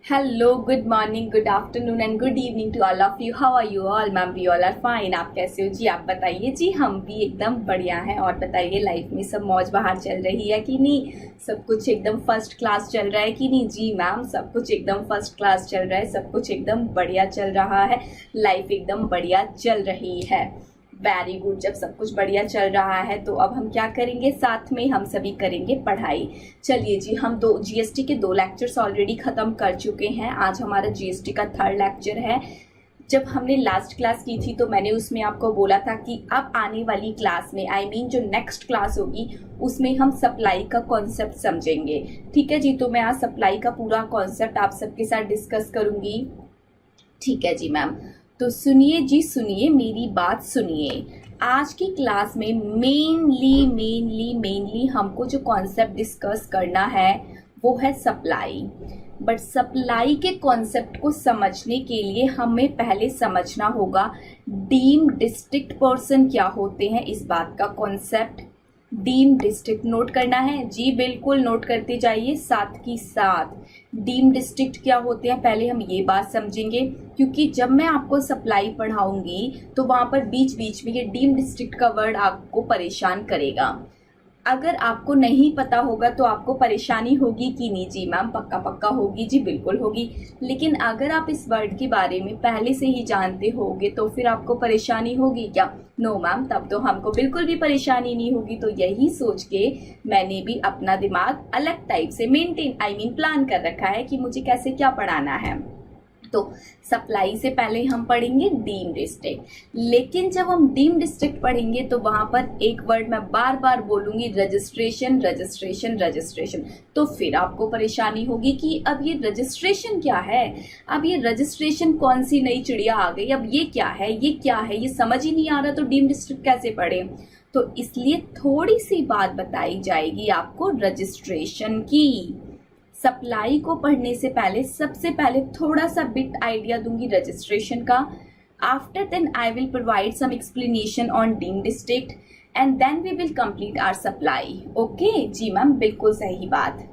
Hello, good morning, good afternoon and good evening to all of you. How are you all? Ma'am we all are fine. आप कैसे हो जी? आप बताइए जी। हम भी एकदम बढ़िया हैं। और बताइए, लाइफ में सब मौज बहार चल रही है कि नहीं? सब कुछ एकदम फर्स्ट क्लास चल रहा है कि नहीं? जी मैम, सब कुछ एकदम फर्स्ट क्लास चल रहा है, सब कुछ एकदम बढ़िया चल रहा है, लाइफ एकदम बढ़िया चल रही है। Very good. जब सब कुछ बढ़िया चल रहा है तो अब हम क्या करेंगे? साथ में हम सभी करेंगे पढ़ाई। चलिए जी, हम जीएसटी के 2 लेक्चर्स ऑलरेडी खत्म कर चुके हैं। आज हमारा जीएसटी का 3rd लेक्चर है। जब हमने लास्ट क्लास की थी तो मैंने उसमें आपको बोला था कि अब आने वाली क्लास में जो नेक्स्ट क्लास होगी उसमें हम सप्लाई का कॉन्सेप्ट समझेंगे। ठीक है जी। तो मैं आज सप्लाई का पूरा कॉन्सेप्ट आप सबके साथ डिस्कस करूंगी। ठीक है जी मैम। तो सुनिए जी, सुनिए मेरी बात सुनिए। आज की क्लास में मेनली हमको जो कॉन्सेप्ट डिस्कस करना है वो है सप्लाई। बट सप्लाई के कॉन्सेप्ट को समझने के लिए हमें पहले समझना होगा डीम्ड डिस्ट्रिक्ट पर्सन क्या होते हैं। इस बात का कॉन्सेप्ट डीम्ड डिस्ट्रिक्ट नोट करना है जी, बिल्कुल नोट करते जाइए। साथ की साथ डीम्ड डिस्ट्रिक्ट क्या होते हैं पहले हम ये बात समझेंगे, क्योंकि जब मैं आपको सप्लाई पढ़ाऊंगी तो वहां पर बीच बीच में ये डीम्ड डिस्ट्रिक्ट का वर्ड आपको परेशान करेगा। अगर आपको नहीं पता होगा तो आपको परेशानी होगी कि नहीं? जी मैम, पक्का पक्का होगी जी, बिल्कुल होगी। लेकिन अगर आप इस वर्ड के बारे में पहले से ही जानते होगे तो फिर आपको परेशानी होगी क्या? नो मैम, तब तो हमको बिल्कुल भी परेशानी नहीं होगी। तो यही सोच के मैंने भी अपना दिमाग अलग टाइप से प्लान कर रखा है कि मुझे कैसे क्या पढ़ाना है। तो सप्लाई से पहले हम पढ़ेंगे डीम्ड डिस्ट्रिक्ट। लेकिन जब हम डीम्ड डिस्ट्रिक्ट पढ़ेंगे तो वहां पर एक वर्ड मैं बार बार बोलूंगी, रजिस्ट्रेशन रजिस्ट्रेशन रजिस्ट्रेशन। तो फिर आपको परेशानी होगी कि अब ये रजिस्ट्रेशन क्या है, अब ये रजिस्ट्रेशन कौन सी नई चिड़िया आ गई, अब ये क्या है, ये क्या है, ये समझ ही नहीं आ रहा, तो डीम्ड डिस्ट्रिक्ट कैसे पढ़े? तो इसलिए थोड़ी सी बात बताई जाएगी आपको रजिस्ट्रेशन की। सप्लाई को पढ़ने से पहले सबसे पहले थोड़ा सा बिट आइडिया दूंगी रजिस्ट्रेशन का। After then I will provide some explanation on deemed district and then we will complete our supply. Okay जी मैम, बिल्कुल सही बात।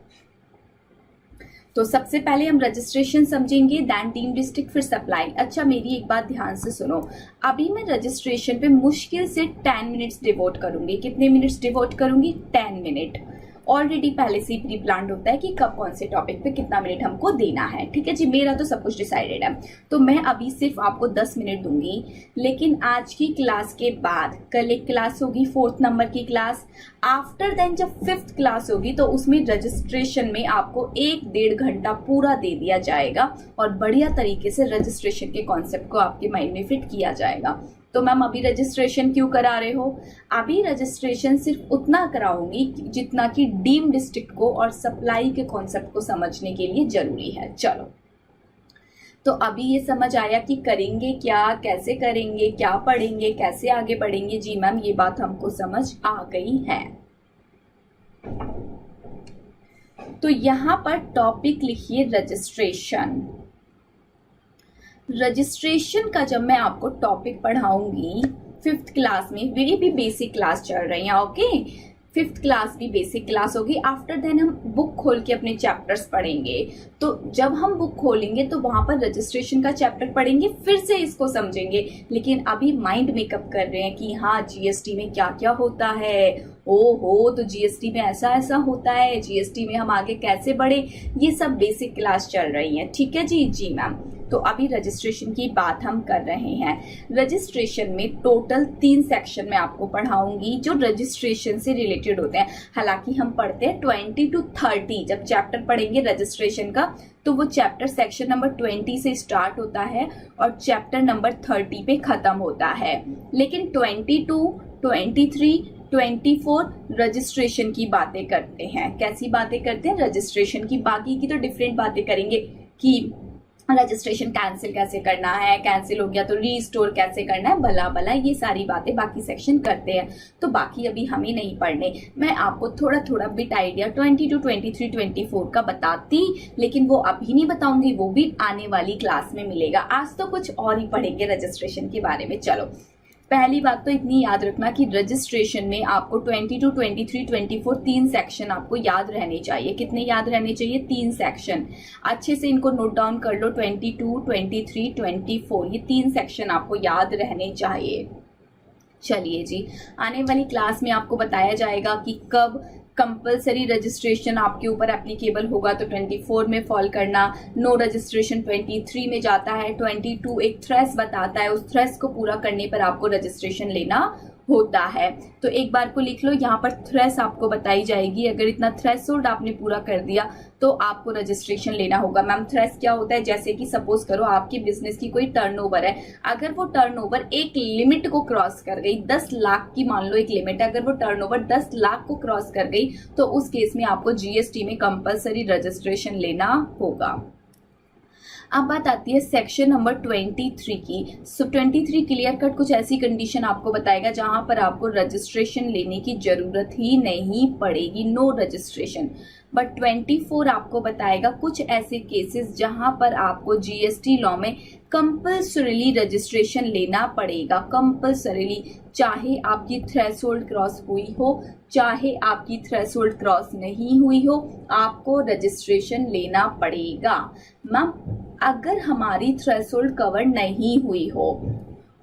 तो सबसे पहले हम रजिस्ट्रेशन समझेंगे, देन डीम्ड डिस्ट्रिक्ट, फिर सप्लाई। अच्छा, मेरी एक बात ध्यान से सुनो। अभी मैं रजिस्ट्रेशन पे मुश्किल से 10 मिनट्स डिवोट करूंगी। कितने मिनट्स डिवोट करूंगी? 10 मिनट। ऑलरेडी पहले से ही प्री प्लान होता है कि कब कौन से टॉपिक पे कितना मिनट हमको देना है। ठीक है जी, मेरा तो सब कुछ डिसाइडेड है। तो मैं अभी सिर्फ आपको 10 मिनट दूंगी। लेकिन आज की क्लास के बाद कल एक क्लास होगी 4th नंबर की क्लास। आफ्टर देन जब 5th क्लास होगी तो उसमें रजिस्ट्रेशन में आपको 1-1.5 घंटा पूरा दे दिया जाएगा और बढ़िया तरीके से रजिस्ट्रेशन के कॉन्सेप्ट को आपके माइंड में फिट किया जाएगा। तो मैम अभी रजिस्ट्रेशन क्यों करा रहे हो? अभी रजिस्ट्रेशन सिर्फ उतना कराऊंगी जितना कि डीम्ड डिस्ट्रिक्ट को और सप्लाई के कॉन्सेप्ट को समझने के लिए जरूरी है। चलो, तो अभी ये समझ आया कि करेंगे क्या, कैसे करेंगे, क्या पढ़ेंगे, कैसे आगे बढ़ेंगे? जी मैम, ये बात हमको समझ आ गई है। तो यहां पर टॉपिक लिखिए रजिस्ट्रेशन। रजिस्ट्रेशन का जब मैं आपको टॉपिक पढ़ाऊंगी 5th क्लास में, ये भी बेसिक क्लास चल रही है, ओके? 5th क्लास भी बेसिक क्लास होगी। आफ्टर देन हम बुक खोल के अपने चैप्टर्स पढ़ेंगे। तो जब हम बुक खोलेंगे तो वहां पर रजिस्ट्रेशन का चैप्टर पढ़ेंगे, फिर से इसको समझेंगे। लेकिन अभी माइंड मेकअप कर रहे हैं कि हाँ, जीएसटी में क्या क्या होता है, ओहो तो जीएसटी में ऐसा ऐसा होता है, जीएसटी में हम आगे कैसे बढ़े, ये सब बेसिक क्लास चल रही है। ठीक है जी? जी मैम। तो अभी रजिस्ट्रेशन की बात हम कर रहे हैं। रजिस्ट्रेशन में टोटल 3 सेक्शन में आपको पढ़ाऊंगी जो रजिस्ट्रेशन से रिलेटेड होते हैं। हालांकि हम पढ़ते हैं 20 to 30। जब चैप्टर पढ़ेंगे रजिस्ट्रेशन का तो वो चैप्टर सेक्शन नंबर 20 से स्टार्ट होता है और चैप्टर नंबर 30 पे खत्म होता है। लेकिन 22, 23, 24 रजिस्ट्रेशन की बातें करते हैं। कैसी बातें करते हैं? रजिस्ट्रेशन की। बाकी की तो डिफरेंट बातें करेंगे कि रजिस्ट्रेशन कैंसिल कैसे करना है, कैंसिल हो गया तो रीस्टोर कैसे करना है, भला भला ये सारी बातें बाकी सेक्शन करते हैं। तो बाकी अभी हमें नहीं पढ़ने। मैं आपको थोड़ा थोड़ा बिट आइडिया 22, 23, 24 का बताती, लेकिन वो अभी नहीं बताऊंगी, वो भी आने वाली क्लास में मिलेगा। आज तो कुछ और ही पढ़ेंगे रजिस्ट्रेशन के बारे में। चलो, पहली बात तो इतनी याद रखना कि रजिस्ट्रेशन में आपको 22, 23, 24 तीन सेक्शन आपको याद रहने चाहिए। कितने याद रहने चाहिए? 3 सेक्शन। अच्छे से इनको नोट डाउन कर लो। 22, 23, 24 ये 3 सेक्शन आपको याद रहने चाहिए। चलिए जी, आने वाली क्लास में आपको बताया जाएगा कि कब कंपलसरी रजिस्ट्रेशन आपके ऊपर एप्लीकेबल होगा। तो 24 में फॉल करना, नो रजिस्ट्रेशन 23 में जाता है, 22 एक थ्रेस बताता है, उस थ्रेस को पूरा करने पर आपको रजिस्ट्रेशन लेना होता है। तो एक बार को लिख लो, यहाँ पर थ्रेस आपको बताई जाएगी। अगर इतना थ्रेशोल्ड आपने पूरा कर दिया तो आपको रजिस्ट्रेशन लेना होगा। मैम थ्रेस क्या होता है? जैसे कि सपोज करो आपकी बिजनेस की कोई टर्नओवर है, अगर वो टर्नओवर एक लिमिट को क्रॉस कर गई, 10 लाख की मान लो एक लिमिट है, अगर वो टर्नओवर 10 लाख को क्रॉस कर गई तो उस केस में आपको जीएसटी में कंपलसरी रजिस्ट्रेशन लेना होगा। अब बात आती है सेक्शन नंबर 23 की। सो 23 क्लियर कट कुछ ऐसी कंडीशन आपको बताएगा जहां पर आपको रजिस्ट्रेशन लेने की जरूरत ही नहीं पड़ेगी, नो रजिस्ट्रेशन। बट 24 आपको बताएगा कुछ ऐसे केसेस जहां पर आपको जीएसटी लॉ में कंपल्सरीली रजिस्ट्रेशन लेना पड़ेगा। कंपल्सरीली, चाहे आपकी थ्रेशोल्ड क्रॉस हुई हो, चाहे आपकी थ्रेशोल्ड क्रॉस नहीं हुई हो, आपको रजिस्ट्रेशन लेना पड़ेगा। मैम अगर हमारी थ्रेशोल्ड कवर नहीं हुई हो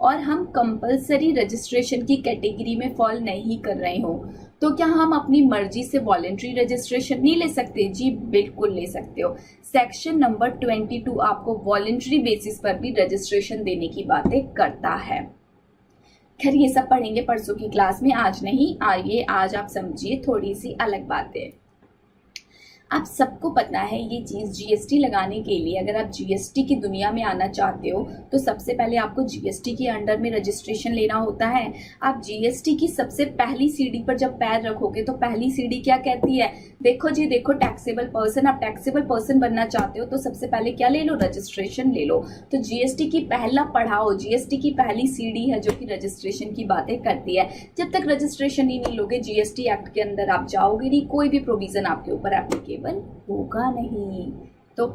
और हम कंपलसरी रजिस्ट्रेशन की कैटेगरी में फॉल नहीं कर रहे हो तो क्या हम अपनी मर्जी से वॉलेंट्री रजिस्ट्रेशन नहीं ले सकते? जी बिल्कुल ले सकते हो। सेक्शन नंबर 22 आपको वॉलेंट्री बेसिस पर भी रजिस्ट्रेशन देने की बातें करता है। खैर ये सब पढ़ेंगे परसों की क्लास में, आज नहीं। आइए आज आप समझिए थोड़ी सी अलग बातें। आप सबको पता है ये चीज़, जीएसटी लगाने के लिए अगर आप जीएसटी की दुनिया में आना चाहते हो तो सबसे पहले आपको जीएसटी के अंडर में रजिस्ट्रेशन लेना होता है। आप जीएसटी की सबसे पहली सीढ़ी पर जब पैर रखोगे तो पहली सीढ़ी क्या कहती है? देखो जी देखो, टैक्सेबल पर्सन। आप टैक्सेबल पर्सन बनना चाहते हो तो सबसे पहले क्या ले लो? रजिस्ट्रेशन ले लो। तो जीएसटी की पहला पढ़ाओ, जीएसटी की पहली सीढ़ी है जो कि रजिस्ट्रेशन की बातें करती है। जब तक रजिस्ट्रेशन ही नहीं लोगे जीएसटी एक्ट के अंदर आप जाओगे नहीं, कोई भी प्रोविजन आपके ऊपर एप्लीकेबल होगा नहीं। तो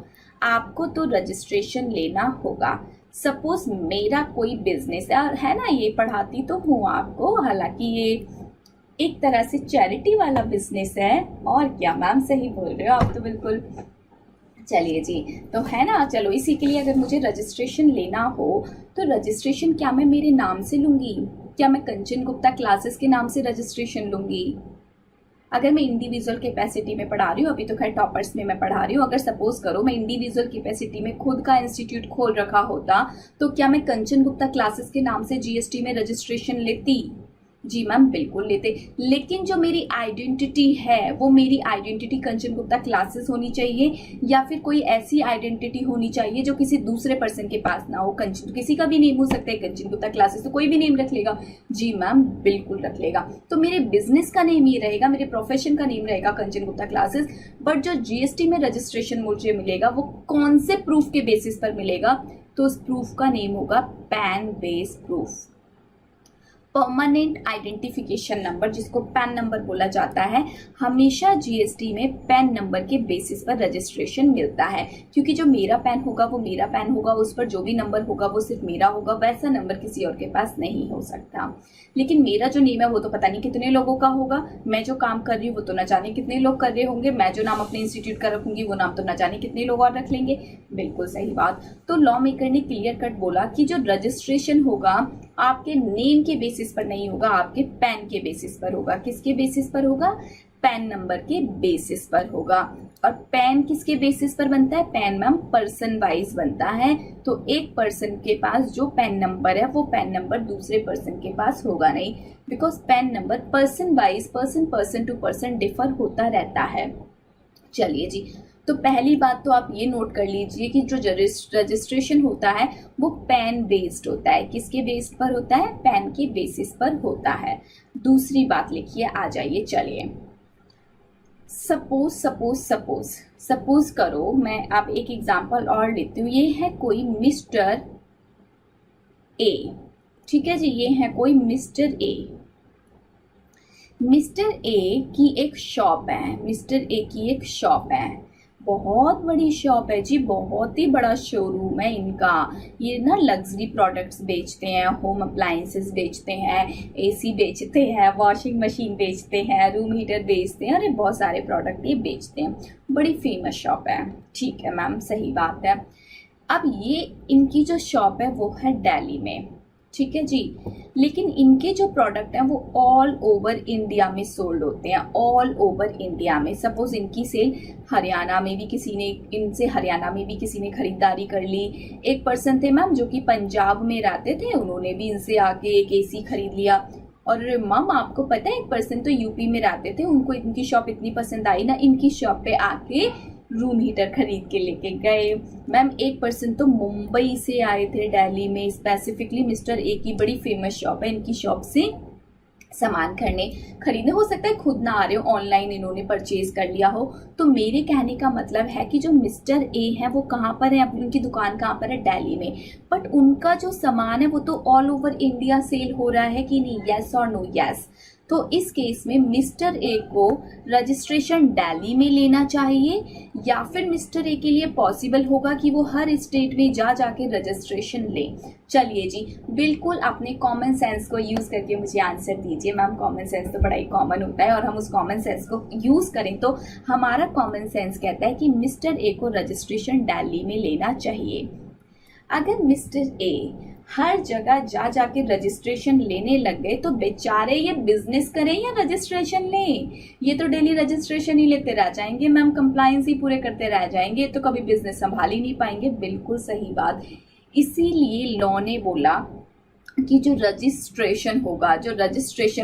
आपको तो रजिस्ट्रेशन लेना होगा। सपोज मेरा कोई बिजनेस है ना, ये पढ़ाती तो हूँ आपको, हालांकि ये एक तरह से चैरिटी वाला बिजनेस है। और क्या मैम, सही बोल रहे हो आप तो बिल्कुल। चलिए जी, तो है ना, चलो इसी के लिए अगर मुझे रजिस्ट्रेशन लेना हो तो रजिस्ट्रेशन क्या मैं मेरे नाम से लूंगी? क्या मैं कंचन गुप्ता क्लासेस के नाम से रजिस्ट्रेशन लूंगी? अगर मैं इंडिविजुअल कैपेसिटी में पढ़ा रही हूँ, अभी तो खैर टॉपर्स में मैं पढ़ा रही हूँ, अगर सपोज करो मैं इंडिविजुअल कैपेसिटी में खुद का इंस्टीट्यूट खोल रखा होता तो क्या मैं कंचन गुप्ता क्लासेस के नाम से जीएसटी में रजिस्ट्रेशन लेती? जी मैम बिल्कुल लेते। लेकिन जो मेरी आइडेंटिटी है वो मेरी आइडेंटिटी कंचन गुप्ता क्लासेस होनी चाहिए या फिर कोई ऐसी आइडेंटिटी होनी चाहिए जो किसी दूसरे पर्सन के पास ना हो। कंचन किसी का भी नेम हो सकता है, कंचन गुप्ता क्लासेस तो कोई भी नेम रख लेगा। जी मैम बिल्कुल रख लेगा। तो मेरे बिजनेस का नेम ये रहेगा, मेरे प्रोफेशन का नेम रहेगा कंचन गुप्ता क्लासेस। बट जो जीएसटी में रजिस्ट्रेशन मुझे मिलेगा वो कौन से प्रूफ के बेसिस पर मिलेगा? तो उस प्रूफ का नेम होगा pan based proof, permanent identification number, जिसको पैन नंबर बोला जाता है। हमेशा जीएसटी में पैन नंबर के बेसिस पर रजिस्ट्रेशन मिलता है, क्योंकि जो मेरा पैन होगा वो मेरा पैन होगा, उस पर जो भी नंबर होगा वो सिर्फ मेरा होगा, वैसा नंबर किसी और के पास नहीं हो सकता। लेकिन मेरा जो नेम है वो तो पता नहीं कितने लोगों का होगा, मैं जो काम कर रही हूँ वो तो न जाने कितने लोग कर रहे होंगे, मैं जो नाम अपने इंस्टीट्यूट का रखूंगी वो नाम तो न जाने कितने लोग और रख लेंगे। बिल्कुल सही बात। तो लॉ मेकर ने क्लियर कट बोला कि जो रजिस्ट्रेशन होगा आपके नेम के बेसिस पर नहीं होगा, आपके पैन के बेसिस पर होगा। किसके बेसिस पर होगा? पैन नंबर के बेसिस पर होगा। और पैन किसके बेसिस पर बनता है? पैन मैम पर्सन वाइज बनता है। तो एक पर्सन के पास जो पैन नंबर है वो पैन नंबर दूसरे पर्सन के पास होगा नहीं, because PAN number person wise, person to person differ होता रहता है। चलिए जी, तो पहली बात तो आप ये नोट कर लीजिए कि जो रजिस्ट्रेशन होता है वो पैन बेस्ड होता है। किसके बेस्ड पर होता है? पैन के बेसिस पर होता है। दूसरी बात लिखिए, आ जाइए। चलिए सपोज करो, मैं आप एक एग्जांपल और लेती हूँ। ये है कोई मिस्टर ए, ठीक है जी, ये है कोई मिस्टर ए। मिस्टर ए की एक शॉप है, मिस्टर ए की एक शॉप है। बहुत बड़ी शॉप है जी, बहुत ही बड़ा शोरूम है इनका। ये ना लग्जरी प्रोडक्ट्स बेचते हैं, होम अप्लायंसेस बेचते हैं, एसी बेचते हैं, वॉशिंग मशीन बेचते हैं, रूम हीटर बेचते हैं, अरे बहुत सारे प्रोडक्ट ये बेचते हैं। बड़ी फेमस शॉप है। ठीक है मैम, सही बात है। अब ये इनकी जो शॉप है वो है दिल्ली में, ठीक है जी। लेकिन इनके जो प्रोडक्ट हैं वो ऑल ओवर इंडिया में सोल्ड होते हैं, ऑल ओवर इंडिया में। सपोज इनकी सेल हरियाणा में भी किसी ने, इनसे हरियाणा में भी किसी ने खरीदारी कर ली। एक पर्सन थे मैम जो कि पंजाब में रहते थे, उन्होंने भी इनसे आके एक एसी खरीद लिया। और मैम आपको पता है एक पर्सन तो यूपी में रहते थे, उनको इनकी शॉप इतनी पसंद आई ना, इनकी शॉप पे आके रूम हीटर खरीद के लेके गए। मैम एक पर्सन तो मुंबई से आए थे दिल्ली में, स्पेसिफिकली मिस्टर ए की बड़ी फेमस शॉप है, इनकी शॉप से सामान खरीदने हो सकता है खुद ना आ रहे हो, ऑनलाइन इन्होंने परचेज कर लिया हो। तो मेरे कहने का मतलब है कि जो मिस्टर ए है वो कहाँ पर है, उनकी दुकान कहाँ पर है, दिल्ली में। बट उनका जो सामान है वो तो ऑल ओवर इंडिया सेल हो रहा है कि नहीं, यस और नो? यस। तो इस केस में मिस्टर ए को रजिस्ट्रेशन दिल्ली में लेना चाहिए, या फिर मिस्टर ए के लिए पॉसिबल होगा कि वो हर स्टेट में जाके रजिस्ट्रेशन ले? चलिए जी, बिल्कुल अपने कॉमन सेंस को यूज करके मुझे आंसर दीजिए। मैम कॉमन सेंस तो बड़ा ही कॉमन होता है और हम उस कॉमन सेंस को यूज करें तो हमारा कॉमन सेंस कहता है कि मिस्टर ए को रजिस्ट्रेशन दिल्ली में लेना चाहिए। अगर मिस्टर ए हर जगह जाके रजिस्ट्रेशन लेने लग गए तो बेचारे ये बिजनेस करें या रजिस्ट्रेशन लें? ये तो डेली रजिस्ट्रेशन ही लेते रह जाएंगे मैम, कंप्लायंस ही पूरे करते रह जाएंगे, तो कभी बिजनेस संभाल ही नहीं पाएंगे। बिल्कुल सही बात। इसीलिए लॉ ने बोला कि जो रजिस्ट्रेशन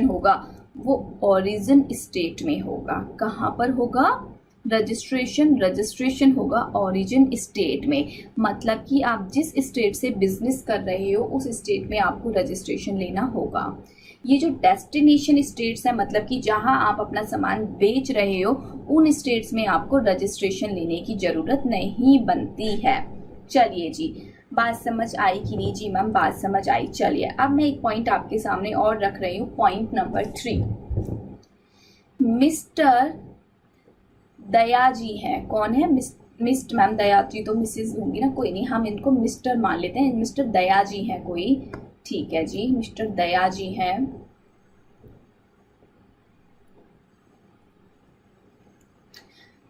होगा वो ओरिजिन स्टेट में होगा। कहाँ पर होगा? रजिस्ट्रेशन होगा ओरिजिन स्टेट में। मतलब कि आप जिस स्टेट से बिजनेस कर रहे हो उस स्टेट में आपको रजिस्ट्रेशन लेना होगा। ये जो डेस्टिनेशन स्टेट्स है, मतलब कि जहां आप अपना सामान बेच रहे हो, उन स्टेट्स में आपको रजिस्ट्रेशन लेने की जरूरत नहीं बनती है। चलिए जी, बात समझ आई कि नहीं? जी मैम बात समझ आई। चलिए अब मैं एक पॉइंट आपके सामने और रख रही हूँ, पॉइंट नंबर 3। मिस्टर दया जी हैं, कौन है? मिस्ट मैम दया जी तो मिसेज होंगी ना, कोई नहीं, हम इनको मिस्टर मान लेते हैं। मिस्टर दया जी हैं कोई, ठीक है जी, मिस्टर दया जी हैं।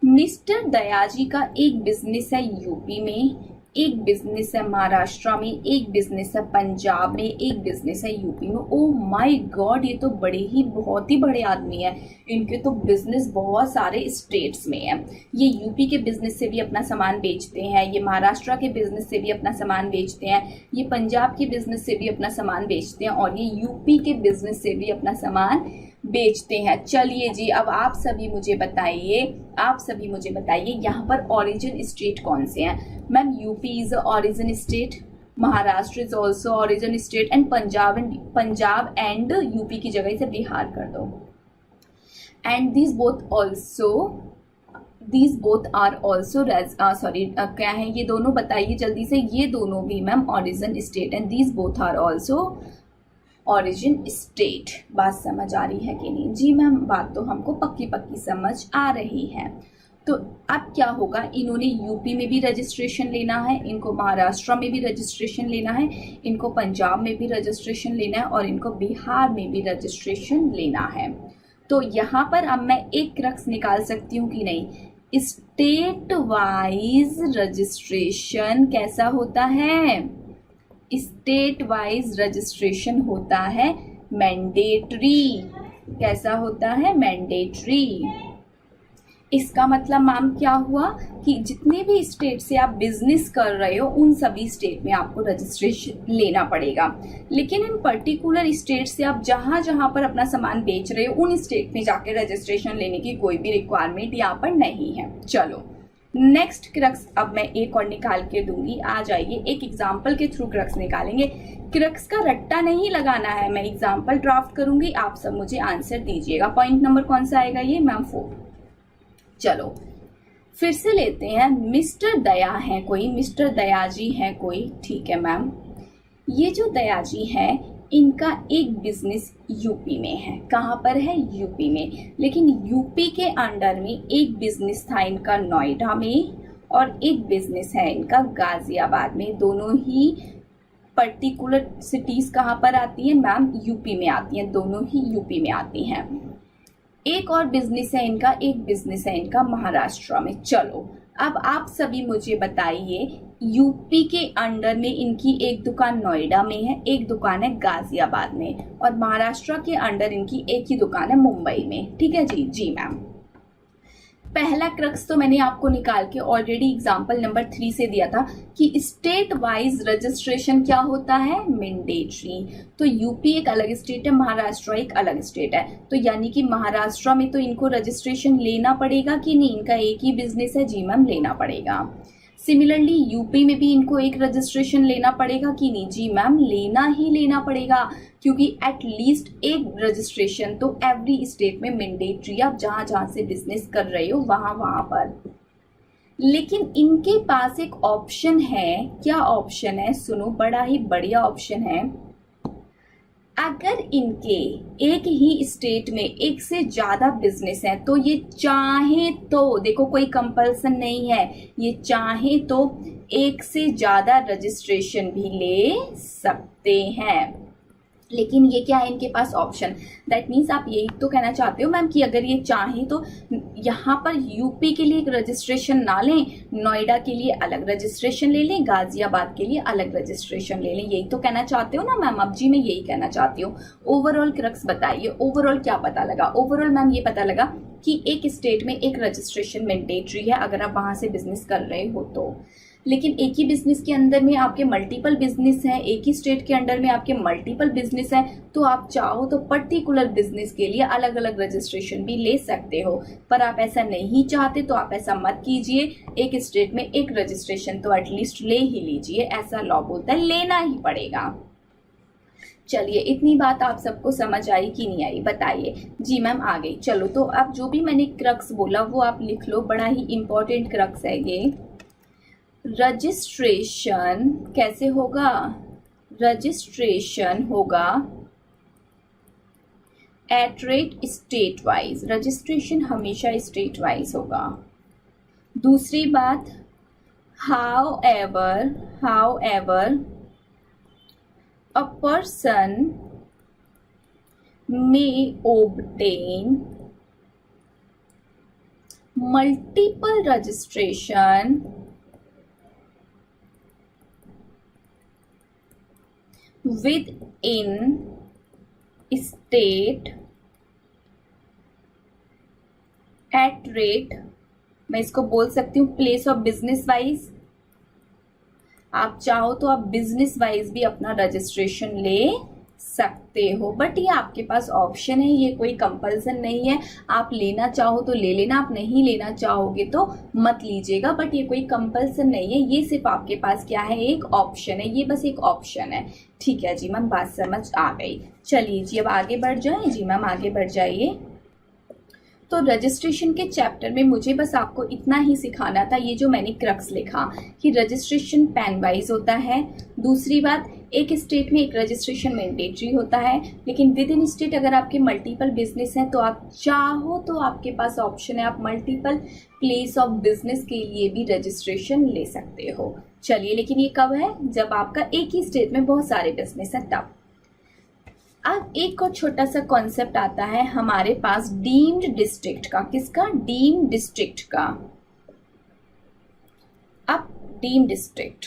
मिस्टर दया जी का एक बिजनेस है यूपी में, एक बिजनेस है महाराष्ट्र में, एक बिजनेस है पंजाब में, एक बिजनेस है यूपी में। ओ माय गॉड, ये तो बहुत ही बड़े आदमी है। इनके तो बिजनेस बहुत सारे स्टेट्स में है। ये यूपी के बिजनेस से भी अपना सामान बेचते हैं, ये महाराष्ट्र के बिजनेस से भी अपना सामान बेचते हैं, ये पंजाब के बिजनेस से भी अपना सामान बेचते हैं, और ये यूपी के बिजनेस से भी अपना सामान बेचते हैं। चलिए जी, अब आप सभी मुझे बताइए यहाँ पर ओरिजिन स्टेट कौन से हैं? Ma'am UP is origin state, Maharashtra is also origin state, and Punjab and UP की जगह से बिहार कर दो। And these both are also क्या है ये दोनों? बताइए जल्दी से। ये दोनों भी ma'am origin state, and these both are also origin state. बात समझ आ रही है कि नहीं? जी मैम बात तो हमको पक्की समझ आ रही है। तो अब क्या होगा, इन्होंने यूपी में भी रजिस्ट्रेशन लेना है, इनको महाराष्ट्र में भी रजिस्ट्रेशन लेना है, इनको पंजाब में भी रजिस्ट्रेशन लेना है, और इनको बिहार में भी रजिस्ट्रेशन लेना है। तो यहाँ पर अब मैं एक क्रक्स निकाल सकती हूँ कि नहीं? स्टेट वाइज रजिस्ट्रेशन कैसा होता है? स्टेट वाइज रजिस्ट्रेशन होता है मैंडेटरी। कैसा होता है? मैंडेटरी। इसका मतलब मैम क्या हुआ कि जितने भी स्टेट से आप बिजनेस कर रहे हो उन सभी स्टेट में आपको रजिस्ट्रेशन लेना पड़ेगा। लेकिन इन पर्टिकुलर स्टेट से आप जहां जहां पर अपना सामान बेच रहे हो उन स्टेट में जाके रजिस्ट्रेशन लेने की कोई भी रिक्वायरमेंट यहाँ पर नहीं है। चलो नेक्स्ट क्रक्स अब मैं एक और निकाल के दूंगी, आ जाइए। एक एग्जाम्पल के थ्रू क्रक्स निकालेंगे। क्रक्स का रट्टा नहीं लगाना है, मैं एग्जाम्पल ड्राफ्ट करूंगी, आप सब मुझे आंसर दीजिएगा। पॉइंट नंबर कौन सा आएगा ये? मैम 4। चलो फिर से लेते हैं। मिस्टर दया है कोई, मिस्टर दया जी है कोई, ठीक है मैम। ये जो दया जी है इनका एक बिजनेस यूपी में है। कहाँ पर है? यूपी में। लेकिन यूपी के अंडर में एक बिजनेस था इनका नोएडा में और एक बिजनेस है इनका गाजियाबाद में। दोनों ही पर्टिकुलर सिटीज कहाँ पर आती हैं मैम? यूपी में आती हैं, दोनों ही यूपी में आती हैं। एक और बिजनेस है इनका, एक बिजनेस है इनका महाराष्ट्र में। चलो अब आप सभी मुझे बताइए, यूपी के अंडर में इनकी एक दुकान नोएडा में है, एक दुकान है गाजियाबाद में, और महाराष्ट्र के अंडर इनकी एक ही दुकान है मुंबई में। ठीक है जी? जी मैम। पहला क्रक्स तो मैंने आपको निकाल के ऑलरेडी एग्जाम्पल नंबर 3 से दिया था कि स्टेट वाइज रजिस्ट्रेशन क्या होता है? मैंडेटरी। तो यूपी एक अलग स्टेट है, महाराष्ट्र एक अलग स्टेट है, तो यानी कि महाराष्ट्र में तो इनको रजिस्ट्रेशन लेना पड़ेगा कि नहीं? इनका एक ही बिजनेस है। जी मैम, लेना पड़ेगा। सिमिलरली यूपी में भी इनको एक रजिस्ट्रेशन लेना पड़ेगा कि नहीं? जी मैम, लेना ही लेना पड़ेगा, क्योंकि एटलीस्ट एक रजिस्ट्रेशन तो एवरी स्टेट में मैंडेटरी। आप जहां जहां से बिजनेस कर रहे हो वहां पर। लेकिन इनके पास एक ऑप्शन है। क्या ऑप्शन है? सुनो, बड़ा ही बढ़िया ऑप्शन है। अगर इनके एक ही स्टेट में एक से ज्यादा बिजनेस है तो ये चाहे तो, देखो कोई कंपल्सन नहीं है, ये चाहे तो एक से ज्यादा रजिस्ट्रेशन भी ले सकते हैं। लेकिन ये क्या है इनके पास ऑप्शन? दैट मीन्स आप यही तो कहना चाहते हो मैम कि अगर ये चाहें तो यहाँ पर यूपी के लिए एक रजिस्ट्रेशन ना लें, नोएडा के लिए अलग रजिस्ट्रेशन ले लें, गाजियाबाद के लिए अलग रजिस्ट्रेशन ले लें। यही तो कहना चाहते हो ना मैम? अब जी मैं यही कहना चाहती हूँ। ओवरऑल क्रक्स बताइए, ओवरऑल क्या पता लगा? ओवरऑल मैम ये पता लगा कि एक स्टेट में एक रजिस्ट्रेशन मैंडेटरी है अगर आप वहां से बिजनेस कर रहे हो तो। लेकिन एक ही बिजनेस के अंदर में आपके मल्टीपल बिजनेस हैं, एक ही स्टेट के अंडर में आपके मल्टीपल बिजनेस हैं, तो आप चाहो तो पर्टिकुलर बिजनेस के लिए अलग अलग रजिस्ट्रेशन भी ले सकते हो। पर आप ऐसा नहीं चाहते तो आप ऐसा मत कीजिए। एक स्टेट में एक रजिस्ट्रेशन तो एटलीस्ट ले ही लीजिए, ऐसा लॉ बोलता है, लेना ही पड़ेगा। चलिए, इतनी बात आप सबको समझ आई कि नहीं आई बताइए? जी मैम आ गई। चलो तो अब जो भी मैंने क्रक्स बोला वो आप लिख लो, बड़ा ही इंपॉर्टेंट क्रक्स है ये। रजिस्ट्रेशन कैसे होगा? रजिस्ट्रेशन होगा at rate state wise. Registration हमेशा स्टेट वाइज होगा। दूसरी बात, how ever a person may obtain multiple registration within state at rate, मैं इसको बोल सकती हूँ प्लेस ऑफ बिजनेस वाइज। आप चाहो तो आप बिजनेस वाइज भी अपना रजिस्ट्रेशन ले सकते हो, बट ये आपके पास ऑप्शन है, ये कोई कंपल्सन नहीं है। आप लेना चाहो तो ले लेना, आप नहीं लेना चाहोगे तो मत लीजिएगा, बट ये कोई कंपल्सन नहीं है। ये सिर्फ आपके पास क्या है? एक ऑप्शन है, ये बस एक ऑप्शन है। ठीक है जी मैम, बात समझ आ गई। चलिए जी अब आगे बढ़ जाएं। जी मैम आगे बढ़ जाइए। तो रजिस्ट्रेशन के चैप्टर में मुझे बस आपको इतना ही सिखाना था, ये जो मैंने क्रक्स लिखा कि रजिस्ट्रेशन पैन वाइज होता है। दूसरी बात, एक स्टेट में एक रजिस्ट्रेशन मैंडेटरी होता है, लेकिन विद इन स्टेट अगर आपके मल्टीपल बिजनेस हैं तो आप चाहो तो आपके पास ऑप्शन है, आप मल्टीपल प्लेस ऑफ बिजनेस के लिए भी रजिस्ट्रेशन ले सकते हो। चलिए, लेकिन ये कब है? जब आपका एक ही स्टेट में बहुत सारे बिजनेस है तब। अब एक और छोटा सा कॉन्सेप्ट आता है हमारे पास डीम्ड डिस्ट्रिक्ट का। किसका? डीम्ड डिस्ट्रिक्ट का। अब डीम्ड डिस्ट्रिक्ट,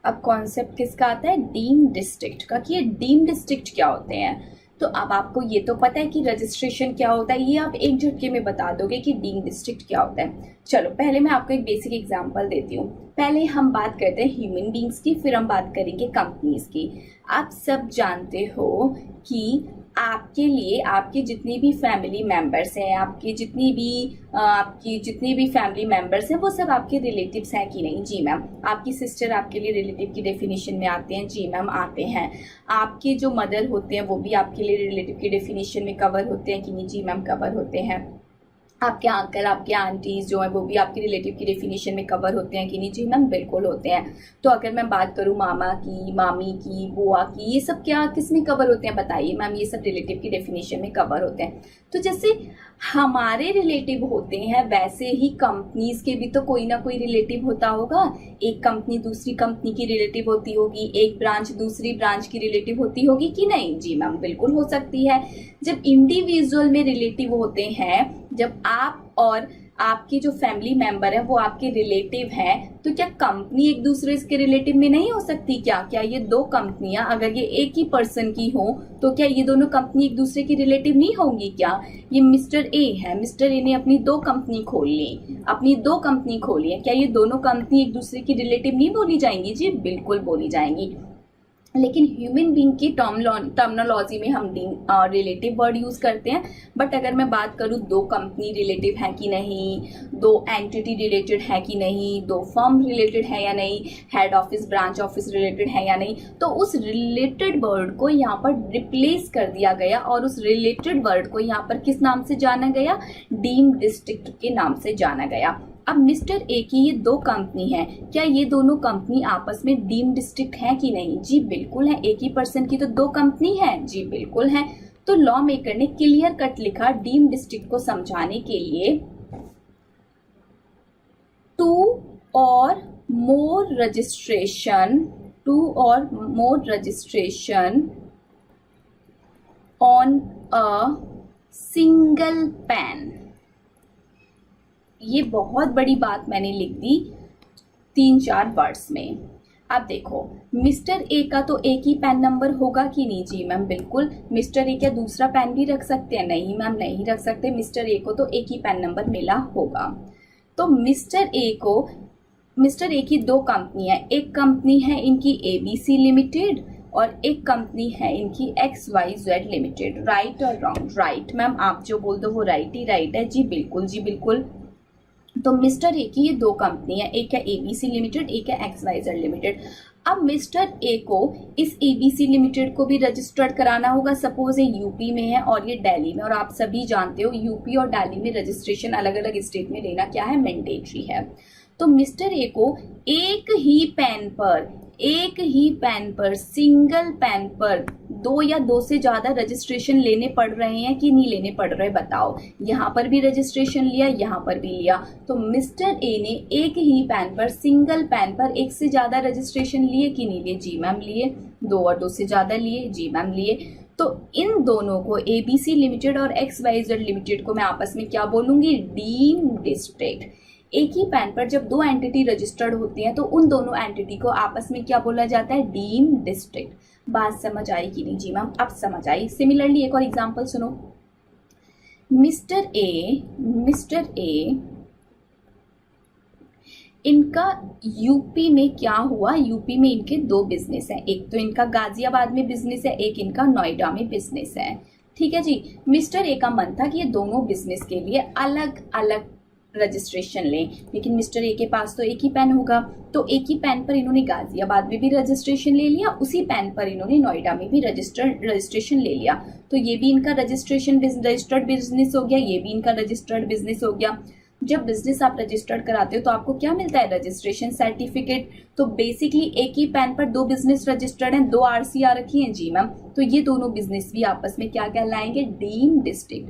अब कॉन्सेप्ट किसका आता है? डीम्ड डिस्ट्रिक्ट का। कि ये डीम्ड डिस्ट्रिक्ट क्या होते हैं? तो अब आपको ये तो पता है कि रजिस्ट्रेशन क्या होता है, ये आप एक झटके में बता दोगे कि डीम्ड डिस्ट्रिक्ट क्या होता है। चलो पहले मैं आपको एक बेसिक एग्जांपल देती हूँ। पहले हम बात करते हैं ह्यूमन बींग्स की, फिर हम बात करेंगे कंपनीज की। आप सब जानते हो कि आपके लिए आपके जितने भी फैमिली मेंबर्स हैं, आपकी जितनी भी फैमिली मेंबर्स हैं, वो सब आपके रिलेटिव्स हैं कि नहीं? जी मैम। आपकी सिस्टर आपके लिए रिलेटिव की डेफिनेशन में आते हैं? जी मैम आते हैं। आपके जो मदर होते हैं वो भी आपके लिए रिलेटिव की डेफिनेशन में कवर होते हैं कि नहीं? जी मैम कवर होते हैं। आपके अंकल, आपके आंटीज जो है वो भी आपके रिलेटिव की डेफिनेशन में कवर होते हैं कि नहीं? जी मैम बिल्कुल होते हैं। तो अगर मैं बात करूँ मामा की, मामी की, बुआ की, ये सब क्या किस में कवर होते हैं बताइए मैम? ये सब रिलेटिव की डेफिनेशन में कवर होते हैं। तो जैसे हमारे रिलेटिव होते हैं वैसे ही कंपनीज के भी तो कोई ना कोई रिलेटिव होता होगा। एक कंपनी दूसरी कंपनी की रिलेटिव होती होगी, एक ब्रांच दूसरी ब्रांच की रिलेटिव होती होगी कि नहीं? जी मैम बिल्कुल हो सकती है। जब इंडिविजुअल में रिलेटिव होते हैं, जब आप और आपके जो फैमिली मेंबर है वो आपके रिलेटिव हैं, तो क्या कंपनी एक दूसरे के रिलेटिव में नहीं हो सकती? क्या ये दो कंपनियां अगर ये एक ही पर्सन की हो तो क्या ये दोनों कंपनी एक दूसरे की रिलेटिव नहीं होंगी क्या? ये मिस्टर ए है, मिस्टर ए ने अपनी दो कंपनी खोली है, क्या ये दोनों कंपनी एक दूसरे की रिलेटिव नहीं बोली जाएंगी? जी बिल्कुल बोली जाएंगी। लेकिन ह्यूमन बींग की टर्मिनोलॉजी में हम रिलेटिव वर्ड यूज करते हैं। बट अगर मैं बात करूँ दो कंपनी रिलेटिव है कि नहीं, दो एंटिटी रिलेटेड है कि नहीं, दो फर्म रिलेटेड है या नहीं, head office branch office related है या नहीं, तो उस रिलेटेड वर्ड को यहाँ पर रिप्लेस कर दिया गया और उस रिलेटेड वर्ड को यहाँ पर किस नाम से जाना गया? डीम्ड डिस्ट्रिक्ट के नाम से जाना गया। अब मिस्टर ए की ये दो कंपनी है, क्या ये दोनों कंपनी आपस में डीम्ड डिस्ट्रिक्ट है कि नहीं? जी बिल्कुल है। एक ही पर्सन की तो दो कंपनी है। जी बिल्कुल है। तो लॉ मेकर ने क्लियर कट लिखा डीम्ड डिस्ट्रिक्ट को समझाने के लिए, two or more registration on a single PAN. ये बहुत बड़ी बात मैंने लिख दी 3-4 वर्ड्स में। अब देखो मिस्टर ए का तो एक ही पैन नंबर होगा कि नहीं? जी मैम बिल्कुल। मिस्टर ए क्या दूसरा पैन भी रख सकते हैं? नहीं मैम नहीं रख सकते। मिस्टर ए को तो एक ही पैन नंबर मिला होगा। तो मिस्टर ए की दो कंपनी है, एक कंपनी है इनकी ABC लिमिटेड और एक कंपनी है इनकी XYZ लिमिटेड। राइट और रॉन्ग? राइट मैम, आप जो बोल दो वो राइट ही राइट है। जी बिल्कुल, जी बिल्कुल। तो मिस्टर ए की ये दो कंपनी है, एक है ABC लिमिटेड, एक है XYZ लिमिटेड। अब मिस्टर ए को इस ABC लिमिटेड को भी रजिस्टर्ड कराना होगा। सपोज ये यूपी में है और ये दिल्ली में, और आप सभी जानते हो यूपी और दिल्ली में रजिस्ट्रेशन अलग अलग स्टेट में लेना क्या है? मैंडेटरी है। तो मिस्टर ए को एक ही पैन पर सिंगल पैन पर दो या दो से ज्यादा रजिस्ट्रेशन लेने पड़ रहे हैं कि नहीं लेने पड़ रहे? बताओ। यहाँ पर भी रजिस्ट्रेशन लिया, यहाँ पर भी लिया, तो मिस्टर ए ने एक ही पैन पर, सिंगल पैन पर एक से ज्यादा रजिस्ट्रेशन लिए कि नहीं लिए? जी मैम लिए। दो और दो से ज्यादा लिए? जी मैम लिए। तो इन दोनों को ABC लिमिटेड और XYZ लिमिटेड को मैं आपस में क्या बोलूंगी? Deemed district. एक ही पैन पर जब दो एंटिटी रजिस्टर्ड होती हैं तो उन दोनों एंटिटी को आपस में क्या बोला जाता है? Deemed district. बात समझ आई कि नहीं? जी मैम अब समझ आई। सिमिलरली एक और एग्जांपल सुनो। मिस्टर ए इनका यूपी में क्या हुआ? यूपी में इनके दो बिजनेस हैं, एक तो इनका गाजियाबाद में बिजनेस है, एक इनका नोएडा में बिजनेस है। ठीक है जी। मिस्टर ए का मन था कि ये दोनों बिजनेस के लिए अलग अलग रजिस्ट्रेशन लें, लेकिन मिस्टर ए के पास तो एक ही पैन होगा, तो एक ही पैन पर इन्होंने गाजियाबाद में भी रजिस्ट्रेशन ले लिया, उसी पैन पर इन्होंने नोएडा में भी रजिस्ट्रेशन ले लिया। तो ये भी इनका रजिस्टर्ड बिजनेस हो गया, ये भी इनका रजिस्टर्ड बिजनेस हो गया। जब बिजनेस आप रजिस्टर्ड कराते हो तो आपको क्या मिलता है? Registration certificate. तो बेसिकली एक ही पैन पर दो बिजनेस रजिस्टर्ड हैं, दो RCR रखी हैं। जी मैम। तो ये दोनों बिजनेस भी आपस में क्या कहलाएंगे? Deemed district.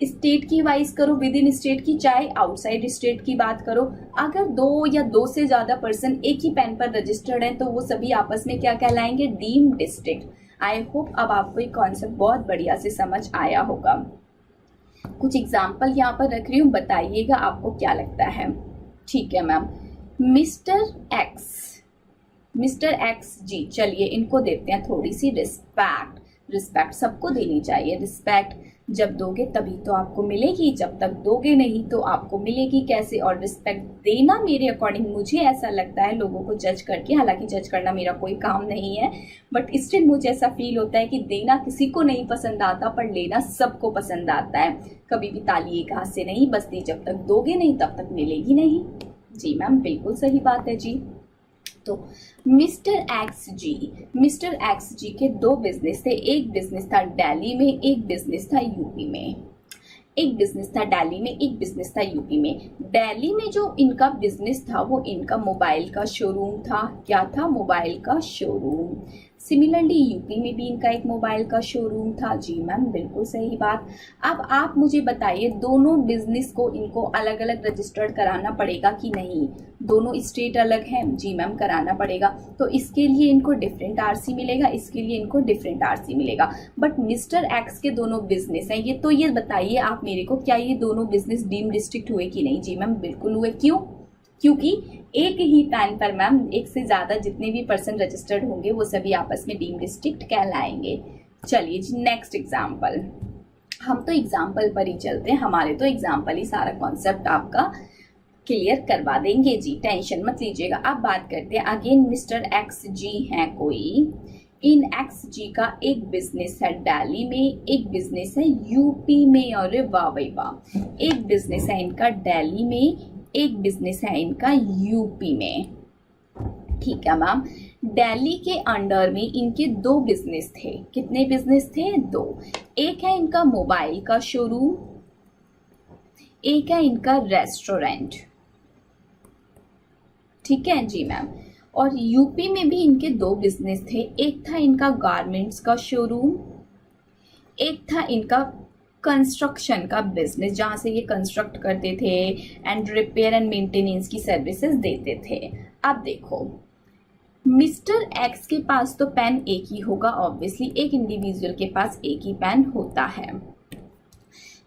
स्टेट की वाइज करो, विद इन स्टेट की, चाहे आउटसाइड स्टेट की बात करो, अगर दो या दो से ज्यादा पर्सन एक ही पैन पर रजिस्टर्ड हैं तो वो सभी आपस में क्या कहलाएंगे? Deemed district. आई होप अब आपको ये कॉन्सेप्ट बहुत बढ़िया से समझ आया होगा। कुछ एग्जाम्पल यहाँ पर रख रही हूँ, बताइएगा आपको क्या लगता है। ठीक है मैम। मिस्टर एक्स जी, चलिए इनको देते हैं थोड़ी सी रिस्पेक्ट सबको देनी चाहिए। रिस्पेक्ट जब दोगे तभी तो आपको मिलेगी, जब तक दोगे नहीं तो आपको मिलेगी कैसे? और रिस्पेक्ट देना मेरे अकॉर्डिंग, मुझे ऐसा लगता है लोगों को जज करके, हालांकि जज करना मेरा कोई काम नहीं है, बट स्टिल मुझे ऐसा फील होता है कि देना किसी को नहीं पसंद आता पर लेना सबको पसंद आता है। कभी भी ताली एक हाथ से नहीं बजती, जब तक दोगे नहीं तब तक मिलेगी नहीं। जी मैम बिल्कुल सही बात है जी। तो मिस्टर एक्स जी के दो बिजनेस थे, एक बिजनेस था दिल्ली में, एक बिजनेस था यूपी में। एक बिजनेस था दिल्ली में, एक बिजनेस था यूपी में। दिल्ली में जो इनका बिजनेस था वो इनका मोबाइल का शोरूम था। क्या था? मोबाइल का शोरूम। सिमिलरली यूपी में भी इनका एक मोबाइल का शोरूम था। जी मैम, बिल्कुल सही बात। अब आप मुझे बताइए, दोनों बिजनेस को इनको अलग अलग रजिस्टर्ड कराना पड़ेगा कि नहीं? दोनों स्टेट अलग हैं। जी मैम, कराना पड़ेगा। तो इसके लिए इनको डिफरेंट आरसी मिलेगा, इसके लिए इनको डिफरेंट आरसी मिलेगा। बट मिस्टर एक्स के दोनों बिजनेस हैं ये, तो ये बताइए आप मेरे को, क्या ये दोनों बिजनेस डीम डिस्ट्रिक्ट हुए कि नहीं? जी मैम, बिल्कुल हुए। क्यों? क्योंकि एक ही पैन पर मैम एक से ज्यादा जितने भी पर्सन रजिस्टर्ड होंगे वो सभी आपस में डीम डिस्ट्रिक्ट कहलाएंगे। चलिए जी, नेक्स्ट एग्जाम्पल। हम तो एग्जाम्पल पर ही चलते हैं, हमारे तो एग्जाम्पल ही सारा कॉन्सेप्ट आपका क्लियर करवा देंगे जी, टेंशन मत लीजिएगा। अब बात करते हैं अगेन, मिस्टर एक्स जी हैं कोई। इन एक्स जी का एक बिजनेस है दिल्ली में, एक बिजनेस है यूपी में। और वाह भाई वाह, एक बिजनेस है इनका दिल्ली में, एक बिजनेस है इनका यूपी में। ठीक है मैम। दिल्ली के अंडर में इनके दो बिजनेस थे। कितने बिजनेस थे? दो। एक है इनका मोबाइल का शोरूम, एक है इनका रेस्टोरेंट। ठीक है जी मैम। और यूपी में भी इनके दो बिजनेस थे। एक था इनका गारमेंट्स का शोरूम, एक था इनका कंस्ट्रक्शन का बिजनेस, जहां से ये कंस्ट्रक्ट करते थे एंड रिपेयर एंड मेंटेनेंस की सर्विसेज देते थे। अब देखो, मिस्टर एक्स के पास तो पैन एक ही होगा, ऑब्वियसली एक इंडिविजुअल के पास एक ही पैन होता है।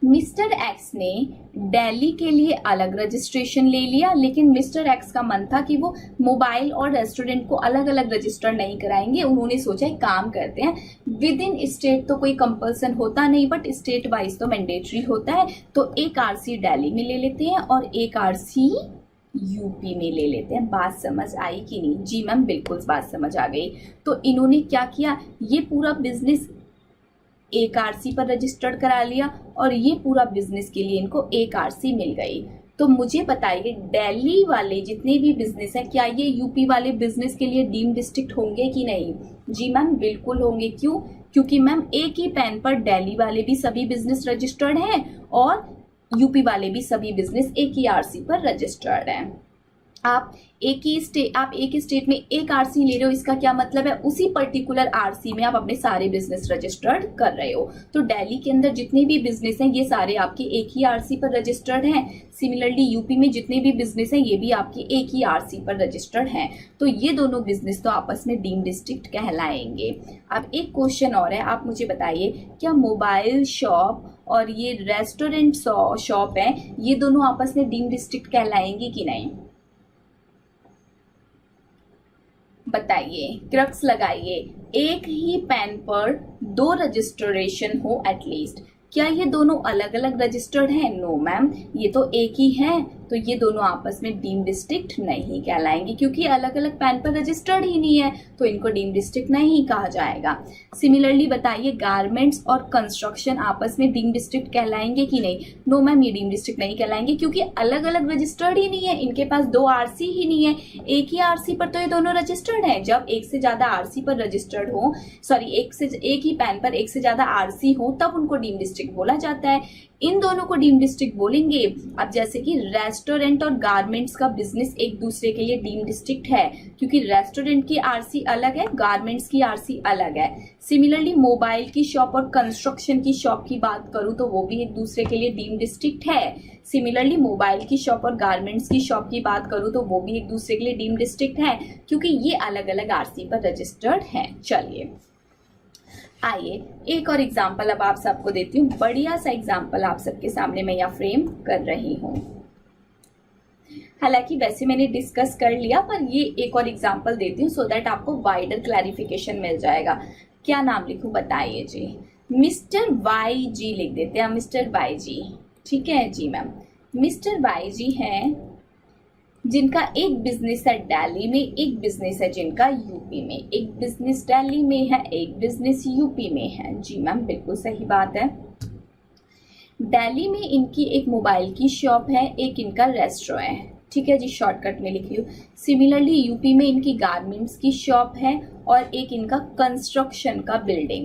मिस्टर एक्स ने दिल्ली के लिए अलग रजिस्ट्रेशन ले लिया, लेकिन मिस्टर एक्स का मन था कि वो मोबाइल और रेस्टोरेंट को अलग अलग रजिस्टर नहीं कराएंगे। उन्होंने सोचा एक काम करते हैं, विद इन स्टेट तो कोई कंपल्सन होता नहीं, बट स्टेट वाइज तो मैंडेटरी होता है। तो एक आरसी दिल्ली में ले लेते हैं और एक आरसी यूपी में ले लेते हैं। बात समझ आई कि नहीं? जी मैम, बिल्कुल बात समझ आ गई। तो इन्होंने क्या किया, ये पूरा बिजनेस एक आरसी पर रजिस्टर्ड करा लिया और ये पूरा बिजनेस के लिए इनको एक आरसी मिल गई। तो मुझे बताइए, दिल्ली वाले जितने भी बिजनेस है, क्या ये यूपी वाले बिजनेस के लिए डीम डिस्ट्रिक्ट होंगे कि नहीं? जी मैम, बिल्कुल होंगे। क्यों? क्योंकि मैम एक ही पैन पर दिल्ली वाले भी सभी बिजनेस रजिस्टर्ड हैं और यूपी वाले भी सभी बिजनेस एक ही आरसी पर रजिस्टर्ड हैं। आप एक ही स्टेट में एक आरसी ले रहे हो, इसका क्या मतलब है? उसी पर्टिकुलर आरसी में आप अपने सारे बिजनेस रजिस्टर्ड कर रहे हो। तो दिल्ली के अंदर जितने भी बिजनेस हैं ये सारे आपके एक ही आरसी पर रजिस्टर्ड हैं। सिमिलरली यूपी में जितने भी बिजनेस हैं ये भी आपके एक ही आरसी पर रजिस्टर्ड हैं। तो ये दोनों बिजनेस तो आपस में डीम डिस्ट्रिक्ट कहलाएंगे। अब एक क्वेश्चन और है, आप मुझे बताइए, क्या मोबाइल शॉप और ये रेस्टोरेंट शॉप है, ये दोनों आपस में डीम डिस्ट्रिक्ट कहलाएंगे कि नहीं? बताइए, क्रक्स लगाइए। एक ही पैन पर दो रजिस्ट्रेशन हो एटलीस्ट, क्या ये दोनों अलग अलग रजिस्टर्ड हैं? नो मैम, ये तो एक ही है। तो ये दोनों आपस में डीम डिस्ट्रिक्ट नहीं कहलाएंगे, क्योंकि अलग अलग पैन पर रजिस्टर्ड ही नहीं है, तो इनको डीम डिस्ट्रिक्ट नहीं कहा जाएगा। सिमिलरली बताइए, गारमेंट्स और कंस्ट्रक्शन आपस में डीम डिस्ट्रिक्ट कहलाएंगे कि नहीं? नो मैम, ये डीम डिस्ट्रिक्ट नहीं कहलाएंगे, क्योंकि अलग अलग रजिस्टर्ड ही नहीं है, इनके पास दो आरसी ही नहीं है। एक ही आरसी पर तो ये दोनों रजिस्टर्ड है। जब एक से ज्यादा आरसी पर रजिस्टर्ड हो, सॉरी एक ही पैन पर एक से ज्यादा आरसी हो, तब उनको डीम डिस्ट्रिक्ट बोला जाता है। इन दोनों को डीम डिस्ट्रिक्ट बोलेंगे। अब जैसे कि रेस्टोरेंट और गारमेंट्स का बिजनेस एक दूसरे के लिए डीम डिस्ट्रिक्ट है, क्योंकि रेस्टोरेंट की आरसी अलग है, गारमेंट्स की आरसी अलग है। सिमिलरली मोबाइल की शॉप और कंस्ट्रक्शन की शॉप की बात करूं तो वो भी एक दूसरे के लिए डीम डिस्ट्रिक्ट है। सिमिलरली मोबाइल की शॉप और गारमेंट्स की शॉप की बात करूं तो वो भी एक दूसरे के लिए डीम डिस्ट्रिक्ट है, क्योंकि ये अलग अलग आरसी पर रजिस्टर्ड है। चलिए आइए एक और एग्जाम्पल अब आप सबको देती हूँ। बढ़िया सा एग्जाम्पल आप सबके सामने मैं यहाँ फ्रेम कर रही हूँ। हालांकि वैसे मैंने डिस्कस कर लिया, पर ये एक और एग्जाम्पल देती हूँ सो दैट आपको वाइडर क्लैरिफिकेशन मिल जाएगा। क्या नाम लिखूं बताइए जी? मिस्टर वाई जी लिख देते हैं, मिस्टर वाई जी। ठीक है जी मैम। मिस्टर वाई जी हैं जिनका एक बिजनेस है दिल्ली में, एक बिजनेस है जिनका यूपी में। एक बिजनेस दिल्ली में है, एक बिजनेस यूपी में है। जी मैम, बिल्कुल सही बात है। दिल्ली में इनकी एक मोबाइल की शॉप है, एक इनका रेस्टोरेंट है। ठीक है जी, शॉर्टकट में लिखी हूँ। सिमिलरली यूपी में इनकी गारमेंट्स की शॉप है और एक इनका कंस्ट्रक्शन का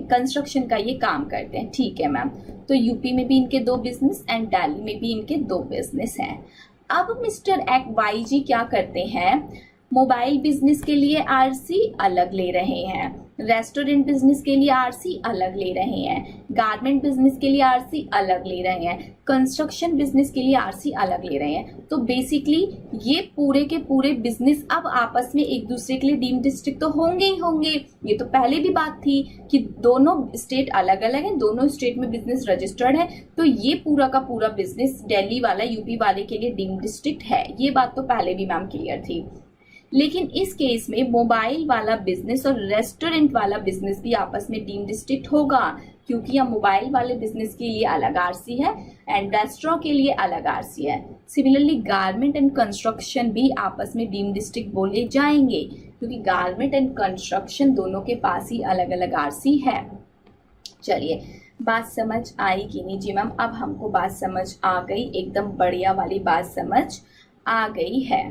कंस्ट्रक्शन का ये काम करते हैं। ठीक है मैम, तो यूपी में भी इनके 2 बिजनेस एंड दिल्ली में भी इनके 2 बिजनेस हैं। अब मिस्टर एक्स वाई जी क्या करते हैं, मोबाइल बिजनेस के लिए आरसी अलग ले रहे हैं, रेस्टोरेंट बिजनेस के लिए आरसी अलग ले रहे हैं, गारमेंट बिजनेस के लिए आरसी अलग ले रहे हैं, कंस्ट्रक्शन बिजनेस के लिए आरसी अलग ले रहे हैं। तो बेसिकली ये पूरे के पूरे बिजनेस अब आपस में एक दूसरे के लिए डीम्ड डिस्ट्रिक्ट तो होंगे ही होंगे। ये तो पहले भी बात थी कि दोनों स्टेट अलग अलग हैं, दोनों स्टेट में बिजनेस रजिस्टर्ड है, तो ये पूरा का पूरा बिजनेस दिल्ली वाला यूपी वाले के लिए डीम्ड डिस्ट्रिक्ट है। ये बात तो पहले भी मैम क्लियर थी। लेकिन इस केस में मोबाइल वाला बिजनेस और रेस्टोरेंट वाला बिजनेस भी आपस में डीम्ड डिस्ट्रिक्ट होगा, क्योंकि यहाँ मोबाइल वाले बिजनेस के लिए अलग आरसी है एंड रेस्टोरेंट के लिए अलग आरसी है। सिमिलरली गारमेंट एंड कंस्ट्रक्शन भी आपस में डीम्ड डिस्ट्रिक्ट बोले जाएंगे, क्योंकि गारमेंट एंड कंस्ट्रक्शन दोनों के पास ही अलग अलग आरसी है। चलिए, बात समझ आई कि नहीं जी मैम? अब हमको बात समझ आ गई, एकदम बढ़िया वाली बात समझ आ गई है।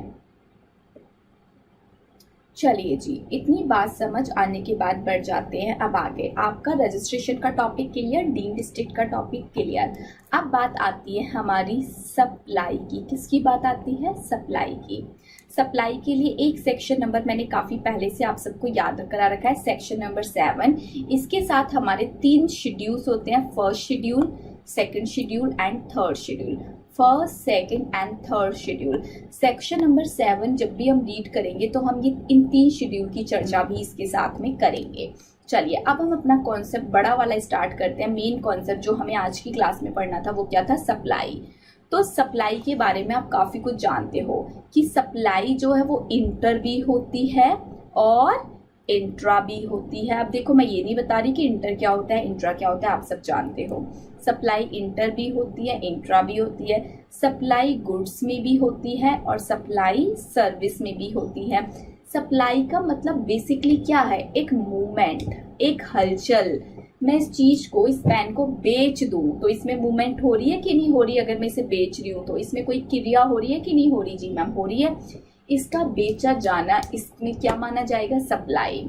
चलिए जी, इतनी बात समझ आने के बाद बढ़ जाते हैं अब आगे। आपका रजिस्ट्रेशन का टॉपिक क्लियर, डीम्ड डिस्ट्रिक्ट का टॉपिक क्लियर। अब बात आती है हमारी सप्लाई की। किसकी बात आती है? सप्लाई की। सप्लाई के लिए एक सेक्शन नंबर मैंने काफ़ी पहले से आप सबको याद करा रखा है, सेक्शन नंबर 7। इसके साथ हमारे 3 शेड्यूल्स होते हैं, first schedule, second schedule and third schedule. First, second and third schedule. Section number 7 जब भी हम रीड करेंगे तो हम ये इन 3 शेड्यूल की चर्चा भी इसके साथ में करेंगे। चलिए, अब हम अपना कॉन्सेप्ट बड़ा वाला स्टार्ट करते हैं। मेन कॉन्सेप्ट जो हमें आज की क्लास में पढ़ना था वो क्या था? सप्लाई। तो सप्लाई के बारे में आप काफ़ी कुछ जानते हो कि सप्लाई जो है वो इंटर भी होती है और इंट्रा भी होती है। अब देखो, मैं ये नहीं बता रही कि इंटर क्या होता है, इंट्रा क्या होता है, आप सब जानते हो। सप्लाई इंटर भी होती है, इंट्रा भी होती है, सप्लाई गुड्स में भी होती है और सप्लाई सर्विस में भी होती है। सप्लाई का मतलब बेसिकली क्या है? एक मूवमेंट, एक हलचल। मैं इस चीज को, इस पेन को बेच दूं तो इसमें मूवमेंट हो रही है कि नहीं हो रही? अगर मैं इसे बेच रही हूँ तो इसमें कोई क्रिया हो रही है कि नहीं हो रही? जी मैम, हो रही है। इसका बेचा जाना, इसमें क्या माना जाएगा? सप्लाई।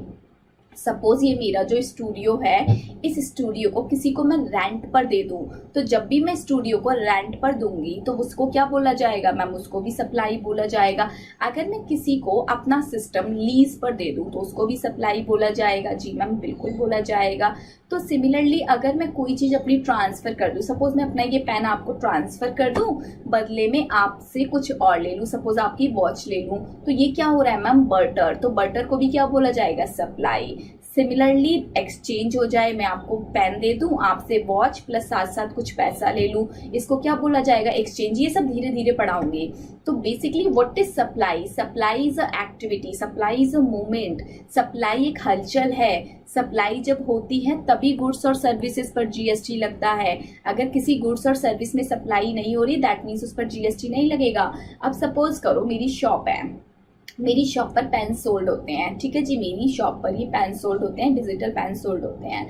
सपोज ये मेरा जो स्टूडियो है, इस स्टूडियो को किसी को मैं रेंट पर दे दूं, तो जब भी मैं स्टूडियो को रेंट पर दूंगी तो उसको क्या बोला जाएगा मैम? उसको भी सप्लाई बोला जाएगा। अगर मैं किसी को अपना सिस्टम लीज पर दे दूं तो उसको भी सप्लाई बोला जाएगा। जी मैम, बिल्कुल बोला जाएगा। तो सिमिलरली अगर मैं कोई चीज़ अपनी ट्रांसफ़र कर दूं, सपोज मैं अपना ये पेन आपको ट्रांसफ़र कर दूं, बदले में आपसे कुछ और ले लूं, सपोज आपकी वॉच ले लूं, तो ये क्या हो रहा है मैम? बर्टर। तो बर्टर को भी क्या बोला जाएगा? सप्लाई। सिमिलरली एक्सचेंज हो जाए, मैं आपको पेन दे दूं, आपसे वॉच प्लस साथ साथ कुछ पैसा ले लूं, इसको क्या बोला जाएगा? एक्सचेंज। ये सब धीरे धीरे पढ़ाऊंगे। तो basically what is supply? Supply is a activity, supply is a movement, supply एक हलचल है। सप्लाई जब होती है तभी गुड्स और सर्विसेज पर जीएसटी लगता है। अगर किसी गुड्स और सर्विस में सप्लाई नहीं हो रही, दैट मीन्स उस पर जीएसटी नहीं लगेगा। अब सपोज करो मेरी शॉप है, मेरी शॉप पर पेन सोल्ड होते हैं, ठीक है जी, मेरी शॉप पर ये पेन सोल्ड होते हैं, डिजिटल पेन सोल्ड होते हैं।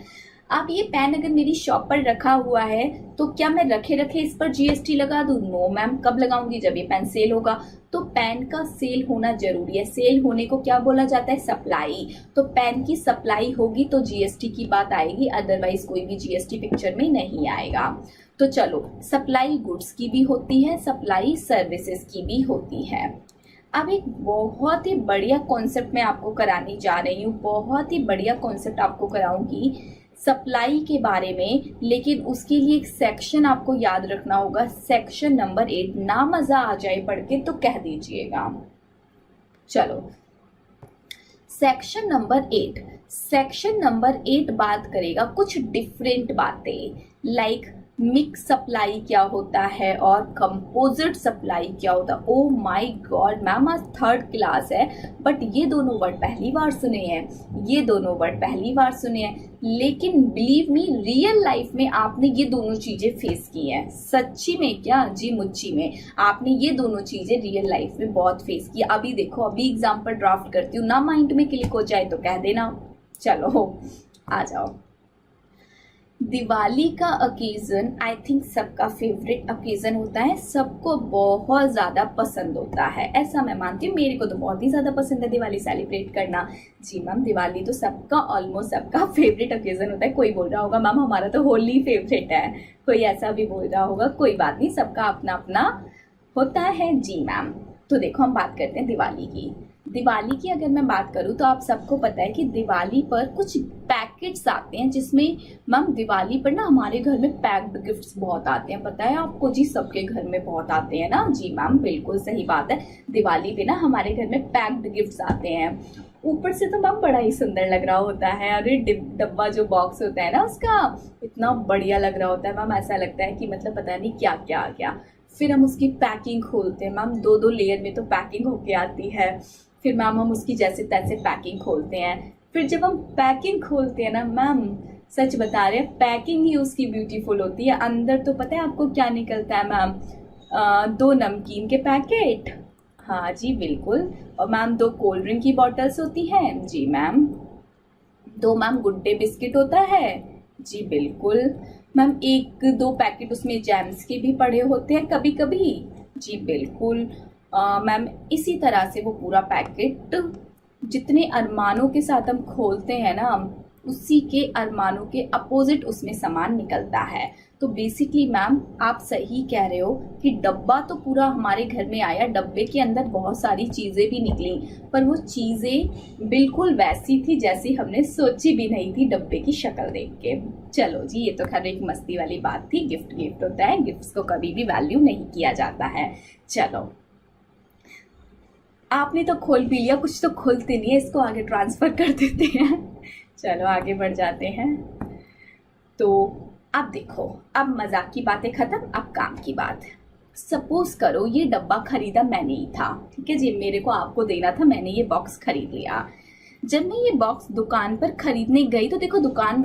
अब ये पेन अगर मेरी शॉप पर रखा हुआ है तो क्या मैं रखे रखे इस पर जीएसटी लगा दूं? No ma'am. कब लगाऊंगी? जब ये पेन सेल होगा। तो पेन का सेल होना जरूरी है। सेल होने को क्या बोला जाता है? सप्लाई। तो पेन की सप्लाई होगी तो जीएसटी की बात आएगी, अदरवाइज कोई भी जीएसटी पिक्चर में नहीं आएगा। तो चलो, सप्लाई गुड्स की भी होती है, सप्लाई सर्विसेज की भी होती है। अब एक बहुत ही बढ़िया कॉन्सेप्ट मैं आपको कराने जा रही हूँ, बहुत ही बढ़िया कॉन्सेप्ट आपको कराऊंगी सप्लाई के बारे में, लेकिन उसके लिए एक सेक्शन आपको याद रखना होगा, सेक्शन नंबर 8। ना मजा आ जाए पढ़ के तो कह दीजिएगा। चलो, सेक्शन नंबर 8। सेक्शन नंबर 8 बात करेगा कुछ डिफरेंट बातें, लाइक मिक्स सप्लाई क्या होता है और कंपोजिट सप्लाई क्या होता है। ओ माय गॉड मैम, आज 3rd क्लास है बट ये दोनों वर्ड पहली बार सुने हैं, ये दोनों वर्ड पहली बार सुने हैं। लेकिन बिलीव मी, रियल लाइफ में आपने ये दोनों चीजें फेस की हैं। सच्ची में क्या जी, मुच्ची में आपने ये दोनों चीजें रियल लाइफ में बहुत फेस की। अभी देखो, अभी एग्जाम्पल ड्राफ्ट करती हूँ ना, माइंड में क्लिक हो जाए तो कह देना। चलो आ जाओ। दिवाली का ओकेजन आई थिंक सबका फेवरेट ओकेजन होता है, सबको बहुत ज़्यादा पसंद होता है, ऐसा मैं मानती हूँ। मेरे को तो बहुत ही ज़्यादा पसंद है दिवाली सेलिब्रेट करना। जी मैम, दिवाली तो सबका ऑलमोस्ट सबका फेवरेट ओकेजन होता है। कोई बोल रहा होगा मैम हमारा तो होली फेवरेट है, कोई ऐसा भी बोल रहा होगा, कोई बात नहीं, सबका अपना अपना होता है। जी मैम, तो देखो हम बात करते हैं दिवाली की। दिवाली की अगर मैं बात करूं तो आप सबको पता है कि दिवाली पर कुछ पैकेट्स आते हैं, जिसमें मैम दिवाली पर ना हमारे घर में पैक्ड गिफ्ट्स बहुत आते हैं, पता है आपको? जी, सबके घर में बहुत आते हैं ना। जी मैम, बिल्कुल सही बात है, दिवाली पे ना हमारे घर में पैक्ड गिफ्ट्स आते हैं। ऊपर से तो मैम बड़ा ही सुंदर लग रहा होता है। अरे डब्बा जो बॉक्स होता है ना उसका, इतना बढ़िया लग रहा होता है मैम, ऐसा लगता है कि मतलब पता नहीं क्या क्या आ गया। फिर हम उसकी पैकिंग खोलते हैं मैम, दो दो लेयर में तो पैकिंग होके आती है। फिर मैम हम उसकी जैसे तैसे पैकिंग खोलते हैं। फिर जब हम पैकिंग खोलते हैं ना मैम, सच बता रहे हैं, पैकिंग ही उसकी ब्यूटीफुल होती है। अंदर तो पता है आपको क्या निकलता है मैम? 2 नमकीन के पैकेट, हाँ जी बिल्कुल, और मैम 2 कोल्ड ड्रिंक की बॉटल्स होती हैं। जी ma'am, 2 ma'am Good Day biscuit होता है। जी बिल्कुल मैम, 1-2 पैकेट उसमें जैम्स के भी पड़े होते हैं कभी कभी। जी बिल्कुल मैम, इसी तरह से वो पूरा पैकेट जितने अरमानों के साथ हम खोलते हैं ना, उसी के अरमानों के अपोजिट उसमें सामान निकलता है। तो बेसिकली मैम आप सही कह रहे हो कि डब्बा तो पूरा हमारे घर में आया, डब्बे के अंदर बहुत सारी चीज़ें भी निकली, पर वो चीज़ें बिल्कुल वैसी थी जैसी हमने सोची भी नहीं थी डब्बे की शक्ल देख के। चलो जी, ये तो खैर एक मस्ती वाली बात थी। गिफ्ट गिफ्ट होता है, गिफ्ट्स को कभी भी वैल्यू नहीं किया जाता है। चलो, आपने तो खोल भी लिया, कुछ तो खोलते नहीं है, इसको आगे ट्रांसफ़र कर देते हैं। चलो आगे बढ़ जाते हैं। तो अब देखो, अब मजाक की बातें खत्म, अब काम की बात। सपोज करो ये डब्बा खरीदा मैंने ही था, ठीक है जी, मेरे को आपको देना था, मैंने ये बॉक्स खरीद लिया। जब मैं ये बॉक्स दुकान पर खरीदने गई तो देखो,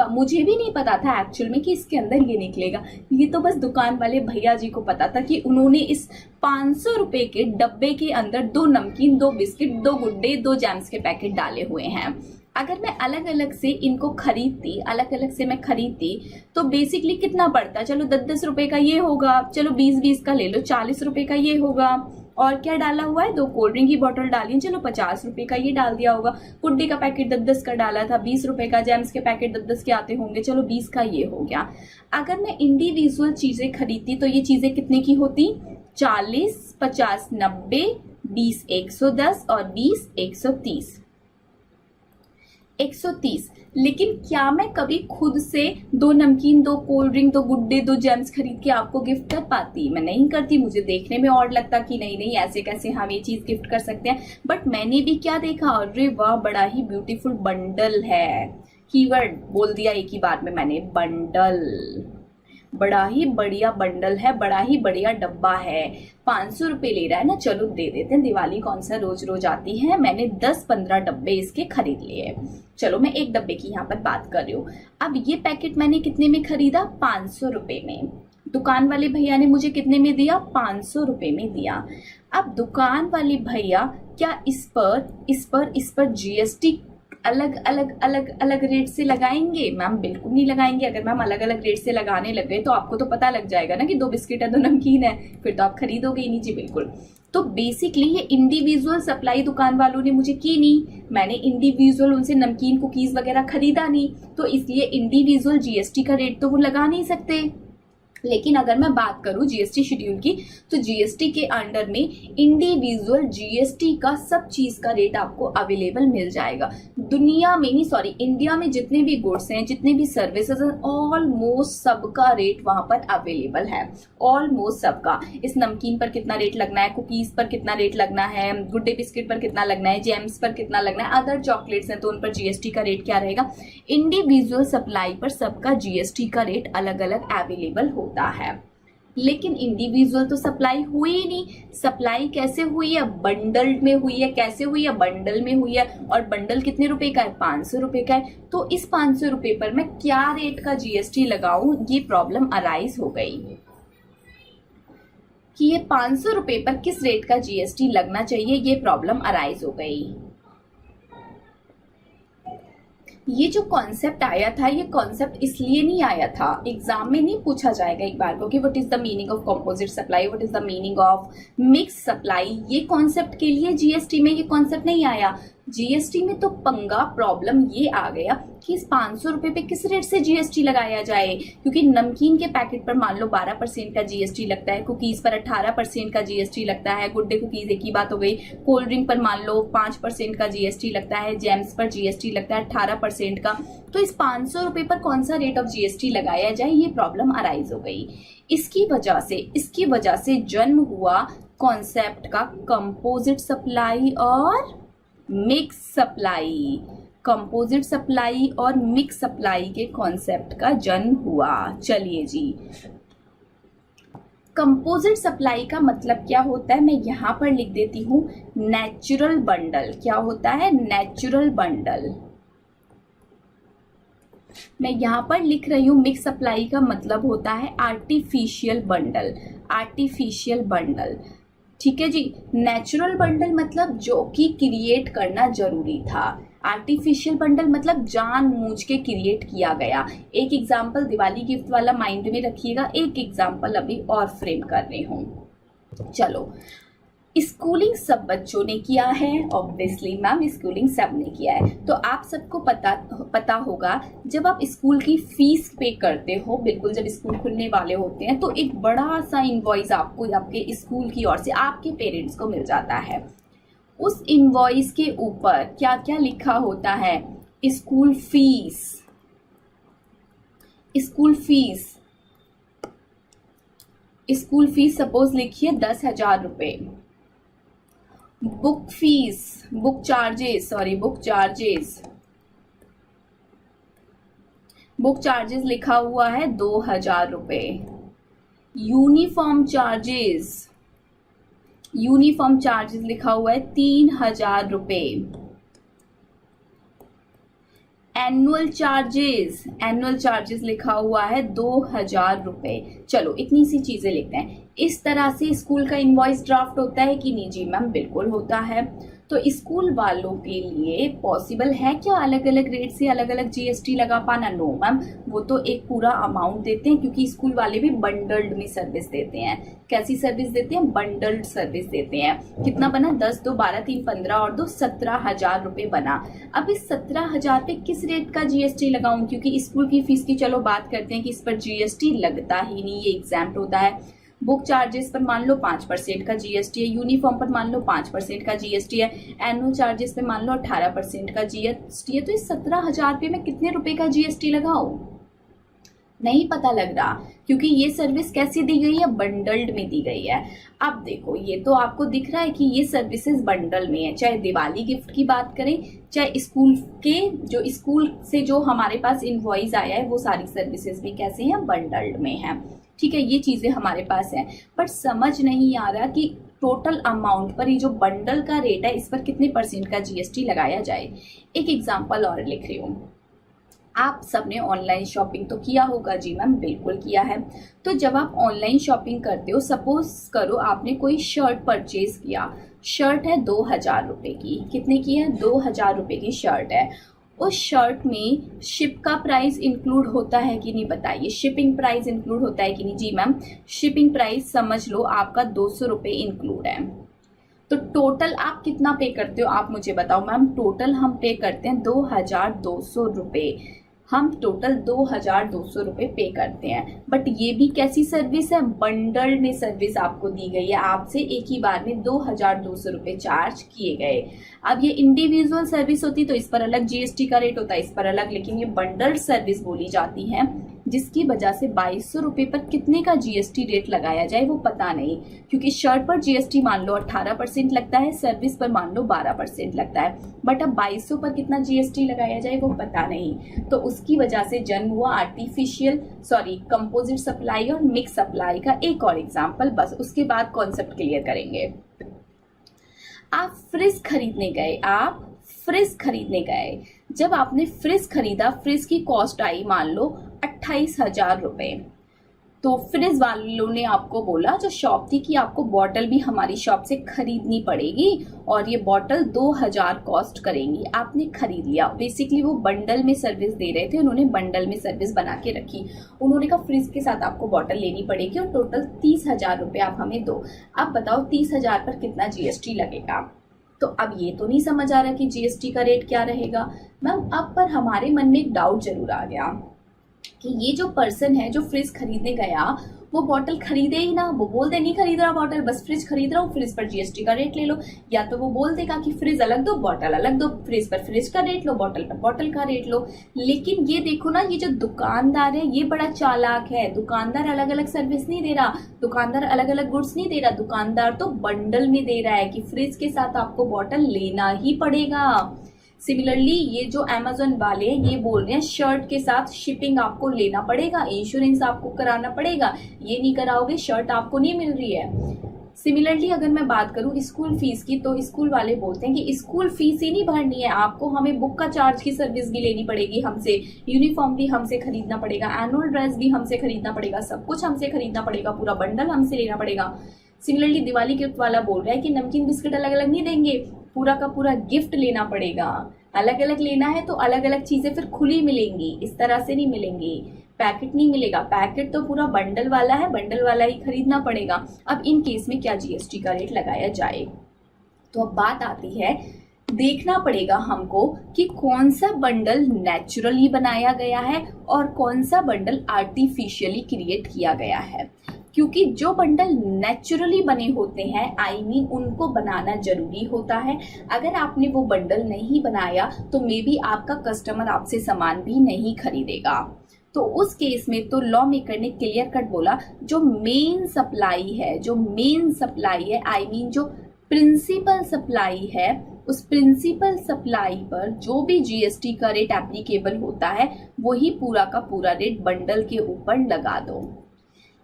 मुझे भी नहीं पता था एक्चुअल में कि इसके अंदर ये निकलेगा। ये तो बस दुकान वाले भैया जी को पता था कि उन्होंने इस 500 रुपए के डब्बे के अंदर 2 नमकीन, 2 बिस्किट, 2 गुड्डे, 2 जैम्स के पैकेट डाले हुए हैं। अगर मैं अलग अलग से इनको खरीदती, अलग अलग से मैं खरीदती तो बेसिकली कितना पड़ता? चलो 10-10 रुपए का ये होगा, चलो 20-20 का ले लो, 40 रुपए का ये होगा। और क्या डाला हुआ है? 2 कोल्ड ड्रिंक की बोतल डाली, चलो 50 रुपए का ये डाल दिया होगा। गुड्डे का पैकेट 10-10 का डाला था, 20 रुपए का। जैम्स के पैकेट 10-10 के आते होंगे, चलो 20 का ये हो गया। अगर मैं इंडिविजुअल चीजें खरीदती तो ये चीजें कितने की होती? 40, 50, 90, 20 110 और 20 130। 130। लेकिन क्या मैं कभी खुद से 2 नमकीन, 2 कोल्ड ड्रिंक, 2 गुड्डे, 2 जेम्स खरीद के आपको गिफ्ट कर पाती? मैं नहीं करती। मुझे देखने में और लगता कि नहीं नहीं, ऐसे कैसे हम ये चीज गिफ्ट कर सकते हैं। बट मैंने भी क्या देखा, अरे वाह, बड़ा ही ब्यूटीफुल बंडल है। कीवर्ड बोल दिया एक ही बार में मैंने, बंडल। बड़ा ही बढ़िया बंडल है, बड़ा ही बढ़िया डब्बा है। 500 रुपए ले रहा है ना, चलो दे देते हैं, दिवाली कौन सा रोज रोज आती है। मैंने 10-15 डब्बे इसके खरीद लिए। चलो मैं एक डब्बे की यहाँ पर बात कर रही हूँ। अब ये पैकेट मैंने कितने में खरीदा? 500 रुपए में। दुकान वाले भैया ने मुझे कितने में दिया? 500 रुपए में दिया। अब दुकान वाले भैया क्या इस पर जीएसटी अलग अलग रेट से लगाएंगे? मैम बिल्कुल नहीं लगाएंगे। अगर मैम अलग अलग रेट से लगाने लग गए तो आपको तो पता लग जाएगा ना कि 2 बिस्किट है, 2 नमकीन है, फिर तो आप खरीदोगे ही नहीं। जी बिल्कुल। तो बेसिकली ये इंडिविजुअल सप्लाई दुकान वालों ने मुझे की नहीं, मैंने इंडिविजुअल उनसे नमकीन कुकीज वगैरह खरीदा नहीं, तो इसलिए इंडिविजुअल जीएसटी का रेट तो वो लगा नहीं सकते। लेकिन अगर मैं बात करूं जीएसटी शेड्यूल की, तो जीएसटी के अंडर में इंडिविजुअल जीएसटी का सब चीज का रेट आपको अवेलेबल मिल जाएगा। दुनिया में नहीं, सॉरी, इंडिया में जितने भी गुड्स हैं, जितने भी सर्विसेज हैं, ऑलमोस्ट सबका रेट वहां पर अवेलेबल है। ऑलमोस्ट सबका। इस नमकीन पर कितना रेट लगना है, कुकीज पर कितना रेट लगना है, गुड्डे बिस्किट पर कितना लगना है, जेम्स पर कितना लगना है, अदर चॉकलेट्स हैं तो उन पर जीएसटी का रेट क्या रहेगा। इंडिविजुअल सप्लाई पर सबका जीएसटी का रेट अलग अलग अवेलेबल होता है। लेकिन इंडिविजुअल तो सप्लाई हुई ही नहीं। सप्लाई कैसे हुई है? बंडल में हुई है। कैसे हुई है? बंडल में हुई है। और बंडल कितने रुपए का है? 500 रुपए का है। तो इस 500 रुपए पर मैं क्या रेट का जीएसटी लगाऊं, ये प्रॉब्लम अराइज हो गई कि ये 500 रुपए पर किस रेट का जीएसटी लगना चाहिए, ये प्रॉब्लम अराइज हो गई। ये जो कॉन्सेप्ट आया था, ये कॉन्सेप्ट इसलिए नहीं आया था, एग्जाम में नहीं पूछा जाएगा एक बार को कि what is the meaning of composite supply, what is the meaning of mix supply. ये कॉन्सेप्ट के लिए जीएसटी में ये कॉन्सेप्ट नहीं आया। जीएसटी में तो पंगा प्रॉब्लम ये आ गया कि इस 500 रुपए पे किस रेट से जीएसटी लगाया जाए, क्योंकि नमकीन के पैकेट पर मान लो 12% का जीएसटी लगता है, कुकीज पर 18% का जीएसटी लगता है, गुड डे कुकीज एक ही बात हो गई, कोल्ड ड्रिंक पर मान लो 5% का जीएसटी लगता है, जैम्स पर जीएसटी लगता है 18% का। तो इस 500 रुपए पर कौन सा रेट ऑफ जीएसटी लगाया जाए, ये प्रॉब्लम अराइज हो गई। इसकी वजह से जन्म हुआ कॉन्सेप्ट का कंपोजिट सप्लाई और मिक्स सप्लाई। कंपोजिट सप्लाई और मिक्स सप्लाई के कॉन्सेप्ट का जन्म हुआ। चलिए जी, कंपोजिट सप्लाई का मतलब क्या होता है, मैं यहां पर लिख देती हूं, नेचुरल बंडल। क्या होता है? Natural bundle. मैं यहां पर लिख रही हूं मिक्स सप्लाई का मतलब होता है आर्टिफिशियल बंडल। आर्टिफिशियल बंडल, ठीक है जी। नेचुरल बंडल मतलब जो कि क्रिएट करना जरूरी था। आर्टिफिशियल बंडल मतलब जानबूझ के क्रिएट किया गया। एक एग्जांपल दिवाली गिफ्ट वाला माइंड में रखिएगा, एक एग्जांपल अभी और फ्रेम कर रही हूं। चलो, स्कूलिंग सब बच्चों ने किया है, ऑब्वियसली मैम स्कूलिंग सब ने किया है। तो आप सबको पता होगा, जब आप स्कूल की फीस पे करते हो, बिल्कुल जब स्कूल खुलने वाले होते हैं, तो एक बड़ा सा इनवॉइस आपको आपके स्कूल की ओर से आपके पेरेंट्स को मिल जाता है। उस इनवॉइस के ऊपर क्या क्या लिखा होता है? School fees, school fees, school fees suppose लिखिए 10,000 रुपए। बुक फीस, बुक चार्जेस लिखा हुआ है 2,000 रुपए। यूनिफॉर्म चार्जेस लिखा हुआ है 3,000 रुपए। एनुअल चार्जेस लिखा हुआ है 2,000 रुपए। चलो इतनी सी चीजें लिखते हैं। इस तरह से स्कूल का इनवॉइस ड्राफ्ट होता है कि नहीं? जी मैम बिल्कुल होता है। तो स्कूल वालों के लिए पॉसिबल है क्या अलग अलग रेट से अलग अलग जीएसटी लगा पाना? नो मैम, वो तो एक पूरा अमाउंट देते हैं, क्योंकि स्कूल वाले भी बंडल्ड में सर्विस देते हैं। कैसी सर्विस देते हैं? बंडल्ड सर्विस देते हैं। कितना बना? 10 2 12 3 15 और 2 17,000 रुपए बना। अब इस 17,000 पे किस रेट का जीएसटी लगाऊं? क्योंकि स्कूल की फीस की चलो बात करते हैं कि इस पर जीएसटी लगता ही नहीं, ये एग्जाम्प्ट होता है। बुक चार्जेस पर मान लो 5% का जीएसटी है, यूनिफॉर्म पर मान लो 5% का जीएसटी है, एनुअल चार्जेस पे मान लो 18% का जीएसटी है। तो इस 17,000 पे मैं कितने रुपए का जीएसटी लगाऊं? नहीं पता लग रहा, क्योंकि ये सर्विस कैसी दी गई है? बंडल्ड में दी गई है। अब देखो, ये तो आपको दिख रहा है कि ये सर्विसेज बंडल में है। चाहे दिवाली गिफ्ट की बात करें, चाहे स्कूल से जो हमारे पास इनवॉइस आया है, वो सारी सर्विसेज भी कैसे हैं? बंडल्ड में है। ठीक है, ये चीजें हमारे पास है, पर समझ नहीं आ रहा कि टोटल अमाउंट पर ये जो बंडल का रेट है, इस पर कितने % का जीएसटी लगाया जाए। एक एग्जांपल और लिख रही हूँ। आप सबने ऑनलाइन शॉपिंग तो किया होगा। जी मैम बिल्कुल किया है। तो जब आप ऑनलाइन शॉपिंग करते हो, सपोज करो आपने कोई शर्ट परचेज किया, शर्ट है 2,000 रुपए की। कितने की है? 2,000 रुपए की शर्ट है। उस शर्ट में शिप का प्राइस इंक्लूड होता है कि नहीं? बताइए, शिपिंग प्राइस इंक्लूड होता है कि नहीं? जी मैम, शिपिंग प्राइस समझ लो आपका 200 रुपए इंक्लूड है। तो टोटल आप कितना पे करते हो, आप मुझे बताओ। मैम टोटल हम पे करते हैं 2,200 रुपए। हम टोटल 2,200 रुपए पे करते हैं। बट ये भी कैसी सर्विस है? बंडल में सर्विस आपको दी गई है। आपसे एक ही बार में 2,200 रुपए चार्ज किए गए। अब ये इंडिविजुअल सर्विस होती तो इस पर अलग जीएसटी का रेट होता है, इस पर अलग, लेकिन ये बंडल्ड सर्विस बोली जाती है, जिसकी वजह से 2,200 रुपए पर कितने का जीएसटी रेट लगाया जाए वो पता नहीं। क्योंकि शर्ट पर जीएसटी मान लो 18% लगता है, सर्विस पर मान लो 12% लगता है, बट अब 2,200 पर कितना जीएसटी लगाया जाए वो पता नहीं। तो उसकी वजह से जन्म हुआ कंपोजिट सप्लाई और मिक्स सप्लाई का एक और एग्जाम्पल। बस उसके बाद कॉन्सेप्ट क्लियर करेंगे। आप फ्रिज खरीदने गए। जब आपने फ्रिज खरीदा, फ्रिज की कॉस्ट आई मान लो 28,000 रुपए। तो फ्रिज वालों ने आपको बोला, जो शॉप थी, कि आपको बॉटल भी हमारी शॉप से खरीदनी पड़ेगी और ये बॉटल 2000 कॉस्ट करेंगी। आपने खरीद लिया। बेसिकली वो बंडल में सर्विस दे रहे थे, उन्होंने बंडल में सर्विस बना के रखी। उन्होंने कहा फ्रिज के साथ आपको बॉटल लेनी पड़ेगी और टोटल 30,000 रुपये आप हमें दो। अब बताओ 30,000 पर कितना जीएसटी लगेगा। तो अब ये तो नहीं समझ आ रहा कि जीएसटी का रेट क्या रहेगा मैम। अब पर हमारे मन में एक डाउट जरूर आ गया कि ये जो पर्सन है जो फ्रिज खरीदने गया, वो बॉटल खरीदे ही ना। वो बोल दे नहीं खरीद रहा बॉटल, बस फ्रिज खरीद रहा हूँ, फ्रिज पर जीएसटी का रेट ले लो। या तो वो बोल देगा कि फ्रिज अलग दो, बॉटल अलग दो, फ्रिज पर फ्रिज का रेट लो, बॉटल पर बॉटल का रेट लो। लेकिन ये देखो ना, ये जो दुकानदार है ये बड़ा चालाक है। दुकानदार अलग अलग सर्विस नहीं दे रहा, दुकानदार अलग अलग गुड्स नहीं दे रहा, दुकानदार तो बंडल में दे रहा है कि फ्रिज के साथ आपको बॉटल लेना ही पड़ेगा। सिमिलरली ये जो अमेज़न वाले हैं ये बोल रहे हैं शर्ट के साथ शिपिंग आपको लेना पड़ेगा, इंश्योरेंस आपको कराना पड़ेगा, ये नहीं कराओगे शर्ट आपको नहीं मिल रही है। सिमिलरली अगर मैं बात करूं स्कूल फीस की, तो स्कूल वाले बोलते हैं कि स्कूल फीस ही नहीं भरनी है आपको, हमें बुक का चार्ज की सर्विस भी लेनी पड़ेगी हमसे, यूनिफॉर्म भी हमसे खरीदना पड़ेगा, एनुअल ड्रेस भी हमसे खरीदना पड़ेगा, सब कुछ हमसे खरीदना पड़ेगा, पूरा बंडल हमसे लेना पड़ेगा। सिमिलरली दिवाली गिफ्ट वाला बोल रहा है कि नमकीन बिस्किट अलग अलग नहीं देंगे, पूरा का पूरा गिफ्ट लेना पड़ेगा। अलग अलग लेना है तो अलग अलग चीजें फिर खुली मिलेंगी, इस तरह से नहीं मिलेंगी, पैकेट नहीं मिलेगा। पैकेट तो पूरा बंडल वाला है, बंडल वाला ही खरीदना पड़ेगा। अब इन केस में क्या जीएसटी का रेट लगाया जाए? तो अब बात आती है, देखना पड़ेगा हमको कि कौन सा बंडल नेचुरली बनाया गया है और कौन सा बंडल आर्टिफिशियली क्रिएट किया गया है। क्योंकि जो बंडल नेचुरली बने होते हैं उनको बनाना जरूरी होता है। अगर आपने वो बंडल नहीं बनाया तो मे बी आपका कस्टमर आपसे सामान भी नहीं खरीदेगा। तो उस केस में तो लॉ मेकर ने क्लियर कट बोला, जो मेन सप्लाई है जो प्रिंसिपल सप्लाई है, उस प्रिंसिपल सप्लाई पर जो भी जीएसटी का रेट एप्लीकेबल होता है वही पूरा का पूरा रेट बंडल के ऊपर लगा दो।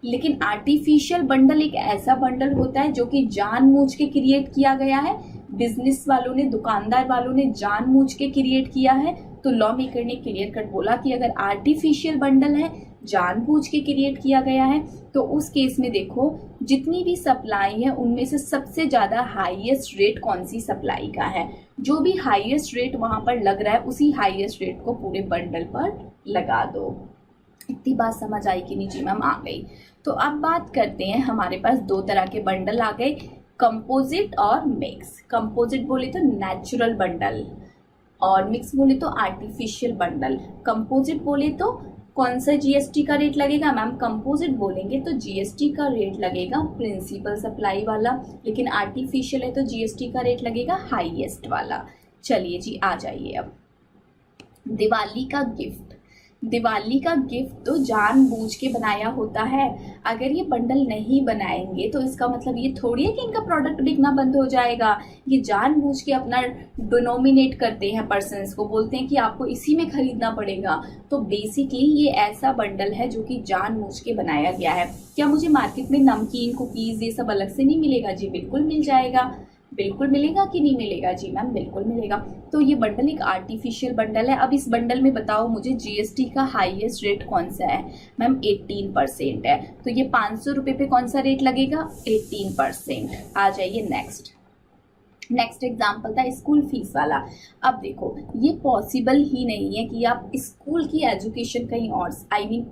लेकिन आर्टिफिशियल बंडल एक ऐसा बंडल होता है जो कि जानबूझ के क्रिएट किया गया है, बिजनेस वालों ने, दुकानदार वालों ने जानबूझ के क्रिएट किया है। तो लॉ मेकर ने क्लियर कट बोला कि अगर आर्टिफिशियल बंडल है, जानबूझ के क्रिएट किया गया है, तो उस केस में देखो जितनी भी सप्लाई है उनमें से सबसे ज्यादा हाईएस्ट रेट कौन सी सप्लाई का है, जो भी हाईएस्ट रेट वहां पर लग रहा है उसी हाईएस्ट रेट को पूरे बंडल पर लगा दो। इतनी बात समझ आई कि नहीं जी मैम? आ गई। तो अब बात करते हैं, हमारे पास दो तरह के बंडल आ गए, कंपोजिट और मिक्स। कंपोजिट बोले तो नेचुरल बंडल और मिक्स बोले तो आर्टिफिशियल बंडल। कंपोजिट बोले तो कौन सा जीएसटी का रेट लगेगा मैम? कंपोजिट बोलेंगे तो जीएसटी का रेट लगेगा प्रिंसिपल सप्लाई वाला, लेकिन आर्टिफिशियल है तो जीएसटी का रेट लगेगा हाईएस्ट वाला। चलिए जी आ जाइए। अब दिवाली का गिफ्ट तो जानबूझ के बनाया होता है। अगर ये बंडल नहीं बनाएंगे तो इसका मतलब ये थोड़ी है कि इनका प्रोडक्ट बिकना बंद हो जाएगा। ये जानबूझ के अपना डिनोमिनेट करते हैं, पर्सन्स को बोलते हैं कि आपको इसी में खरीदना पड़ेगा। तो बेसिकली ये ऐसा बंडल है जो कि जानबूझ के बनाया गया है। क्या मुझे मार्केट में नमकीन, कुकीज ये सब अलग से नहीं मिलेगा? जी बिल्कुल मिल जाएगा। बिल्कुल मिलेगा कि नहीं मिलेगा? जी मैम बिल्कुल मिलेगा। तो ये बंडल एक आर्टिफिशियल बंडल है। अब इस बंडल में बताओ मुझे जीएसटी का हाईएस्ट रेट कौन सा है? मैम 18% है। तो ये 500 रुपये पे कौन सा रेट लगेगा? 18%। आ जाइए नेक्स्ट एग्जाम्पल था स्कूल फीस वाला। अब देखो ये पॉसिबल ही नहीं है कि आप स्कूल की एजुकेशन कहीं और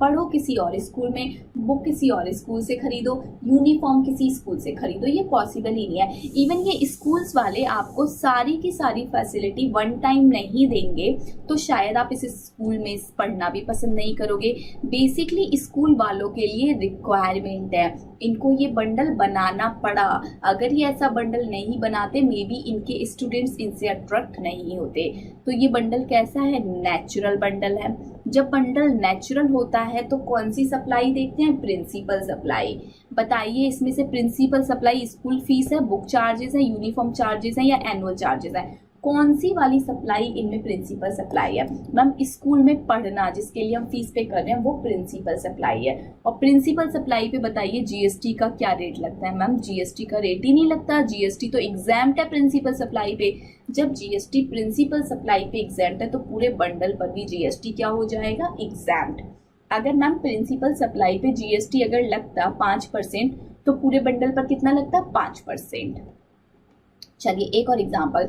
पढ़ो किसी और स्कूल में, बुक किसी और स्कूल से खरीदो, यूनिफॉर्म किसी स्कूल से खरीदो, ये पॉसिबल ही नहीं है। इवन ये स्कूल्स वाले आपको सारी की सारी फैसिलिटी वन टाइम नहीं देंगे तो शायद आप इस स्कूल में पढ़ना भी पसंद नहीं करोगे। बेसिकली स्कूल वालों के लिए रिक्वायरमेंट है, इनको ये बंडल बनाना पड़ा। अगर ये ऐसा बंडल नहीं बनाते मे बी इनके स्टूडेंट्स इनसे अट्रैक्ट नहीं होते। तो ये बंडल कैसा है? नेचुरल बंडल है। जब बंडल नेचुरल होता है तो कौन सी सप्लाई देखते हैं? Principal supply. बताइए इसमें से प्रिंसिपल सप्लाई स्कूल फीस है, बुक चार्जेस है, यूनिफॉर्म चार्जेस है या एनुअल चार्जेस है? कौन सी वाली सप्लाई इनमें प्रिंसिपल सप्लाई है? मैम स्कूल में पढ़ना जिसके लिए हम फीस पे कर रहे हैं वो प्रिंसिपल सप्लाई है। और प्रिंसिपल सप्लाई पे बताइए जीएसटी का क्या रेट लगता है? मैम जीएसटी का रेट ही नहीं लगता, जीएसटी तो एग्जैम्प्ट है प्रिंसिपल सप्लाई पे। जब जीएसटी प्रिंसिपल सप्लाई पे एग्जैम्प्ट है तो पूरे बंडल पर भी जीएसटी क्या हो जाएगा? एग्जैम्प्ट। अगर मैम प्रिंसिपल सप्लाई पे जीएसटी अगर लगता 5%, तो पूरे बंडल पर कितना लगता 5%। चलिए एक और एग्जांपल,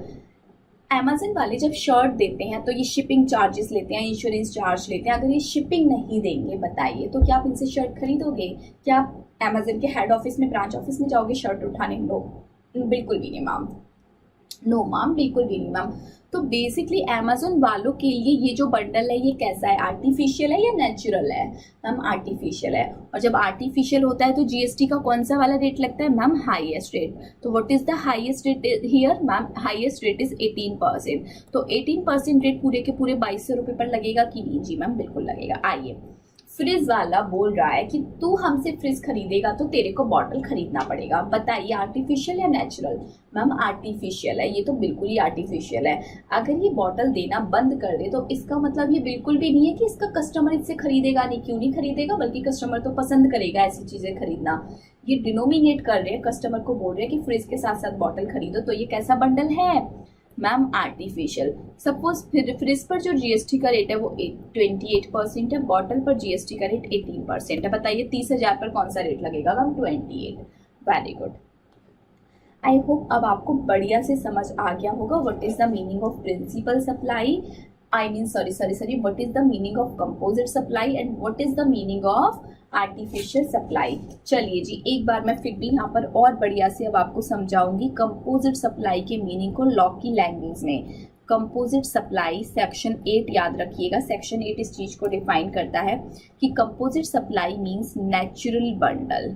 अमेज़न वाले जब शर्ट देते हैं तो ये शिपिंग चार्जेस लेते हैं, इंश्योरेंस चार्ज लेते हैं। अगर ये शिपिंग नहीं देंगे बताइए तो क्या आप इनसे शर्ट खरीदोगे? क्या आप अमेज़न के हेड ऑफिस में, ब्रांच ऑफिस में जाओगे शर्ट उठाने? नो, बिल्कुल भी नहीं मैम, नो मैम, बिल्कुल भी नहीं मैम। तो बेसिकली अमेज़न वालों के लिए ये जो बंडल है ये कैसा है, आर्टिफिशियल है या नेचुरल है? मैम आर्टिफिशियल है। और जब आर्टिफिशियल होता है तो जीएसटी का कौन सा वाला रेट लगता है मैम? Highest rate. तो what is the highest rate here ma'am? Highest rate is 18%। तो 18% रेट पूरे के पूरे 2200 रुपये पर लगेगा कि नहीं? जी मैम बिल्कुल लगेगा। आइए, फ्रिज वाला बोल रहा है कि तू हमसे फ्रिज खरीदेगा तो तेरे को बॉटल खरीदना पड़ेगा। बताइए आर्टिफिशियल या नेचुरल? मैम आर्टिफिशियल है, ये तो बिल्कुल ही आर्टिफिशियल है। अगर ये बॉटल देना बंद कर दे तो इसका मतलब ये बिल्कुल भी नहीं है कि इसका कस्टमर इससे खरीदेगा नहीं। क्यों नहीं खरीदेगा? बल्कि कस्टमर तो पसंद करेगा ऐसी चीजें खरीदना। ये डिनोमिनेट कर रहे हैं, कस्टमर को बोल रहे हैं कि फ्रिज के साथ साथ बॉटल खरीदो। तो ये कैसा बंडल है मैम? आर्टिफिशियल। सपोज फ्रिज पर जो जीएसटी का रेट है वो 28% है, बॉटल पर जीएसटी का रेट 18% है। बताइए 30,000 पर कौन सा रेट लगेगा ma'am? 28। Very good. I hope अब आपको बढ़िया से समझ आ गया होगा what is the meaning of principal supply, I mean sorry what is the meaning of composite supply and what is the meaning of artificial supply. चलिए जी एक बार मैं फिर भी यहाँ पर और बढ़िया से अब आपको समझाऊंगी कंपोजिट सप्लाई के मीनिंग को लॉ की लैंग्वेज में। कंपोजिट सप्लाई सेक्शन 8 याद रखिएगा, सेक्शन 8 इस चीज को डिफाइन करता है कि composite supply means natural bundle.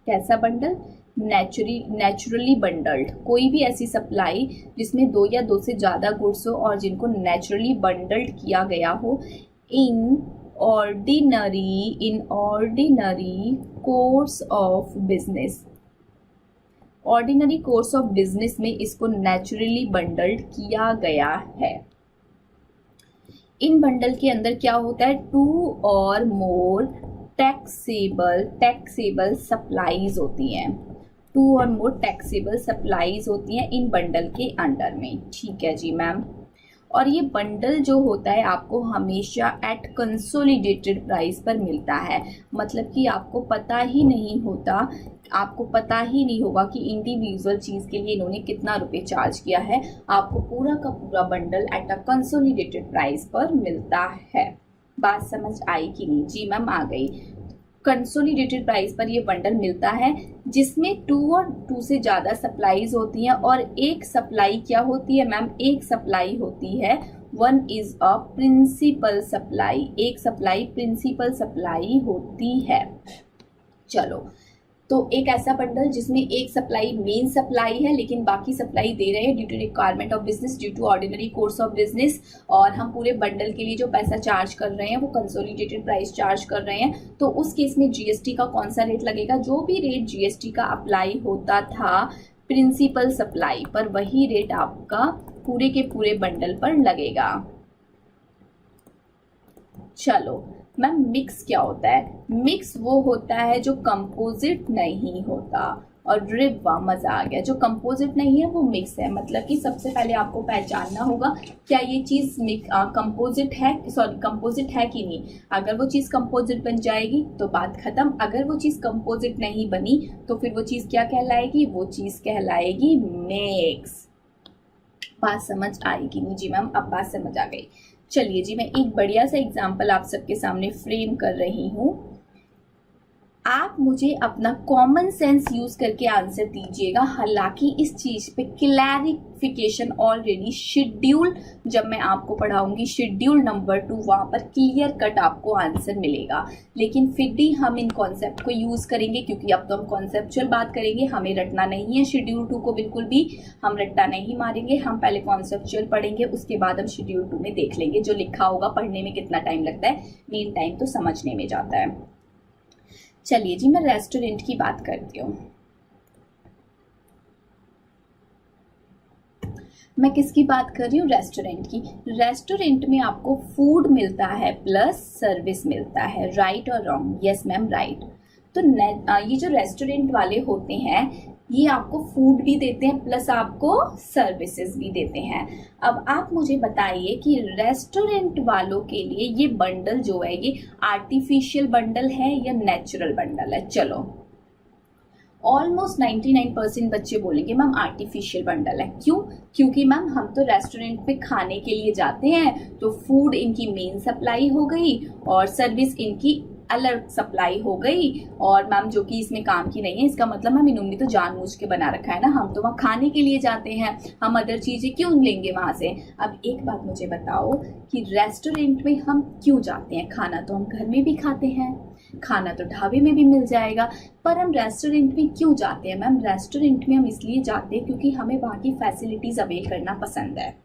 कैसा बंडल? Naturally bundled. कोई भी ऐसी सप्लाई जिसमें 2 या 2 से ज्यादा गुड्स हो और जिनको नेचुरली बंडल्ड किया गया हो in ordinary course of business. Ordinary course of business में इसको नेचुरली बंडल्ड किया गया है। इन बंडल के अंदर क्या होता है? 2 और मोर टैक्सेबल सप्लाईज होती हैं। 2 और मोर टैक्सेबल सप्लाईज होती हैं इन बंडल के अंडर में। ठीक है जी मैम। और ये बंडल जो होता है आपको हमेशा एट कंसोलिडेटेड प्राइस पर मिलता है। मतलब कि आपको पता ही नहीं होगा कि इंडिविजुअल चीज के लिए इन्होंने कितना रुपए चार्ज किया है। आपको पूरा का पूरा bundle at a consolidated price पर मिलता है। बात समझ आई कि नहीं? जी मैम आ गई। कंसोलिडेटेड प्राइस पर ये बंडल मिलता है जिसमें 2 और 2 से ज्यादा सप्लाईज होती हैं। और एक सप्लाई क्या होती है मैम? एक सप्लाई होती है 1 इज अ प्रिंसिपल सप्लाई। एक सप्लाई प्रिंसिपल सप्लाई होती है। चलो, तो एक ऐसा बंडल जिसमें एक सप्लाई मेन सप्लाई है लेकिन बाकी सप्लाई दे रहे हैं due to requirement of business, due to ordinary course of business, और हम पूरे बंडल के लिए जो पैसा चार्ज कर रहे हैं वो कंसोलिडेटेड प्राइस चार्ज कर रहे हैं। तो उस केस में जीएसटी का कौन सा रेट लगेगा? जो भी रेट जीएसटी का अप्लाई होता था प्रिंसिपल सप्लाई पर, वही रेट आपका पूरे के पूरे बंडल पर लगेगा। चलो मैम, मिक्स क्या होता है? मिक्स वो होता है जो कंपोजिट नहीं होता। और वाह, मजा आ गया। जो कंपोजिट नहीं है वो मिक्स है। मतलब कि सबसे पहले आपको पहचानना होगा क्या ये चीज कंपोजिट है, कंपोजिट है कि नहीं। अगर वो चीज कंपोजिट बन जाएगी तो बात खत्म। अगर वो चीज कंपोजिट नहीं बनी तो फिर वो चीज क्या कहलाएगी? वो चीज कहलाएगी मिक्स। बात समझ आएगी नहीं? जी मैम अब बात समझ आ गई। चलिए जी मैं एक बढ़िया सा एग्जाम्पल आप सबके सामने फ्रेम कर रही हूँ। आप मुझे अपना कॉमन सेंस यूज करके आंसर दीजिएगा। हालांकि इस चीज पे क्लैरिफिकेशन ऑलरेडी शेड्यूल, जब मैं आपको पढ़ाऊंगी शेड्यूल नंबर 2, वहां पर क्लियर कट आपको आंसर मिलेगा। लेकिन फिर भी हम इन कॉन्सेप्ट को यूज करेंगे क्योंकि अब तो हम कॉन्सेप्चुअल बात करेंगे, हमें रटना नहीं है। शेड्यूल 2 को बिल्कुल भी हम रट्टा नहीं मारेंगे। हम पहले कॉन्सेप्चुअल पढ़ेंगे, उसके बाद हम शेड्यूल 2 में देख लेंगे जो लिखा होगा। पढ़ने में कितना टाइम लगता है, मेन टाइम तो समझने में जाता है। चलिए जी मैं रेस्टोरेंट की बात करती हूँ। मैं किसकी बात कर रही हूँ? रेस्टोरेंट की। रेस्टोरेंट में आपको फूड मिलता है प्लस सर्विस मिलता है। राइट और रॉन्ग? Yes ma'am right. तो ये जो रेस्टोरेंट वाले होते हैं ये आपको फूड भी देते हैं प्लस आपको सर्विसेज भी देते हैं। अब आप मुझे बताइए कि रेस्टोरेंट वालों के लिए ये बंडल जो है ये आर्टिफिशियल बंडल है या नेचुरल बंडल है? चलो, ऑलमोस्ट 99% बच्चे बोलेंगे मैम आर्टिफिशियल बंडल है। क्यों? क्योंकि मैम हम तो रेस्टोरेंट पे खाने के लिए जाते हैं, तो फूड इनकी मेन सप्लाई हो गई और सर्विस इनकी अलग सप्लाई हो गई, और मैम जो कि इसमें काम की नहीं है। इसका मतलब मैम इन्होंने तो जानबूझ के बना रखा है ना, हम तो वहाँ खाने के लिए जाते हैं, हम अदर चीजें क्यों लेंगे वहां से। अब एक बात मुझे बताओ कि रेस्टोरेंट में हम क्यों जाते हैं? खाना तो हम घर में भी खाते हैं, खाना तो ढाबे में भी मिल जाएगा, पर हम रेस्टोरेंट में क्यों जाते हैं? मैम रेस्टोरेंट में हम इसलिए जाते हैं क्योंकि हमें वहाँ की फैसिलिटीज अवेल करना पसंद है।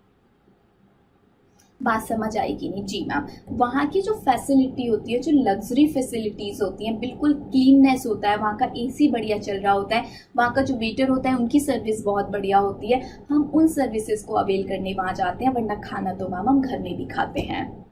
बात समझ आएगी नहीं? जी मैम, वहाँ की जो फैसिलिटी होती है, जो लग्जरी फैसिलिटीज होती हैं, बिल्कुल क्लीननेस होता है, वहाँ का एसी बढ़िया चल रहा होता है, वहाँ का जो वेटर होता है उनकी सर्विस बहुत बढ़िया होती है, हम उन सर्विसेज को अवेल करने वहाँ जाते हैं, वरना खाना तो मैम हम घर में भी खाते हैं।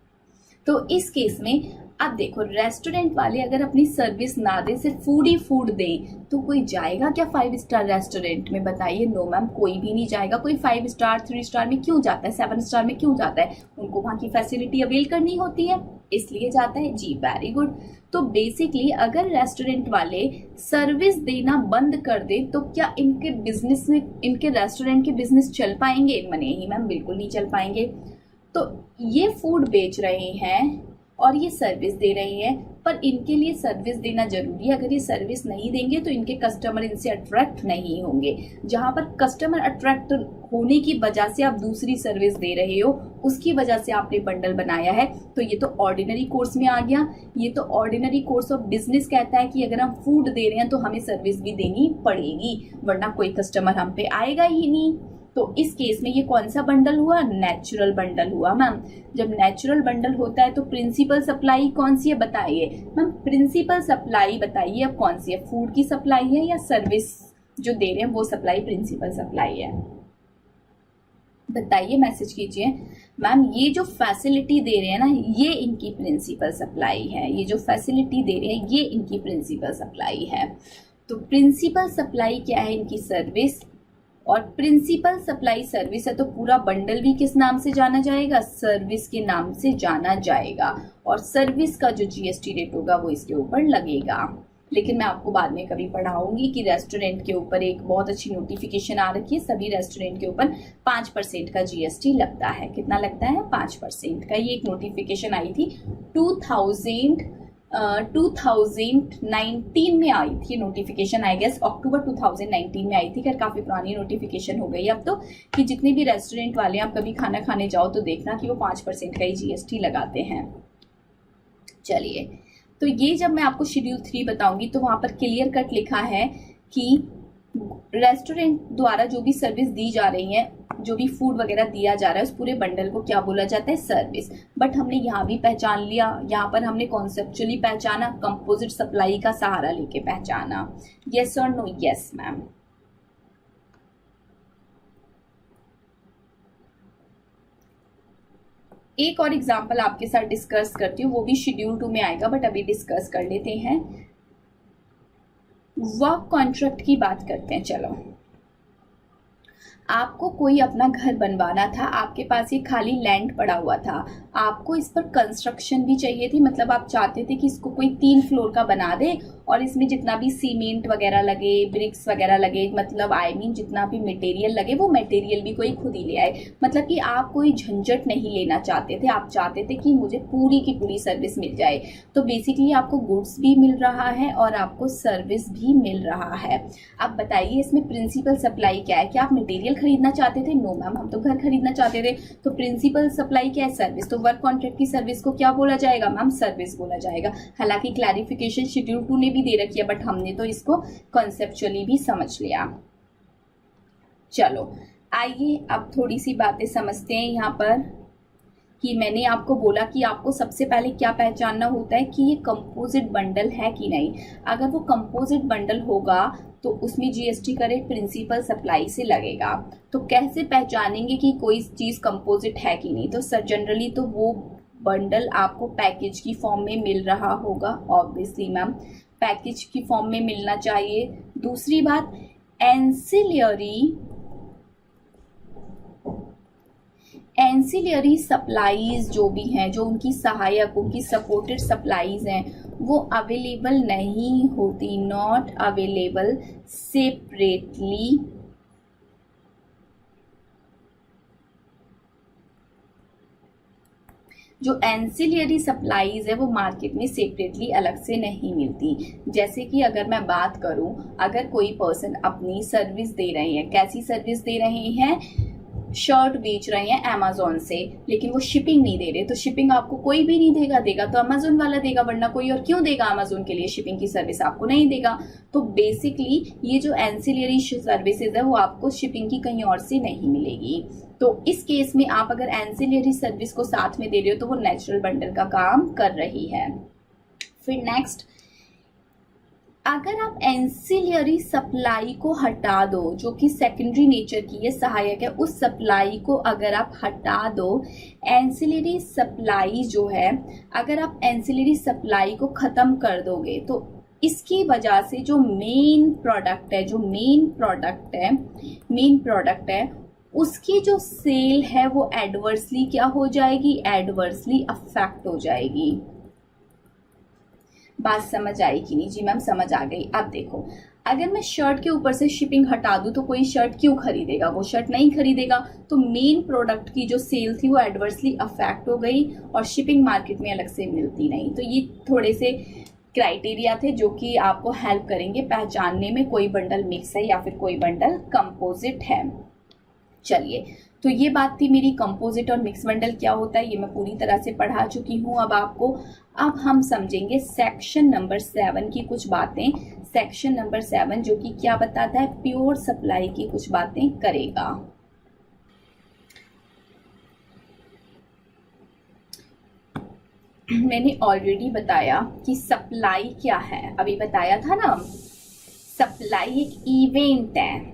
तो इस केस में अब देखो, रेस्टोरेंट वाले अगर अपनी सर्विस ना दें, सिर्फ फूड ही फूड दें, तो कोई जाएगा क्या 5 स्टार रेस्टोरेंट में? बताइए। नो मैम, कोई भी नहीं जाएगा। कोई 5 स्टार 3 स्टार में क्यों जाता है, 7 स्टार में क्यों जाता है? उनको वहाँ की फैसिलिटी अवेल करनी होती है, इसलिए जाता है। जी, वेरी गुड। तो बेसिकली अगर रेस्टोरेंट वाले सर्विस देना बंद कर दे तो क्या इनके बिजनेस में, इनके रेस्टोरेंट के बिजनेस चल पाएंगे? नहीं मैम, बिल्कुल नहीं चल पाएंगे। तो ये फूड बेच रहे हैं और ये सर्विस दे रहे हैं, पर इनके लिए सर्विस देना जरूरी है। अगर ये सर्विस नहीं देंगे तो इनके कस्टमर इनसे अट्रैक्ट नहीं होंगे। जहां पर कस्टमर अट्रैक्ट होने की वजह से आप दूसरी सर्विस दे रहे हो, उसकी वजह से आपने बंडल बनाया है, तो ये तो ऑर्डिनरी कोर्स में आ गया। ये तो ऑर्डिनरी कोर्स ऑफ बिजनेस कहता है कि अगर हम फूड दे रहे हैं तो हमें सर्विस भी देनी पड़ेगी, वरना कोई कस्टमर हम पे आएगा ही नहीं। तो इस केस में ये कौन सा बंडल हुआ? नेचुरल बंडल हुआ मैम। जब नेचुरल बंडल होता है तो प्रिंसिपल सप्लाई कौन सी है बताइए मैम? प्रिंसिपल सप्लाई बताइए अब कौन सी है? फूड की सप्लाई है या सर्विस जो दे रहे हैं वो सप्लाई प्रिंसिपल सप्लाई है? बताइए, मैसेज कीजिए। मैम ये जो फैसिलिटी दे रहे हैं ना, ये इनकी प्रिंसिपल सप्लाई है। ये जो फैसिलिटी दे रहे हैं ये इनकी प्रिंसिपल सप्लाई है। तो प्रिंसिपल सप्लाई क्या है? इनकी सर्विस। और प्रिंसिपल सप्लाई सर्विस है तो पूरा बंडल भी किस नाम से जाना जाएगा? सर्विस के नाम से जाना जाएगा। और सर्विस का जो जीएसटी रेट होगा वो इसके ऊपर लगेगा। लेकिन मैं आपको बाद में कभी पढ़ाऊंगी कि रेस्टोरेंट के ऊपर एक बहुत अच्छी नोटिफिकेशन आ रखी है, सभी रेस्टोरेंट के ऊपर 5% का जीएसटी लगता है। कितना लगता है? 5% का। ये एक नोटिफिकेशन आई थी 2019 में आई थी नोटिफिकेशन, आई गेस अक्टूबर 2019 में आई थी। खैर काफी पुरानी नोटिफिकेशन हो गई अब तो, कि जितने भी रेस्टोरेंट वाले आप कभी खाना खाने जाओ तो देखना कि वो 5% का ही जीएसटी लगाते हैं। चलिए, तो ये जब मैं आपको शेड्यूल 3 बताऊंगी तो वहां पर क्लियर कट लिखा है कि रेस्टोरेंट द्वारा जो भी सर्विस दी जा रही है, जो भी फूड वगैरह दिया जा रहा है, उस पूरे बंडल को क्या बोला जाता है? सर्विस। बट हमने यहाँ भी पहचान लिया, यहाँ पर हमने कॉन्सेप्चुअली पहचाना, कंपोजिट सप्लाई का सहारा लेके पहचाना। यस और नो? Yes ma'am. एक और एग्जांपल आपके साथ डिस्कस करती हूँ, वो भी शेड्यूल 2 में आएगा, बट अभी डिस्कस कर लेते हैं। वर्क कॉन्ट्रैक्ट की बात करते हैं। चलो, आपको कोई अपना घर बनवाना था, आपके पास ये खाली लैंड पड़ा हुआ था, आपको इस पर कंस्ट्रक्शन भी चाहिए थी, मतलब आप चाहते थे कि इसको कोई 3 फ्लोर का बना दे और इसमें जितना भी सीमेंट वगैरह लगे, ब्रिक्स वगैरह लगे, मतलब जितना भी मटेरियल लगे वो मटेरियल भी कोई खुद ही ले आए। मतलब कि आप कोई झंझट नहीं लेना चाहते थे, आप चाहते थे कि मुझे पूरी की पूरी सर्विस मिल जाए। तो बेसिकली आपको गुड्स भी मिल रहा है और आपको सर्विस भी मिल रहा है। अब बताइए इसमें प्रिंसिपल सप्लाई क्या है? क्या आप मटेरियल खरीदना चाहते थे? नो मैम, हम तो घर खरीदना चाहते थे। तो प्रिंसिपल सप्लाई क्या है? सर्विस। तो वर्क कॉन्ट्रैक्ट की सर्विस को क्या बोला जाएगा मैम? सर्विस बोला जाएगा। हालांकि क्लैरिफिकेशन शेड्यूल 2 ने भी दे रखी है, बट हमने तो इसको कॉन्सेप्चुअली भी समझ लिया। चलो आइए अब थोड़ी सी बातें समझते हैं। यहाँ पर कि मैंने आपको बोला कि आपको सबसे पहले क्या पहचानना होता है कि ये कंपोजिट बंडल है कि नहीं। अगर वो कंपोजिट बंडल होगा तो उसमें जीएसटी का रेट प्रिंसिपल सप्लाई से लगेगा। तो कैसे पहचानेंगे कि कोई चीज कंपोजिट है कि नहीं? तो सर जनरली तो वो बंडल आपको पैकेज की फॉर्म में मिल रहा होगा। ऑब्वियसली मैम पैकेज की फॉर्म में मिलना चाहिए। दूसरी बात, एंसिलियरी सप्लाईज जो भी हैं, जो उनकी सहायक, उनकी सपोर्टेड सप्लाईज हैं, वो अवेलेबल नहीं होती, नॉट अवेलेबल सेपरेटली जो एंसिलियरी सप्लाईज है वो मार्केट में सेपरेटली अलग से नहीं मिलती। जैसे कि अगर मैं बात करूं, अगर कोई पर्सन अपनी सर्विस दे रहे हैं, कैसी सर्विस दे रहे हैं, शर्ट बेच रहे हैं अमेजोन से, लेकिन वो शिपिंग नहीं दे रहे, तो शिपिंग आपको कोई भी नहीं देगा, देगा तो अमेजोन वाला देगा, वरना कोई और क्यों देगा अमेजोन के लिए शिपिंग की सर्विस, आपको नहीं देगा। तो बेसिकली ये जो एंसिलियरी सर्विसेज है वो आपको शिपिंग की कहीं और से नहीं मिलेगी। तो इस केस में आप अगर एंसिलियरी सर्विस को साथ में दे रहे हो तो वो नेचुरल बंडल का काम कर रही है। फिर नेक्स्ट, अगर आप एंसिलियरी सप्लाई को हटा दो, जो कि सेकेंडरी नेचर की है, सहायक है, उस सप्लाई को अगर आप हटा दो, एंसिलियरी सप्लाई जो है, अगर आप एंसिलियरी सप्लाई को खत्म कर दोगे तो इसकी वजह से जो मेन प्रोडक्ट है उसकी जो सेल है वो एडवर्सली क्या हो जाएगी, एडवर्सली अफेक्ट हो जाएगी। बात समझ आई कि नहीं? जी मैम समझ आ गई। अब देखो, अगर मैं शर्ट के ऊपर से शिपिंग हटा दूं तो कोई शर्ट क्यों खरीदेगा, वो शर्ट नहीं खरीदेगा, तो मेन प्रोडक्ट की जो सेल थी वो एडवर्सली अफेक्ट हो गई और शिपिंग मार्केट में अलग से मिलती नहीं। तो ये थोड़े से क्राइटेरिया थे जो कि आपको हेल्प करेंगे पहचानने में कोई बंडल मिक्स है या फिर कोई बंडल कंपोजिट है। चलिए, तो ये बात थी मेरी कंपोजिट और मिक्स बंडल क्या होता है, ये मैं पूरी तरह से पढ़ा चुकी हूँ अब आपको। अब हम समझेंगे सेक्शन नंबर 7 की कुछ बातें। सेक्शन नंबर 7 जो कि क्या बताता है, प्योर सप्लाई की कुछ बातें करेगा। मैंने ऑलरेडी बताया कि सप्लाई क्या है, अभी बताया था ना। सप्लाई एक इवेंट है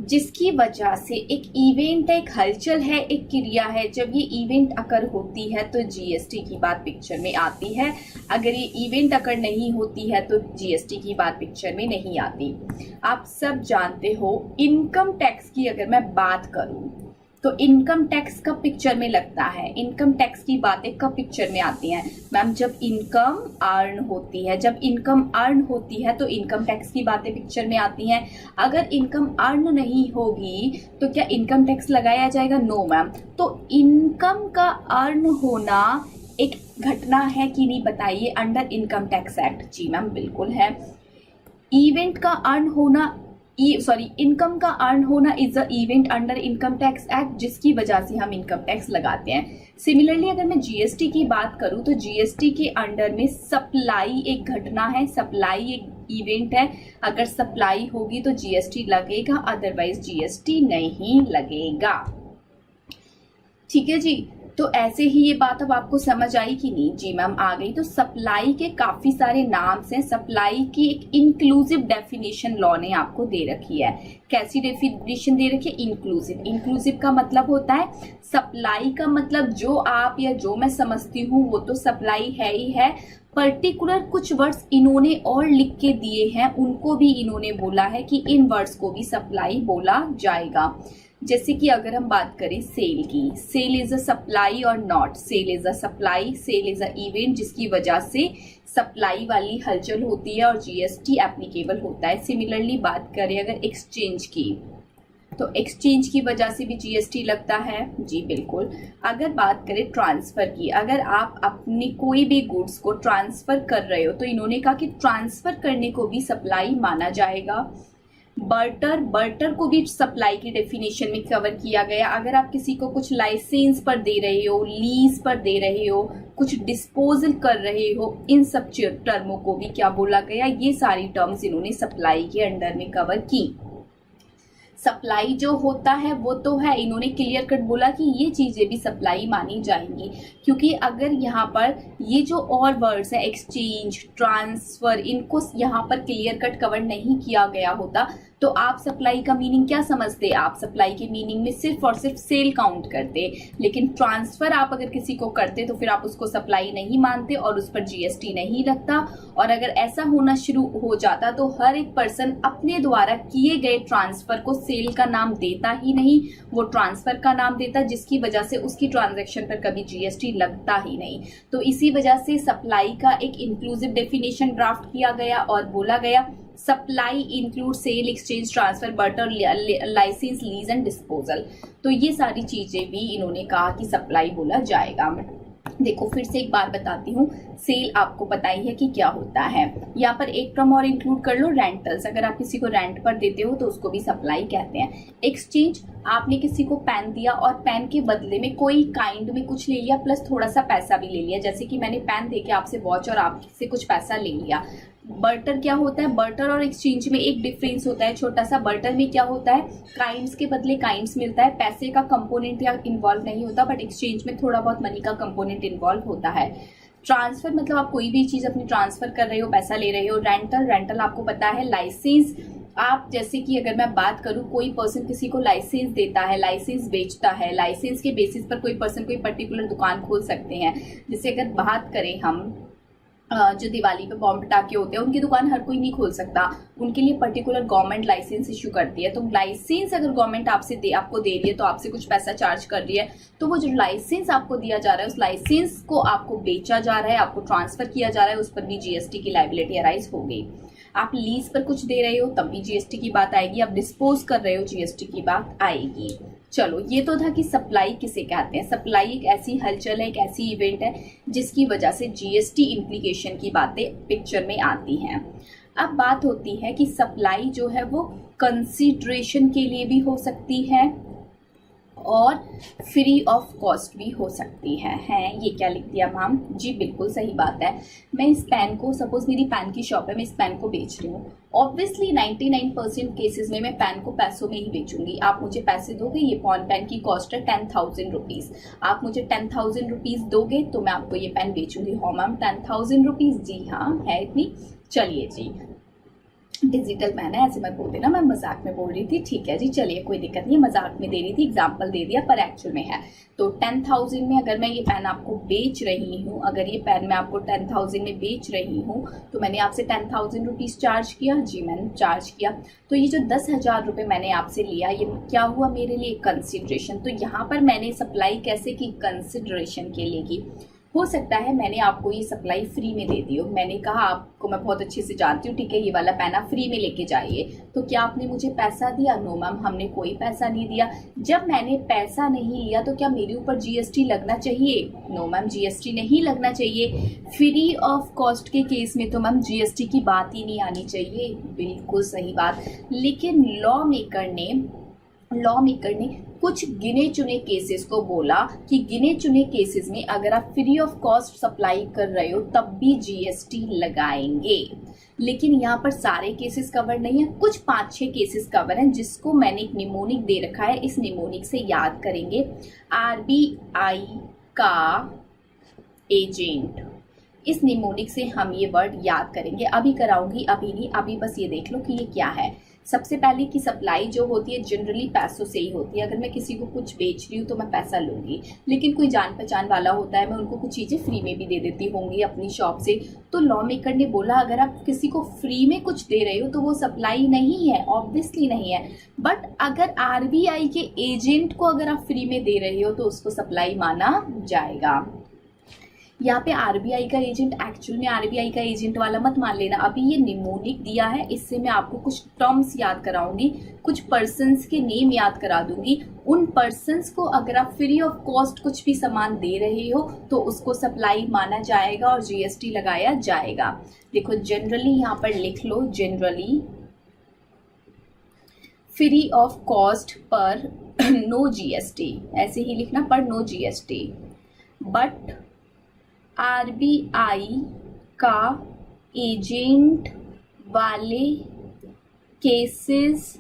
जिसकी वजह से, एक इवेंट है, एक हलचल है, एक क्रिया है। जब ये इवेंट अकर होती है तो जीएसटी की बात पिक्चर में आती है, अगर ये इवेंट अकर नहीं होती है तो जीएसटी की बात पिक्चर में नहीं आती। आप सब जानते हो, इनकम टैक्स की अगर मैं बात करूं तो इनकम टैक्स कब पिक्चर में लगता है, इनकम टैक्स की बातें कब पिक्चर में आती हैं मैम, जब इनकम अर्न होती है। जब इनकम अर्न होती है तो इनकम टैक्स की बातें पिक्चर में आती हैं। अगर इनकम अर्न नहीं होगी तो क्या इनकम टैक्स लगाया जाएगा? No ma'am. तो इनकम का अर्न होना एक घटना है कि नहीं, बताइए, अंडर इनकम टैक्स एक्ट। जी मैम बिल्कुल है। इवेंट का अर्न होना, इनकम का अर्न होना is a event under income tax act, जिसकी वजह से हम इनकम टैक्स लगाते हैं। सिमिलरली अगर मैं जीएसटी की बात करूं तो जीएसटी के अंडर में सप्लाई एक घटना है, सप्लाई एक इवेंट है। अगर सप्लाई होगी तो जीएसटी लगेगा, अदरवाइज जीएसटी नहीं लगेगा। ठीक है जी, तो ऐसे ही ये बात अब आपको समझ आई कि नहीं? जी मैम आ गई। तो सप्लाई के काफी सारे नाम्स हैं। सप्लाई की एक इंक्लूसिव डेफिनेशन लॉ ने आपको दे रखी है। कैसी डेफिनेशन दे रखी है? इंक्लूसिव। इंक्लूसिव का मतलब होता है, सप्लाई का मतलब जो आप या जो मैं समझती हूँ वो तो सप्लाई है ही है, पर्टिकुलर कुछ वर्ड्स इन्होंने और लिख के दिए हैं, उनको भी इन्होंने बोला है कि इन वर्ड्स को भी सप्लाई बोला जाएगा। जैसे कि अगर हम बात करें सेल की, सेल इज अ सप्लाई और not, sale is a supply, sale is a event, जिसकी वजह से सप्लाई वाली हलचल होती है और जीएसटी एप्लीकेबल होता है। सिमिलरली बात करें अगर एक्सचेंज की, तो एक्सचेंज की वजह से भी जीएसटी लगता है। जी बिल्कुल। अगर बात करें ट्रांसफर की, अगर आप अपनी कोई भी गुड्स को ट्रांसफर कर रहे हो तो इन्होंने कहा कि ट्रांसफर करने को भी सप्लाई माना जाएगा। बर्टर को भी सप्लाई की डेफिनेशन में कवर किया गया। अगर आप किसी को कुछ लाइसेंस पर दे रहे हो, लीज पर दे रहे हो, कुछ डिस्पोजल कर रहे हो, इन सब टर्मों को भी क्या बोला गया, ये सारी टर्म्स इन्होंने सप्लाई के अंडर में कवर की। सप्लाई जो होता है वो तो है, इन्होंने क्लियर कट बोला कि ये चीजें भी सप्लाई मानी जाएंगी, क्योंकि अगर यहाँ पर ये जो और वर्ड्स है एक्सचेंज, ट्रांसफर, इनको यहाँ पर क्लियर कट कवर नहीं किया गया होता तो आप सप्लाई का मीनिंग क्या समझते? आप सप्लाई के मीनिंग में सिर्फ और सिर्फ सेल काउंट करते, लेकिन ट्रांसफर आप अगर किसी को करते तो फिर आप उसको सप्लाई नहीं मानते और उस पर जीएसटी नहीं लगता। और अगर ऐसा होना शुरू हो जाता तो हर एक पर्सन अपने द्वारा किए गए ट्रांसफर को सेल का नाम देता ही नहीं, वो ट्रांसफर का नाम देता, जिसकी वजह से उसकी ट्रांजैक्शन पर कभी जीएसटी लगता ही नहीं। तो इसी वजह से सप्लाई का एक इंक्लूसिव डेफिनेशन ड्राफ्ट किया गया और बोला गया supply include sale, exchange, transfer, barter, licence, lease and disposal. तो ये सारी चीजें भी इन्होंने कहा कि सप्लाई बोला जाएगा। देखो फिर से एक बार बताती हूँ, सेल आपको पता ही है कि क्या होता है। यहाँ पर एक टर्म और इंक्लूड कर लो, रेंटल्स। अगर आप किसी को रेंट पर देते हो तो उसको भी सप्लाई कहते हैं। एक्सचेंज, आपने किसी को पेन दिया और पेन के बदले में कोई काइंड में कुछ ले लिया प्लस थोड़ा सा पैसा भी ले लिया, जैसे कि मैंने पेन देके आपसे वॉच और आपसे कुछ पैसा ले लिया। बर्टर क्या होता है? बर्टर और एक्सचेंज में एक डिफरेंस होता है छोटा सा। बर्टर में क्या होता है? काइंड्स के बदले काइंड्स मिलता है, पैसे का कंपोनेंट या इन्वॉल्व नहीं होता, बट एक्सचेंज में थोड़ा बहुत मनी का कंपोनेंट इन्वॉल्व होता है। ट्रांसफर मतलब आप कोई भी चीज अपनी ट्रांसफर कर रहे हो, पैसा ले रहे हो। रेंटल, रेंटल आपको पता है। लाइसेंस, आप जैसे कि अगर मैं बात करूं, कोई पर्सन किसी को लाइसेंस देता है, लाइसेंस बेचता है, लाइसेंस के बेसिस पर कोई पर्सन कोई पर्टिकुलर दुकान खोल सकते हैं। जैसे अगर बात करें हम जो दिवाली पे बॉम्ब पटाखे होते हैं, उनकी दुकान हर कोई नहीं खोल सकता, उनके लिए पर्टिकुलर गवर्नमेंट लाइसेंस इशू करती है। तो लाइसेंस अगर गवर्नमेंट आपको दे रही है तो आपसे कुछ पैसा चार्ज कर रही है, तो वो जो लाइसेंस आपको दिया जा रहा है उस लाइसेंस को आपको बेचा जा रहा है, आपको ट्रांसफर किया जा रहा है, उस पर भी जीएसटी की लायबिलिटी अराइज हो गई। आप लीज पर कुछ दे रहे हो तब भी जीएसटी की बात आएगी, आप डिस्पोज कर रहे हो जीएसटी की बात आएगी। चलो ये तो था कि सप्लाई किसे कहते हैं। सप्लाई एक ऐसी हलचल है, एक ऐसी इवेंट है जिसकी वजह से जीएसटी इम्प्लीकेशन की बातें पिक्चर में आती हैं। अब बात होती है कि सप्लाई जो है वो कंसीडरेशन के लिए भी हो सकती है और फ्री ऑफ कॉस्ट भी हो सकती है। ये क्या लिख दिया मैम? जी बिल्कुल सही बात है। मैं इस पेन को, सपोज मेरी पेन की शॉप है, मैं इस पेन को बेच रही हूँ, ऑब्वियसली 99% केसेस में मैं पेन को पैसों में ही बेचूंगी। आप मुझे पैसे दोगे, ये पॉन पेन की कॉस्ट है 10,000 रुपीज, आप मुझे 10,000 रुपीज दोगे तो मैं आपको ये पेन बेचूंगी। हाँ मैम 10,000 रुपीज, जी हाँ है इतनी। चलिए जी, डिजिटल पेन है, ऐसे मत बोल देना, मैं मजाक में बोल रही थी, ठीक है जी, चलिए कोई दिक्कत नहीं, मजाक में दे रही थी, एग्जाम्पल दे दिया, पर एक्चुअल में है। तो 10,000 में अगर मैं ये पेन आपको बेच रही हूँ, अगर ये पेन मैं आपको 10,000 में बेच रही हूँ तो मैंने आपसे 10,000 रुपीज चार्ज किया। जी मैंने चार्ज किया। तो ये जो 10,000 रुपये मैंने आपसे लिया, ये क्या हुआ मेरे लिए? कंसिडरेशन। तो यहाँ पर मैंने सप्लाई कैसे की? कंसिडरेशन के लिए की। हो सकता है मैंने आपको ये सप्लाई फ्री में दे दी हो, मैंने कहा आपको मैं बहुत अच्छे से जानती हूँ, ठीक है ये वाला पेन आप फ्री में लेके जाइए, तो क्या आपने मुझे पैसा दिया? नो मैम, हमने कोई पैसा नहीं दिया। जब मैंने पैसा नहीं लिया तो क्या मेरे ऊपर जीएसटी लगना चाहिए? नो मैम, जीएसटी नहीं लगना चाहिए। फ्री ऑफ कॉस्ट के केस में तो मैम जीएसटी की बात ही नहीं आनी चाहिए। बिल्कुल सही बात। लेकिन लॉ मेकर ने कुछ गिने चुने केसेस को बोला कि गिने चुने केसेस में अगर आप फ्री ऑफ कॉस्ट सप्लाई कर रहे हो तब भी जीएसटी लगाएंगे। लेकिन यहाँ पर सारे केसेस कवर नहीं है, कुछ 5-6 केसेस कवर हैं जिसको मैंने एक निमोनिक दे रखा है। इस निमोनिक से याद करेंगे आरबीआई का एजेंट, इस निमोनिक से हम ये वर्ड याद करेंगे। अभी कराऊंगी, अभी नहीं, अभी बस ये देख लो कि ये क्या है। सबसे पहले की सप्लाई जो होती है जनरली पैसों से ही होती है। अगर मैं किसी को कुछ बेच रही हूँ तो मैं पैसा लूंगी, लेकिन कोई जान पहचान वाला होता है, मैं उनको कुछ चीजें फ्री में भी दे देती होंगी अपनी शॉप से। तो लॉ मेकर ने बोला अगर आप किसी को फ्री में कुछ दे रहे हो तो वो सप्लाई नहीं है, ऑब्वियसली नहीं है। बट अगर आरबीआई के एजेंट को अगर आप फ्री में दे रहे हो तो उसको सप्लाई माना जाएगा। यहाँ पे आरबीआई का एजेंट, एक्चुअल में आरबीआई का एजेंट वाला मत मान लेना। अभी ये निमोनिक दिया है, इससे मैं आपको कुछ टर्म्स याद कराऊंगी, कुछ पर्सन्स के नेम याद करा दूंगी। उन पर्सन्स को अगर आप फ्री ऑफ कॉस्ट कुछ भी सामान दे रहे हो तो उसको सप्लाई माना जाएगा और जीएसटी लगाया जाएगा। देखो जनरली यहाँ पर लिख लो, जनरली फ्री ऑफ कॉस्ट पर नो जीएसटी, ऐसे ही लिखना, पर नो जीएसटी। बट आरबीआई का एजेंट वाले केसेस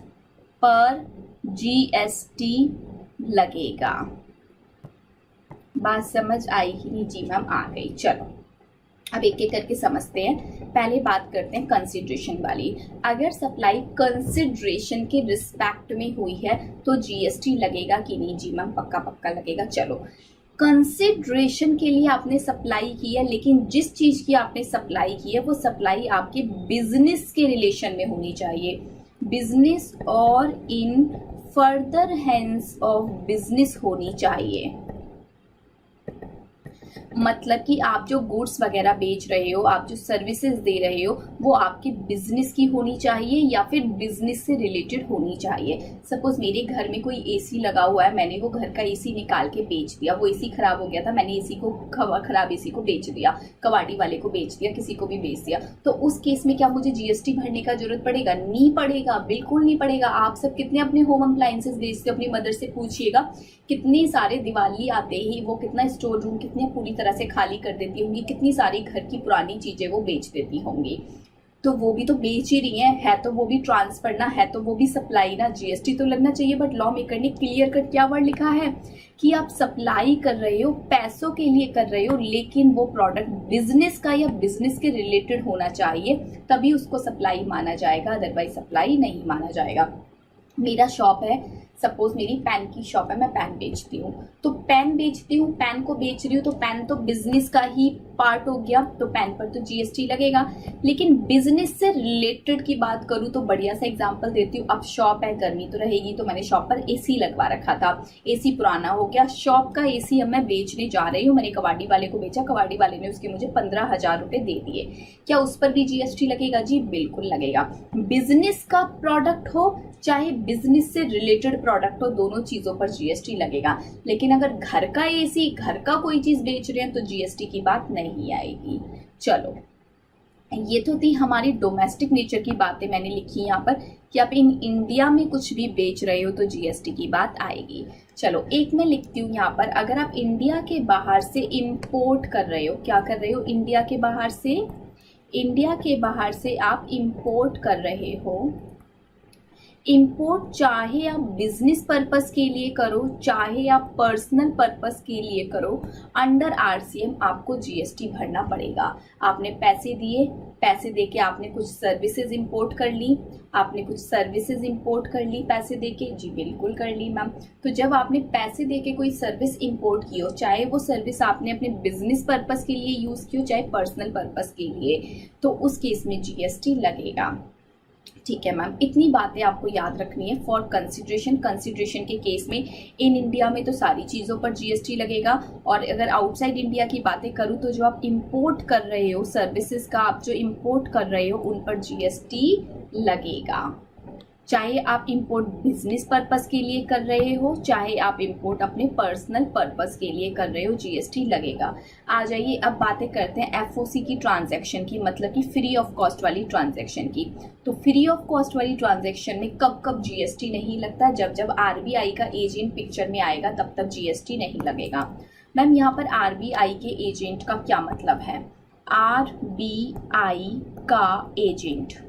पर जीएसटी लगेगा। बात समझ आई कि नहीं? जी मैम आ गई। चलो अब एक एक करके समझते हैं। पहले बात करते हैं कंसिडरेशन वाली। अगर सप्लाई कंसिडरेशन के रिस्पेक्ट में हुई है तो जीएसटी लगेगा कि नहीं? जी मैम पक्का पक्का लगेगा। चलो, कंसिडरेशन के लिए आपने सप्लाई की है, लेकिन जिस चीज की आपने सप्लाई की है वो सप्लाई आपके बिजनेस के रिलेशन में होनी चाहिए। बिजनेस और in further hands of business होनी चाहिए। मतलब कि आप जो गुड्स वगैरह बेच रहे हो, आप जो सर्विसेज दे रहे हो, वो आपके बिजनेस की होनी चाहिए या फिर बिजनेस से रिलेटेड होनी चाहिए। सपोज मेरे घर में कोई एसी लगा हुआ है, मैंने वो घर का एसी निकाल के बेच दिया, वो एसी खराब हो गया था, मैंने एसी को खराब एसी को बेच दिया, कबाड़ी वाले को बेच दिया, किसी को भी बेच दिया, तो उस केस में क्या मुझे जीएसटी भरने का जरूरत पड़ेगा? नहीं पड़ेगा, बिल्कुल नहीं पड़ेगा। आप सब कितने अपने होम अप्लायंसेस बेचते हो? अपनी मदर से पूछिएगा, कितने सारे दिवाली आते ही वो कितना स्टोर रूम कितने पूरी तरह से खाली कर देती होंगी, कितनी सारी घर की पुरानी चीजें वो बेच देती होंगी। तो वो भी तो बेच ही रही है तो वो भी ट्रांसफर ना है, तो वो भी सप्लाई ना। जीएसटी तो लगना चाहिए, बट लॉ मेकर ने क्लियर कट क्या वर्ड लिखा है कि आप सप्लाई कर रहे हो, पैसों के लिए कर रहे हो, लेकिन वो प्रोडक्ट बिजनेस का या बिजनेस के रिलेटेड होना चाहिए, तभी उसको सप्लाई माना जाएगा, अदरवाइज सप्लाई नहीं माना जाएगा। मेरा शॉप है, सपोज मेरी पेन की शॉप है, मैं पेन बेचती हूँ, तो पेन बेचती हूँ, पेन को बेच रही हूँ, तो पेन तो बिजनेस का ही पार्ट हो गया, तो पेन पर तो जीएसटी लगेगा। लेकिन बिजनेस से रिलेटेड की बात करूँ तो बढ़िया सा एग्जांपल देती हूँ। अब शॉप है, गर्मी तो रहेगी, तो मैंने शॉप पर एसी लगवा रखा था, एसी पुराना हो गया, शॉप का एसी अब मैं बेचने जा रही हूँ, मैंने कबाड़ी वाले को बेचा, कबाड़ी वाले ने उसके मुझे 15,000 रुपए दे दिए, क्या उस पर भी जीएसटी लगेगा? जी बिल्कुल लगेगा। बिजनेस का प्रोडक्ट हो चाहे बिजनेस से रिलेटेड प्रोडक्ट हो, दोनों चीजों पर जीएसटी लगेगा। लेकिन अगर घर का एसी, घर का कोई चीज बेच रहे हैं तो जीएसटी की बात नहीं आएगी। चलो, ये तो थी हमारी डोमेस्टिक नेचर की बातें मैंने लिखी यहाँ पर कि आप इन इंडिया में कुछ भी बेच रहे हो तो जीएसटी की बात आएगी। चलो, एक मैं लिखती हूँ यहाँ पर, अगर आप इंडिया के बाहर से इंपोर्ट कर रहे हो, क्या कर रहे हो? इंडिया के बाहर से आप इंपोर्ट कर रहे हो। इंपोर्ट चाहे आप बिजनेस पर्पस के लिए करो, चाहे आप पर्सनल पर्पस के लिए करो, अंडर आरसीएम आपको जीएसटी भरना पड़ेगा। आपने पैसे दिए, पैसे देके आपने कुछ सर्विसेज इंपोर्ट कर ली, पैसे देके, जी बिल्कुल कर ली मैम। तो जब आपने पैसे देके कोई सर्विस इंपोर्ट की हो, चाहे वो सर्विस आपने अपने बिजनेस पर्पस के लिए यूज की हो, चाहे पर्सनल पर्पस के लिए, तो उस केस में जीएसटी लगेगा। ठीक है मैम, इतनी बातें आपको याद रखनी है फॉर कंसिडरेशन के केस में। इन इंडिया में तो सारी चीज़ों पर जीएसटी लगेगा, और अगर आउटसाइड इंडिया की बातें करूँ तो जो आप इंपोर्ट कर रहे हो, सर्विसेज का आप जो इंपोर्ट कर रहे हो, उन पर जीएसटी लगेगा। चाहे आप इंपोर्ट बिजनेस पर्पस के लिए कर रहे हो, चाहे आप इंपोर्ट अपने पर्सनल पर्पस के लिए कर रहे हो, जीएसटी लगेगा। आ जाइए, अब बातें करते हैं एफओसी की ट्रांजैक्शन की, मतलब कि फ्री ऑफ कॉस्ट वाली ट्रांजैक्शन की। तो फ्री ऑफ कॉस्ट वाली ट्रांजैक्शन में कब कब जीएसटी नहीं लगता? जब आरबीआई का एजेंट पिक्चर में आएगा, तब तक जीएसटी नहीं लगेगा। मैम यहाँ पर आरबीआई के एजेंट का क्या मतलब है? आरबीआई का एजेंट,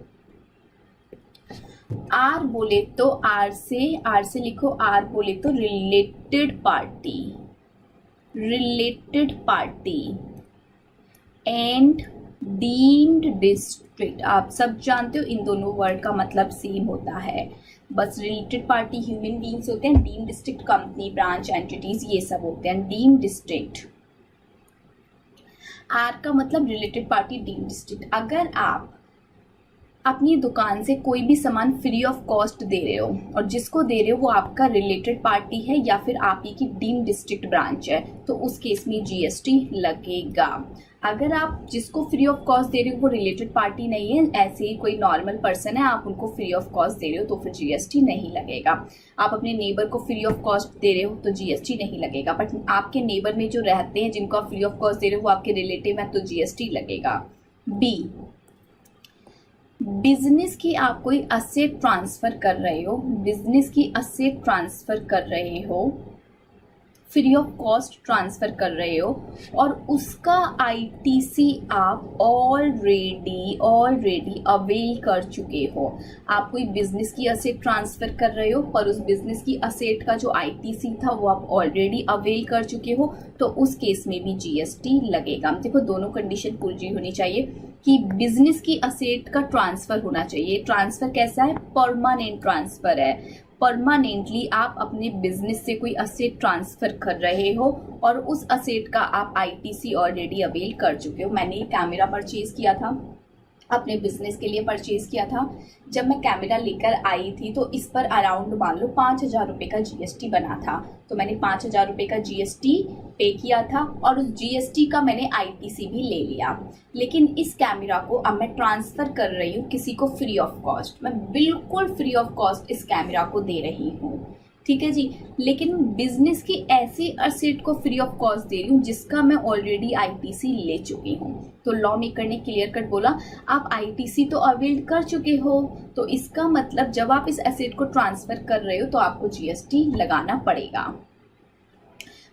आर बोले तो आर से लिखो, आर बोले तो related party and deemed district. आप सब जानते हो इन दोनों वर्ड का मतलब सेम होता है, बस रिलेटेड पार्टी ह्यूमन बीइंग्स होते हैं, deemed district company, branch, entities, ये सब होते हैं। डीम्ड डिस्ट्रिक्ट, आर का मतलब रिलेटेड पार्टी, डीम्ड डिस्ट्रिक्ट। अगर आप अपनी दुकान से कोई भी सामान फ्री ऑफ कॉस्ट दे रहे हो और जिसको दे रहे हो वो आपका रिलेटेड पार्टी है या फिर आप ही की डीम्ड डिस्ट्रिक्ट ब्रांच है, तो उस केस में जीएसटी लगेगा। अगर आप जिसको फ्री ऑफ कॉस्ट दे रहे हो वो रिलेटेड पार्टी नहीं है, ऐसे ही कोई नॉर्मल पर्सन है, आप उनको फ्री ऑफ कॉस्ट दे रहे हो, तो फिर जीएसटी नहीं लगेगा। आप अपने नेबर को फ्री ऑफ कॉस्ट दे रहे हो तो जीएसटी नहीं लगेगा, बट आपके नेबर में जो रहते हैं जिनको आप फ्री ऑफ कॉस्ट दे रहे हो वो आपके रिलेटिव है, तो जीएसटी लगेगा। बी, बिजनेस की आप कोई असेट ट्रांसफर कर रहे हो, फ्री ऑफ कॉस्ट ट्रांसफ़र कर रहे हो और उसका आईटीसी आप ऑलरेडी अवेल कर चुके हो। आप कोई बिजनेस की असेट ट्रांसफ़र कर रहे हो पर उस बिजनेस की असेट का जो आईटीसी था वो आप ऑलरेडी अवेल कर चुके हो, तो उस केस में भी जीएसटी लगेगा। देखो दोनों कंडीशन पूरी होनी चाहिए कि बिजनेस की असेट का ट्रांसफ़र होना चाहिए। ट्रांसफ़र कैसा है? परमानेंट ट्रांसफ़र है। परमानेंटली आप अपने बिजनेस से कोई असेट ट्रांसफर कर रहे हो और उस असेट का आप आईटीसी ऑलरेडी अवेल कर चुके हो। मैंने ये कैमरा परचेज किया था, अपने बिजनेस के लिए परचेज किया था। जब मैं कैमरा लेकर आई थी तो इस पर अराउंड मान लो 5,000 रुपये का जीएसटी बना था। तो मैंने 5,000 रुपये का जीएसटी पे किया था और उस जीएसटी का मैंने आईटीसी भी ले लिया। लेकिन इस कैमरा को अब मैं ट्रांसफ़र कर रही हूँ किसी को फ्री ऑफ कॉस्ट। मैं बिल्कुल फ्री ऑफ कॉस्ट इस कैमरा को दे रही हूँ, ठीक है जी। लेकिन बिजनेस की ऐसी असेट को फ्री ऑफ कॉस्ट दे रही हूँ जिसका मैं ऑलरेडी आईटीसी ले चुकी हूँ। तो लॉ मेकर ने क्लियर कट बोला आप आईटीसी तो अवेल कर चुके हो, तो इसका मतलब जब आप इस एसेट को ट्रांसफर कर रहे हो तो आपको जीएसटी लगाना पड़ेगा।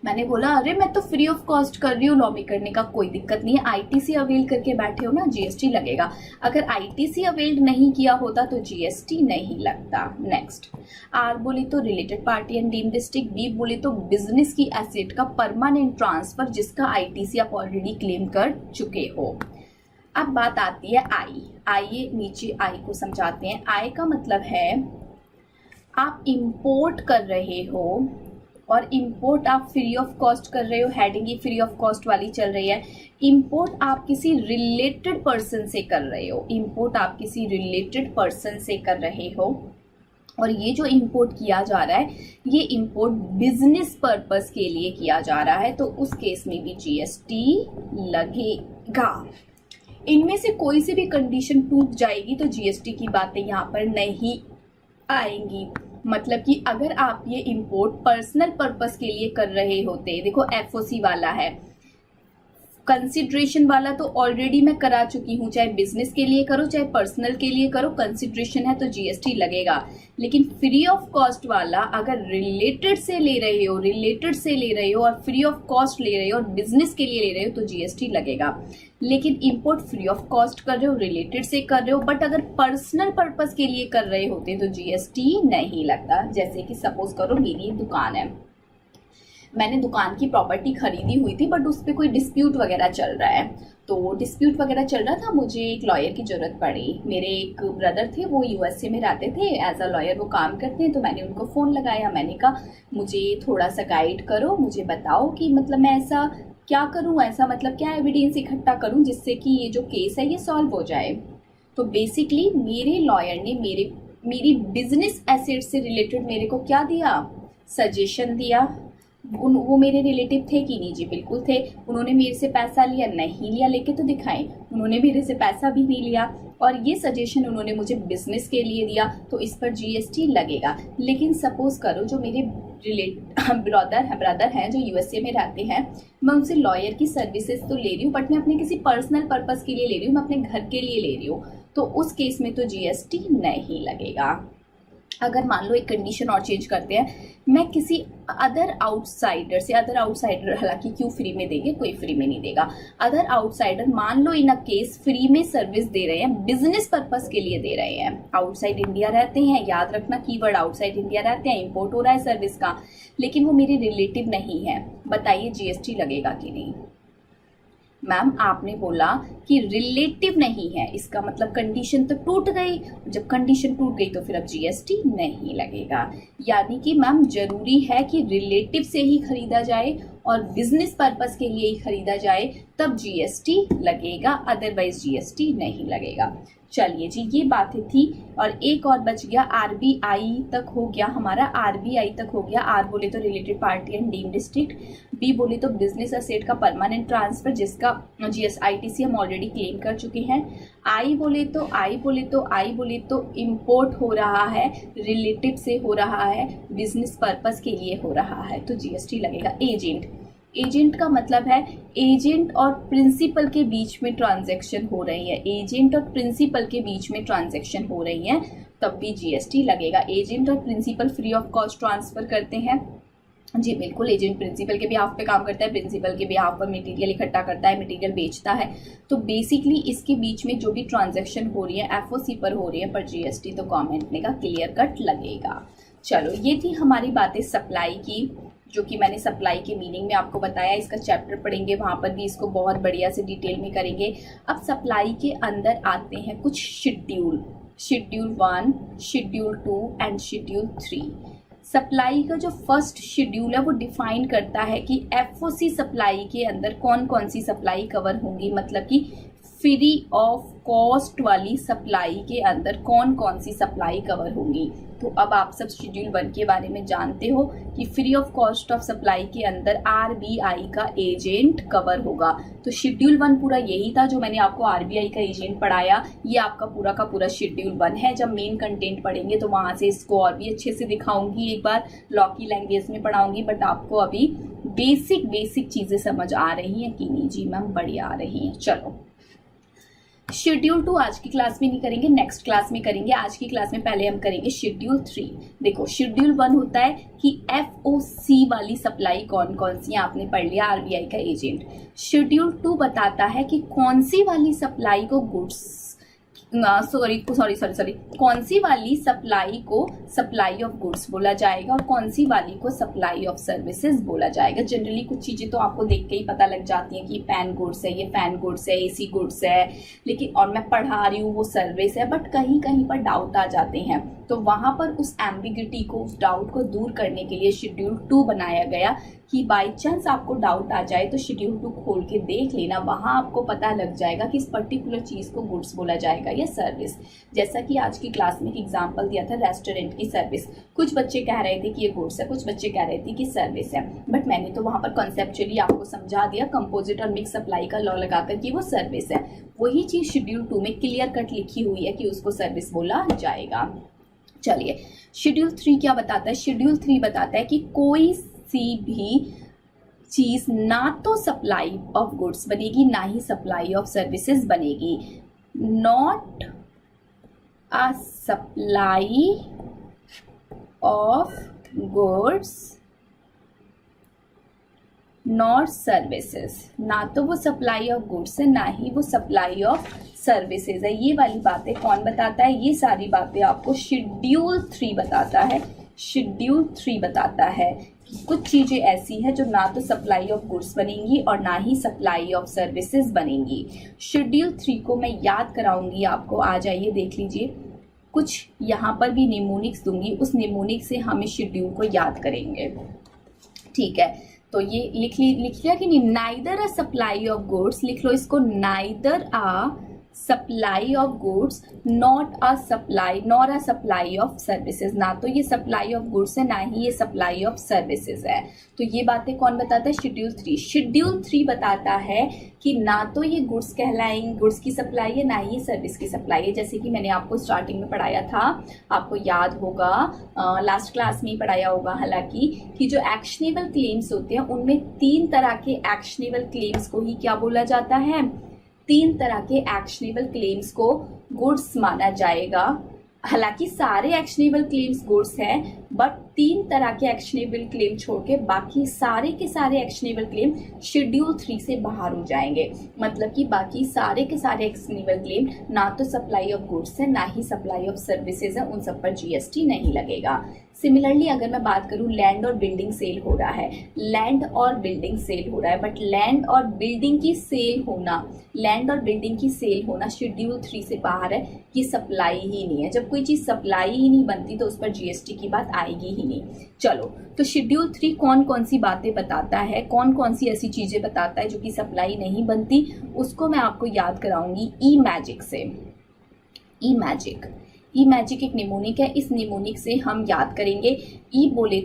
मैंने बोला अरे मैं तो फ्री ऑफ कॉस्ट कर रही हूँ, लॉ में करने का कोई दिक्कत नहीं है, आईटीसी अवेल करके बैठे हो ना, जीएसटी लगेगा। अगर आईटीसी अवेल नहीं किया होता तो जीएसटी नहीं लगता। नेक्स्ट, आर बोले तो related party and deemed district, B बोले तो बिजनेस की एसेट का परमानेंट ट्रांसफर जिसका आईटीसी आप ऑलरेडी क्लेम कर चुके हो। अब बात आती है आई। आइए नीचे आई को समझाते हैं। आई का मतलब है आप इंपोर्ट कर रहे हो और इंपोर्ट आप फ्री ऑफ कॉस्ट कर रहे हो। Heading he free of cost वाली चल रही है। इंपोर्ट आप किसी रिलेटेड पर्सन से कर रहे हो। इंपोर्ट आप किसी रिलेटेड पर्सन से कर रहे हो और ये जो इंपोर्ट किया जा रहा है ये इंपोर्ट बिजनेस पर्पस के लिए किया जा रहा है, तो उस केस में भी जीएसटी लगेगा। इनमें से कोई सी भी कंडीशन टूट जाएगी तो जीएसटी की बातें यहाँ पर नहीं आएंगी। मतलब कि अगर आप ये इंपोर्ट पर्सनल पर्पस के लिए कर रहे होते, देखो एफओसी वाला है, कंसिडरेशन वाला तो ऑलरेडी मैं करा चुकी हूँ, चाहे बिजनेस के लिए करो चाहे पर्सनल के लिए करो, कंसिडरेशन है तो जीएसटी लगेगा। लेकिन फ्री ऑफ कॉस्ट वाला अगर रिलेटेड से ले रहे हो और फ्री ऑफ कॉस्ट ले रहे हो और बिजनेस के लिए ले रहे हो तो जीएसटी लगेगा। लेकिन इंपोर्ट फ्री ऑफ कॉस्ट कर रहे हो, रिलेटेड से कर रहे हो, बट अगर पर्सनल पर्पस के लिए कर रहे होते तो जीएसटी नहीं लगता। जैसे कि सपोज करो मेरी दुकान है, मैंने दुकान की प्रॉपर्टी खरीदी हुई थी बट उस पर कोई डिस्प्यूट वगैरह चल रहा है, तो डिस्प्यूट वगैरह चल रहा था, मुझे एक लॉयर की ज़रूरत पड़ी। मेरे एक ब्रदर थे, वो यूएसए में रहते थे, एज अ लॉयर वो काम करते हैं, तो मैंने उनको फ़ोन लगाया। मैंने कहा मुझे थोड़ा सा गाइड करो, मुझे बताओ कि मतलब मैं ऐसा क्या करूँ, ऐसा मतलब क्या एविडेंस इकट्ठा करूँ जिससे कि ये जो केस है ये सॉल्व हो जाए। तो बेसिकली मेरे लॉयर ने मेरी बिजनेस एसेट से रिलेटेड मेरे को क्या दिया, सजेशन दिया। वो मेरे रिलेटिव थे कि नहीं? जी बिल्कुल थे। उन्होंने मेरे से पैसा लिया? नहीं लिया, लेके तो दिखाएं। उन्होंने मेरे से पैसा भी नहीं लिया और ये सजेशन उन्होंने मुझे बिजनेस के लिए दिया, तो इस पर जीएसटी लगेगा। लेकिन सपोज करो जो मेरे ब्रदर हैं जो यूएसए में रहते हैं, मैं उनसे लॉयर की सर्विसेज तो ले रही हूँ बट मैं अपने किसी पर्सनल पर्पस के लिए ले रही हूँ, मैं अपने घर के लिए ले रही हूँ, तो उस केस में तो जीएसटी नहीं लगेगा। अगर मान लो एक कंडीशन और चेंज करते हैं, मैं किसी अदर आउटसाइडर हालांकि क्यों फ्री में देंगे, कोई फ्री में नहीं देगा। अदर आउटसाइडर मान लो इन अ केस फ्री में सर्विस दे रहे हैं, बिजनेस पर्पस के लिए दे रहे हैं, आउटसाइड इंडिया रहते हैं, याद रखना कीवर्ड आउटसाइड इंडिया रहते हैं, इंपोर्ट हो रहा है सर्विस का, लेकिन वो मेरे रिलेटिव नहीं है, बताइए जीएसटी लगेगा कि नहीं? मैम आपने बोला कि रिलेटिव नहीं है, इसका मतलब कंडीशन तो टूट गई। जब कंडीशन टूट गई तो फिर अब जीएसटी नहीं लगेगा। यानी कि मैम जरूरी है कि रिलेटिव से ही खरीदा जाए और बिजनेस पर्पस के लिए ही खरीदा जाए, तब जीएसटी लगेगा, अदरवाइज जीएसटी नहीं लगेगा। चलिए जी, ये बातें थी। और एक और बच गया, आरबीआई तक हो गया हमारा, आरबीआई तक हो गया। आर बोले तो related party and deemed district, B बोले तो बिजनेस एसेट का परमानेंट ट्रांसफर जिसका आईटीसी हम ऑलरेडी क्लेम कर चुके हैं। आई बोले तो इंपोर्ट हो रहा है, रिलेटिव से हो रहा है, बिजनेस पर्पस के लिए हो रहा है, तो जीएसटी लगेगा। एजेंट का मतलब है एजेंट और प्रिंसिपल के बीच में ट्रांजैक्शन हो रही है, एजेंट और प्रिंसिपल के बीच में ट्रांजैक्शन हो रही है, तब भी जीएसटी लगेगा। एजेंट और principal free of cost transfer करते हैं, जी बिल्कुल, एजेंट प्रिंसिपल के बिहाफ पे काम करता है, प्रिंसिपल के बिहाफ पर मटेरियल इकट्ठा करता है, मटेरियल बेचता है। तो बेसिकली इसके बीच में जो भी ट्रांजैक्शन हो रही है एफओसी पर हो रही है पर जीएसटी तो गवर्नमेंट का क्लियर कट लगेगा। चलो, ये थी हमारी बातें सप्लाई की, जो कि मैंने सप्लाई के मीनिंग में आपको बताया। इसका चैप्टर पढ़ेंगे, वहाँ पर भी इसको बहुत बढ़िया से डिटेल में करेंगे। अब सप्लाई के अंदर आते हैं कुछ schedule, schedule 1, schedule 2 and schedule 3। Supply का जो फर्स्ट शेड्यूल है वो डिफाइन करता है कि एफओसी सप्लाई के अंदर कौन कौन सी सप्लाई कवर होंगी, मतलब कि फ्री ऑफ कॉस्ट वाली सप्लाई के अंदर कौन कौन सी सप्लाई कवर होंगी। तो अब आप सब शेड्यूल 1 के बारे में जानते हो कि free of cost of supply के अंदर आरबीआई का एजेंट कवर होगा। तो शेड्यूल 1 पूरा यही था जो मैंने आपको आरबीआई का एजेंट पढ़ाया। ये आपका पूरा का पूरा शेड्यूल 1 है। जब मेन कंटेंट पढ़ेंगे तो वहां से इसको और भी अच्छे से दिखाऊंगी, एक बार लॉ की लैंग्वेज में पढ़ाऊंगी। बट आपको अभी बेसिक चीजें समझ आ रही हैं कि नहीं? जी मैम, बढ़िया आ रही हैं। चलो, शेड्यूल 2 आज की क्लास में नहीं करेंगे, नेक्स्ट क्लास में करेंगे। आज की क्लास में पहले हम करेंगे शेड्यूल 3। देखो, शेड्यूल 1 होता है कि एफओसी वाली सप्लाई कौन कौन सी है, आपने पढ़ लिया, आरबीआई का एजेंट। शेड्यूल 2 बताता है कि कौन सी वाली सप्लाई को गुड्स कौन सी वाली सप्लाई को सप्लाई ऑफ गुड्स बोला जाएगा और कौन सी वाली को सप्लाई ऑफ सर्विसेज बोला जाएगा। जनरली कुछ चीजें तो आपको देख के ही पता लग जाती हैं कि पैन गुड्स है, ये फैन गुड्स है, एसी गुड्स है, लेकिन और मैं पढ़ा रही हूँ वो सर्विस है। बट कहीं कहीं पर डाउट आ जाते हैं, तो वहां पर उस एम्बिग्यूटी को, उस डाउट को दूर करने के लिए शेड्यूल 2 बनाया गया कि बाई चांस आपको डाउट आ जाए तो शेड्यूल 2 खोल के देख लेना, वहां आपको पता लग जाएगा कि इस पर्टिकुलर चीज को गुड्स बोला जाएगा या सर्विस। जैसा कि आज की क्लास में एक एग्जांपल दिया था रेस्टोरेंट की सर्विस। कुछ बच्चे कह रहे थे कि ये गुड्स है, कुछ बच्चे कह रहे थे कि सर्विस है, बट मैंने तो वहां पर कॉन्सेप्चुअली आपको समझा दिया कंपोजिट और मिक्स सप्लाई का लॉ लगाकर कि वो सर्विस है। वही चीज शेड्यूल 2 में क्लियर कट लिखी हुई है कि उसको सर्विस बोला जाएगा। चलिए, शेड्यूल 3 क्या बताता है? शेड्यूल 3 बताता है कि कोई सी भी चीज ना तो सप्लाई ऑफ गुड्स बनेगी ना ही सप्लाई ऑफ सर्विसेज बनेगी। Not a supply of goods not services, ना तो वो सप्लाई ऑफ गुड्स है ना ही वो सप्लाई ऑफ सर्विसेज है। ये वाली बातें कौन बताता है? ये सारी बातें आपको शेड्यूल 3 बताता है। शेड्यूल 3 बताता है कि कुछ चीजें ऐसी हैं जो ना तो सप्लाई ऑफ गुड्स बनेंगी और ना ही सप्लाई ऑफ सर्विसेज बनेंगी। शेड्यूल 3 को मैं याद कराऊंगी आपको, आ जाइए देख लीजिए। कुछ यहाँ पर भी निमोनिक्स दूंगी, उस निमोनिक से हम इस शेड्यूल को याद करेंगे। ठीक है, तो ये लिख लिया कि नहीं? Neither a supply of goods, लिख लो इसको, neither a supply of goods not a supply nor a supply of services, ना तो ये सप्लाई ऑफ गुड्स है ना ही ये सप्लाई ऑफ सर्विसेज है। तो ये बातें कौन बताता है? शेड्यूल 3। शेड्यूल 3 बताता है कि ना तो ये गुड्स कहलाएंगे, गुड्स की सप्लाई है, ना ही सर्विस की सप्लाई है। जैसे कि मैंने आपको स्टार्टिंग में पढ़ाया था, आपको याद होगा, लास्ट क्लास में ही पढ़ाया होगा हालांकि, कि जो एक्शनेबल क्लेम्स होते हैं उनमें 3 तरह के एक्शनेबल क्लेम्स को ही क्या बोला जाता है? 3 तरह के एक्शनेबल क्लेम्स को गुड्स माना जाएगा। हालांकि सारे एक्शनेबल क्लेम्स गुड्स हैं, बट 3 तरह के एक्शनेबल क्लेम छोड़ के बाकी सारे के सारे एक्शनेबल क्लेम शेड्यूल 3 से बाहर हो जाएंगे। मतलब कि बाकी सारे के सारे एक्शनेबल क्लेम ना तो सप्लाई ऑफ गुड्स है ना ही सप्लाई ऑफ सर्विसेज है, उन सब पर जीएसटी नहीं लगेगा। सिमिलरली अगर मैं बात करूं, लैंड और बिल्डिंग सेल हो रहा है, लैंड और बिल्डिंग सेल हो रहा है, बट लैंड और बिल्डिंग की सेल होना शेड्यूल 3 से बाहर है, ये सप्लाई ही नहीं है। जब कोई चीज सप्लाई ही नहीं बनती तो उस पर जीएसटी की बात आएगी ही नहीं। चलो, तो शेड्यूल 3 कौन कौन सी बातें बताता है, कौन कौन सी ऐसी चीजें बताता है जो कि सप्लाई नहीं बनती, उसको मैं आपको याद कराऊंगी ई मैजिक से। ई मैजिक एक निमोनिक है, इस निमोनिक से हम याद करेंगे। ई बोले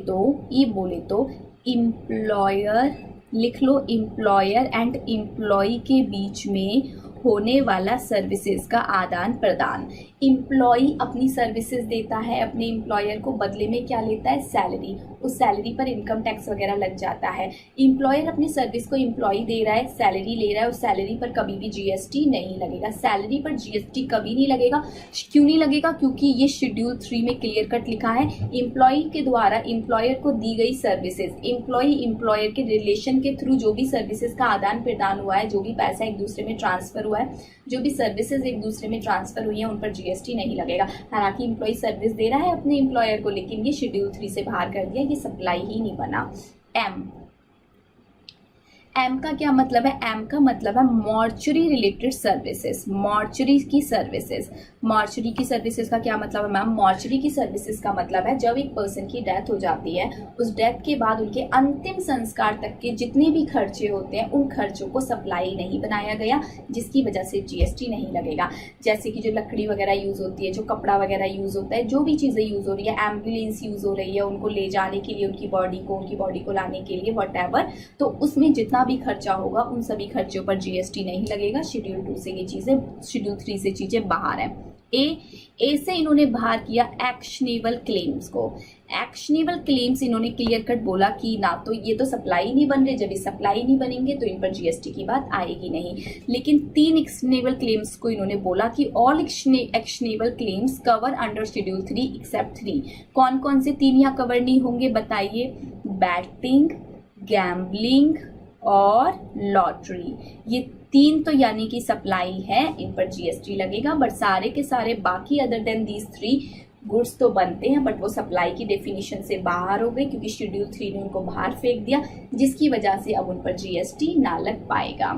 तो इम्प्लॉयर, लिख लो, इम्प्लॉयर एंड इम्प्लॉय के बीच में होने वाला सर्विसेज का आदान प्रदान। इम्प्लॉय अपनी सर्विसेज देता है अपने इम्प्लॉयर को, बदले में क्या लेता है? सैलरी। उस सैलरी पर इनकम टैक्स वगैरह लग जाता है। एम्प्लॉयर अपनी सर्विस को एम्प्लॉय दे रहा है, सैलरी ले रहा है, उस सैलरी पर कभी भी जीएसटी नहीं लगेगा। सैलरी पर जीएसटी कभी नहीं लगेगा। क्यों नहीं लगेगा? क्योंकि ये शेड्यूल 3 में क्लियर कट लिखा है, एम्प्लॉय के द्वारा एम्प्लॉयर को दी गई सर्विसेज, एम्प्लॉय एम्प्लॉयर के रिलेशन के थ्रू जो भी सर्विसेज का आदान प्रदान हुआ है, जो भी पैसा एक दूसरे में ट्रांसफर हुआ है, जो भी सर्विसेज एक दूसरे में ट्रांसफर हुई है, उन पर जीएसटी नहीं लगेगा। हालांकि एम्प्लॉय सर्विस दे रहा है अपने एम्प्लॉयर को, लेकिन ये शेड्यूल 3 से बाहर कर दिया, ये सप्लाई ही नहीं बना। एम का क्या मतलब है? एम का मतलब है मॉर्चरी रिलेटेड सर्विसेज, मॉर्चरी की सर्विसेज। मॉर्चरी की सर्विसेज का क्या मतलब है मैम? मॉर्चरी की सर्विसेज का मतलब है जब एक पर्सन की डेथ हो जाती है, उस डेथ के बाद उनके अंतिम संस्कार तक के जितने भी खर्चे होते हैं, उन खर्चों को सप्लाई नहीं बनाया गया, जिसकी वजह से जीएसटी नहीं लगेगा। जैसे कि जो लकड़ी वगैरह यूज होती है, जो कपड़ा वगैरह यूज होता है, जो भी चीजें यूज हो रही है, एम्बुलेंस यूज हो रही है उनको ले जाने के लिए, उनकी बॉडी को लाने के लिए, व्हाटएवर, तो उसमें जितना भी खर्चा होगा उन सभी खर्चों पर जीएसटी नहीं लगेगा। शेड्यूल 2 से ये चीजें, शेड्यूल 3 से चीजें बाहर है। ए से इन्होंने बाहर किया एक्शनेबल क्लेम्स को। एक्शनेबल क्लेम्स इन्होंने क्लियर कट बोला कि ना तो ये तो सप्लाई नहीं बन रहे, जब ये सप्लाई नहीं बनेंगे तो इन पर जीएसटी की बात आएगी नहीं। लेकिन 3 एक्शनेबल क्लेम्स को इन्होंने बोला कि all actionable claims cover under schedule 3 except 3। कौन कौन से 3 यहाँ कवर नहीं होंगे बताइए? बैटिंग, गैम्बलिंग और लॉटरी। ये 3 तो यानी कि सप्लाई है, इन पर जीएसटी लगेगा। बट सारे के सारे बाकी अदर देन दीज 3 गुड्स तो बनते हैं, बट वो सप्लाई की डेफिनेशन से बाहर हो गए, क्योंकि शेड्यूल 3 ने उनको बाहर फेंक दिया, जिसकी वजह से अब उन पर जीएसटी ना लग पाएगा।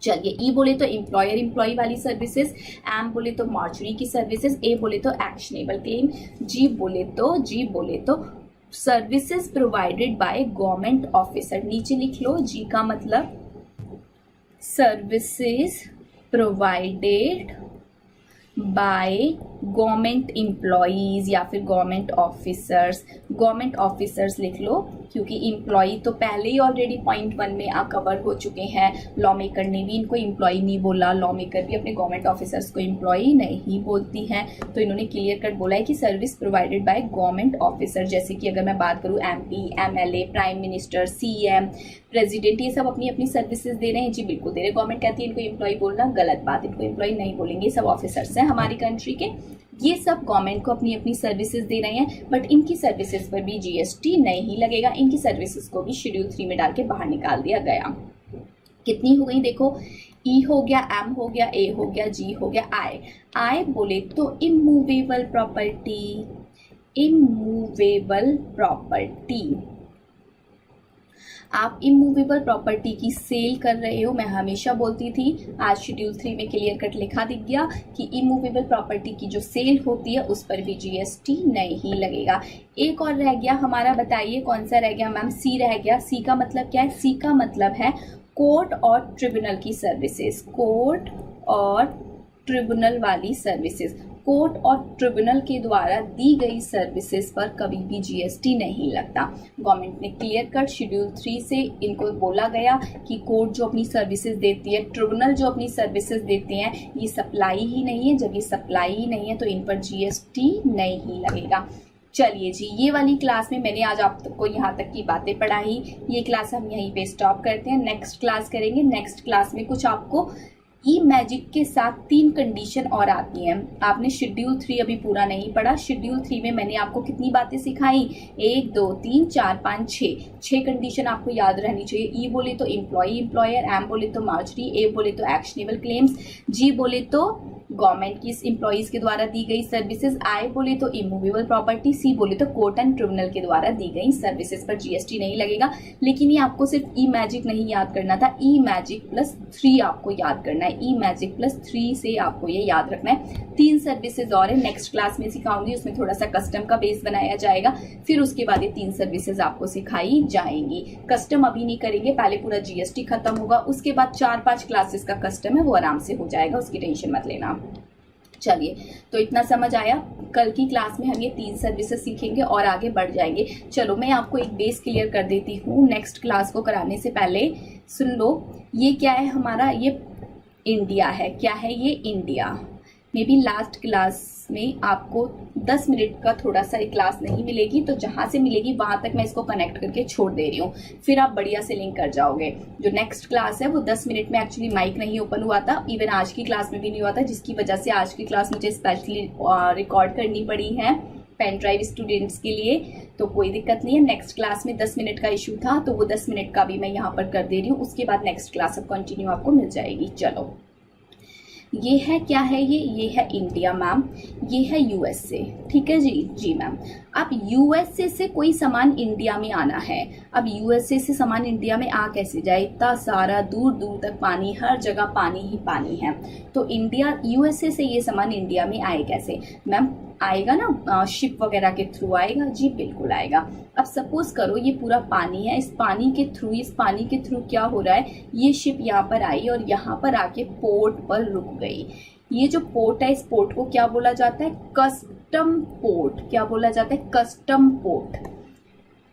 चलिए, ई बोले तो एम्प्लॉयर एम्प्लॉय वाली सर्विसेज, एम बोले तो मॉर्चरी की सर्विसेज, ए बोले तो एक्शनेबल क्लेम, जी बोले तो services provided by government officer. नीचे लिख लो, जी का मतलब services provided by government employees या फिर गवर्नमेंट ऑफिसर्स। गवर्नमेंट ऑफिसर्स लिख लो, क्योंकि एम्प्लॉय तो पहले ही ऑलरेडी पॉइंट 1 में कवर हो चुके हैं। लॉ मेकर ने भी इनको एम्प्लॉय नहीं बोला, लॉ मेकर भी अपने गवर्नमेंट ऑफिसर्स को एम्प्लॉय नहीं बोलती हैं, तो इन्होंने क्लियर कट बोला है कि service provided by government officer. जैसे कि अगर मैं बात करूँ MP, MLA, prime minister, CM, president, ये सब अपनी अपनी सर्विसेज दे रहे हैं। जी बिल्कुल दे रहे हैं। गवर्नमेंट कहती है इनको एम्प्लॉय बोलना गलत बात, इनको एम्प्लॉय नहीं बोलेंगे, सब ऑफिसर्स हैं हमारी कंट्री के। ये सब गवर्नमेंट को अपनी अपनी सर्विसेज दे रहे हैं, बट इनकी सर्विसेज पर भी जीएसटी नहीं लगेगा। इनकी सर्विसेज को भी शेड्यूल 3 में डाल के बाहर निकाल दिया गया। कितनी हो गई देखो, ई हो गया, एम हो गया, ए हो गया, जी हो गया, आई। आई बोले तो इमूवेबल प्रॉपर्टी, इमूवेबल प्रॉपर्टी। आप इमूवेबल प्रॉपर्टी की सेल कर रहे हो, मैं हमेशा बोलती थी, आज शेड्यूल 3 में क्लियर कट लिखा दिख गया कि इमूवेबल प्रॉपर्टी की जो सेल होती है उस पर भी जीएसटी नहीं लगेगा। एक और रह गया हमारा, बताइए कौन सा रह गया मैम? सी रह गया। सी का मतलब क्या है? सी का मतलब है कोर्ट और ट्रिब्यूनल की सर्विसेज, कोर्ट और ट्रिब्यूनल वाली सर्विसेज। कोर्ट और ट्रिब्यूनल के द्वारा दी गई सर्विसेज पर कभी भी जीएसटी नहीं लगता। गवर्नमेंट ने क्लियर कट शेड्यूल 3 से इनको बोला गया कि कोर्ट जो अपनी सर्विसेज देती है, ट्रिब्यूनल जो अपनी सर्विसेज देते हैं, ये सप्लाई ही नहीं है। जब ये सप्लाई ही नहीं है तो इन पर जीएसटी नहीं लगेगा। चलिए जी, ये वाली क्लास में मैंने आज आपको यहाँ तक की बातें पढ़ाई। ये क्लास हम यहीं पे स्टॉप करते हैं, नेक्स्ट क्लास करेंगे। नेक्स्ट क्लास में कुछ आपको ई मैजिक के साथ 3 कंडीशन और आती हैं। आपने शेड्यूल 3 अभी पूरा नहीं पढ़ा। शेड्यूल 3 में मैंने आपको कितनी बातें सिखाई? 1 2 3 4 5 6 कंडीशन आपको याद रहनी चाहिए। ई बोले तो एम्प्लॉय एम्प्लॉयर, एम बोले तो मॉर्चरी, ए बोले तो एक्शनेबल क्लेम्स, जी बोले तो गवर्नमेंट की एम्प्लॉयज के द्वारा दी गई सर्विसेज, आई बोले तो इमूवेबल प्रॉपर्टी, सी बोले तो कोर्ट एंड ट्रिब्यूनल के द्वारा दी गई सर्विसेज पर जीएसटी नहीं लगेगा। लेकिन ये आपको सिर्फ ई मैजिक नहीं याद करना था, ई मैजिक प्लस 3 आपको याद करना है। ई मैजिक प्लस 3 से आपको ये याद रखना है। 3 सर्विसेज और है, नेक्स्ट क्लास में सिखाऊंगी, उसमें थोड़ा सा कस्टम का बेस बनाया जाएगा, फिर उसके बाद ये 3 सर्विसेज आपको सिखाई जाएंगी। कस्टम अभी नहीं करेंगे, पहले पूरा जीएसटी खत्म होगा, उसके बाद 4-5 क्लासेस का कस्टम है, वो आराम से हो जाएगा, उसकी टेंशन मत लेना। चलिए, तो इतना समझ आया। कल की क्लास में हम ये 3 सर्विसेज सीखेंगे और आगे बढ़ जाएंगे। चलो, मैं आपको एक बेस क्लियर कर देती हूँ नेक्स्ट क्लास को कराने से पहले। सुन लो, ये क्या है हमारा? ये इंडिया है। क्या है ये? India. May be last class में आपको 10 मिनट का थोड़ा सा एक क्लास नहीं मिलेगी, तो जहाँ से मिलेगी वहाँ तक मैं इसको कनेक्ट करके छोड़ दे रही हूँ, फिर आप बढ़िया से लिंक कर जाओगे। जो नेक्स्ट क्लास है वो 10 मिनट में एक्चुअली माइक नहीं ओपन हुआ था, इवन आज की क्लास में भी नहीं हुआ था, जिसकी वजह से आज की क्लास मुझे स्पेशली रिकॉर्ड करनी पड़ी है पेन ड्राइव स्टूडेंट्स के लिए। तो कोई दिक्कत नहीं है, नेक्स्ट क्लास में 10 मिनट का इशू था तो वो 10 मिनट का भी मैं यहाँ पर कर दे रही हूँ, उसके बाद नेक्स्ट क्लास अब कंटिन्यू आपको मिल जाएगी। चलो, ये है क्या है, ये है इंडिया मैम, ये है यूएसए, ठीक है जी। जी मैम, अब यूएसए से कोई सामान इंडिया में आना है, अब यूएसए से सामान इंडिया में आ कैसे जाए, इतना सारा दूर दूर तक पानी, हर जगह पानी ही पानी है, तो इंडिया यूएसए से ये सामान इंडिया में आए कैसे मैम? आएगा ना शिप वगैरह के थ्रू आएगा। जी बिल्कुल आएगा। अब सपोज करो ये पूरा पानी है, इस पानी के थ्रू क्या हो रहा है, ये शिप यहाँ पर आई और यहाँ पर आके पोर्ट पर रुक गई। ये जो पोर्ट है, इस पोर्ट को क्या बोला जाता है? Custom port. क्या बोला जाता है? Custom port.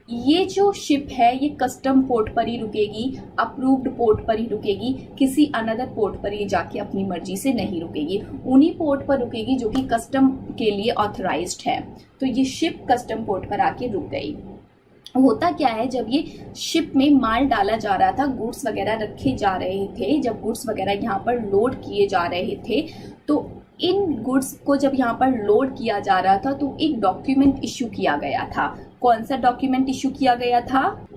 ये जो शिप है ये कस्टम पोर्ट पर ही रुकेगी, अप्रूव्ड पोर्ट पर ही रुकेगी, किसी अनदर पोर्ट पर ये जाके अपनी मर्जी से नहीं रुकेगी, उन्हीं पोर्ट पर रुकेगी जो कि कस्टम के लिए ऑथराइज्ड है। तो ये शिप कस्टम पोर्ट पर आके रुक गई। होता क्या है, जब ये शिप में माल डाला जा रहा था, गुड्स वगैरह रखे जा रहे थे, जब गुड्स वगैरह यहाँ पर लोड किए जा रहे थे, तो इन गुड्स को जब यहाँ पर लोड किया जा रहा था तो एक डॉक्यूमेंट इशू किया गया था। कौन सा डॉक्यूमेंट इशू किया गया था?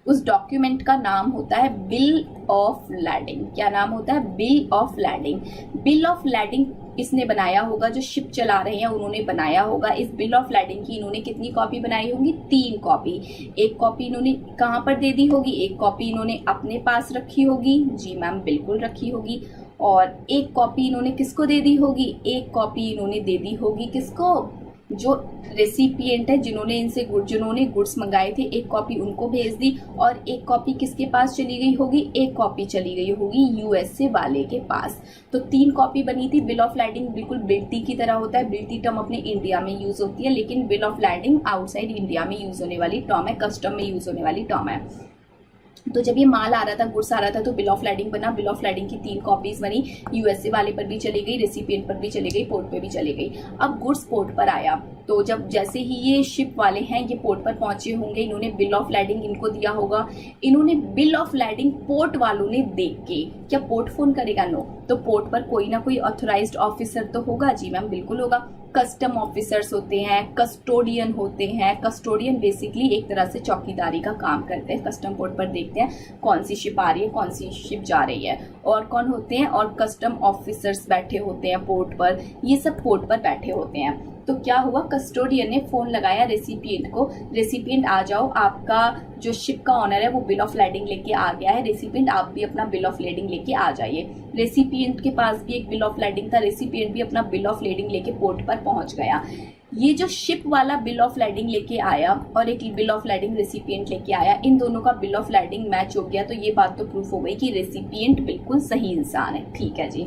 उस डॉक्यूमेंट का नाम होता है बिल ऑफ लैडिंग। क्या नाम होता है? Bill of lading. Bill of lading इसने बनाया होगा, जो शिप चला रहे हैं उन्होंने बनाया होगा। इस बिल ऑफ लैडिंग की इन्होंने कितनी कॉपी बनाई होंगी? 3 कॉपी। एक कॉपी इन्होंने कहाँ पर दे दी होगी? एक कॉपी इन्होंने अपने पास रखी होगी। जी मैम बिल्कुल रखी होगी। और एक कॉपी इन्होंने किसको दे दी होगी? एक कॉपी इन्होंने दे दी होगी किसको? जो रेसिपिएंट है, जिन्होंने गुड्स मंगाए थे, एक कॉपी उनको भेज दी। और एक कॉपी किसके पास चली गई होगी? एक कॉपी चली गई होगी यूएसए वाले के पास। तो 3 कॉपी बनी थी। बिल ऑफ लैडिंग बिल्कुल बिल्टी की तरह होता है। बिल्टी टर्म अपने इंडिया में यूज होती है, लेकिन bill of lading outside India में यूज होने वाली टर्म है, कस्टम में यूज होने वाली टर्म है। तो जब ये माल आ रहा था, गुड्स आ रहा था, तो बिल ऑफ लैडिंग बना। बिल ऑफ लैडिंग की 3 कॉपीज बनी, यूएसए वाले पर भी चली गई, रेसिपिएंट पर भी चली गई, पोर्ट पे भी चली गई। अब गुड्स पोर्ट पर आया, तो जब जैसे ही ये शिप वाले हैं ये पोर्ट पर पहुंचे होंगे, इन्होंने बिल ऑफ लैडिंग इनको दिया होगा। इन्होंने बिल ऑफ लैडिंग पोर्ट वालों ने देख के, क्या पोर्ट फोन करेगा? नो। तो पोर्ट पर कोई ना कोई ऑथराइज्ड ऑफिसर तो होगा। जी मैम बिल्कुल होगा। कस्टम ऑफिसर्स होते हैं, कस्टोडियन होते हैं। कस्टोडियन बेसिकली एक तरह से चौकीदारी का काम करते हैं। कस्टम पोर्ट पर देखते हैं कौन सी शिप आ रही है, कौन सी शिप जा रही है। और कौन होते हैं? और कस्टम ऑफिसर्स बैठे होते हैं पोर्ट पर। ये सब पोर्ट पर बैठे होते हैं। तो क्या हुआ, कस्टोडियन ने फोन लगाया रेसिपिएंट को, रेसिपिएंट आ जाओ, आपका जो शिप का ऑनर है वो बिल ऑफ लैडिंग लेके आ गया है, रेसिपिएंट आप भी अपना बिल ऑफ लैडिंग लेके आ जाइए। रेसिपिएंट के पास भी एक बिल ऑफ लैडिंग था, रेसिपिएंट भी अपना बिल ऑफ लैडिंग लेके पोर्ट पर पहुंच गया। ये जो शिप वाला बिल ऑफ लैडिंग लेके आया और एक बिल ऑफ लैडिंग रेसिपिएंट लेके आया, इन दोनों का बिल ऑफ लैडिंग मैच हो गया, तो ये बात तो प्रूफ हो गई कि रेसिपिएंट बिल्कुल सही इंसान है। ठीक है जी।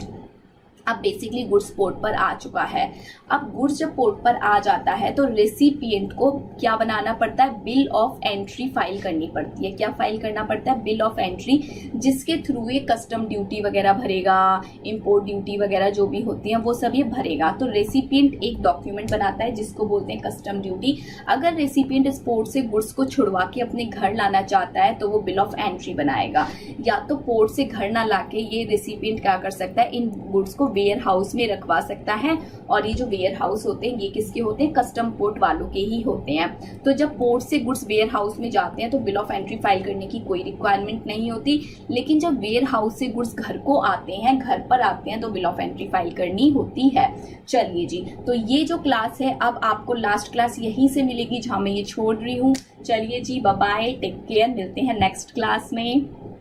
अब बेसिकली गुड्स पोर्ट पर आ चुका है। अब गुड्स जब पोर्ट पर आ जाता है तो रेसिपिएंट को क्या बनाना पड़ता है? बिल ऑफ एंट्री फाइल करनी पड़ती है। क्या फाइल करना पड़ता है? बिल ऑफ एंट्री, जिसके थ्रू ये कस्टम ड्यूटी वगैरह भरेगा, इंपोर्ट ड्यूटी वगैरह जो भी होती है वो सब ये भरेगा। तो रेसिपिएंट एक डॉक्यूमेंट बनाता है जिसको बोलते हैं कस्टम ड्यूटी। अगर रेसिपिएंट इस पोर्ट से गुड्स को छुड़वा के अपने घर लाना चाहता है तो वो बिल ऑफ एंट्री बनाएगा। या तो पोर्ट से घर ना लाके ये रेसिपिएंट क्या कर सकता है? इन गुड्स को वेयर हाउस में रखवा सकता है। और ये जो वेयर हाउस होते हैं ये किसके होते हैं? कस्टम पोर्ट वालों के ही होते हैं। तो जब पोर्ट से गुड्स वेयर हाउस में जाते हैं तो बिल ऑफ एंट्री फाइल करने की कोई रिक्वायरमेंट नहीं होती, लेकिन जब वेयर हाउस से गुड्स घर को आते हैं, घर पर आते हैं, तो बिल ऑफ एंट्री फाइल करनी होती है। चलिए जी, तो ये जो क्लास है अब आपको लास्ट क्लास यहीं से मिलेगी जहां मैं ये छोड़ रही हूँ। चलिए जी, बाय बाय, टेक केयर, मिलते हैं नेक्स्ट क्लास में।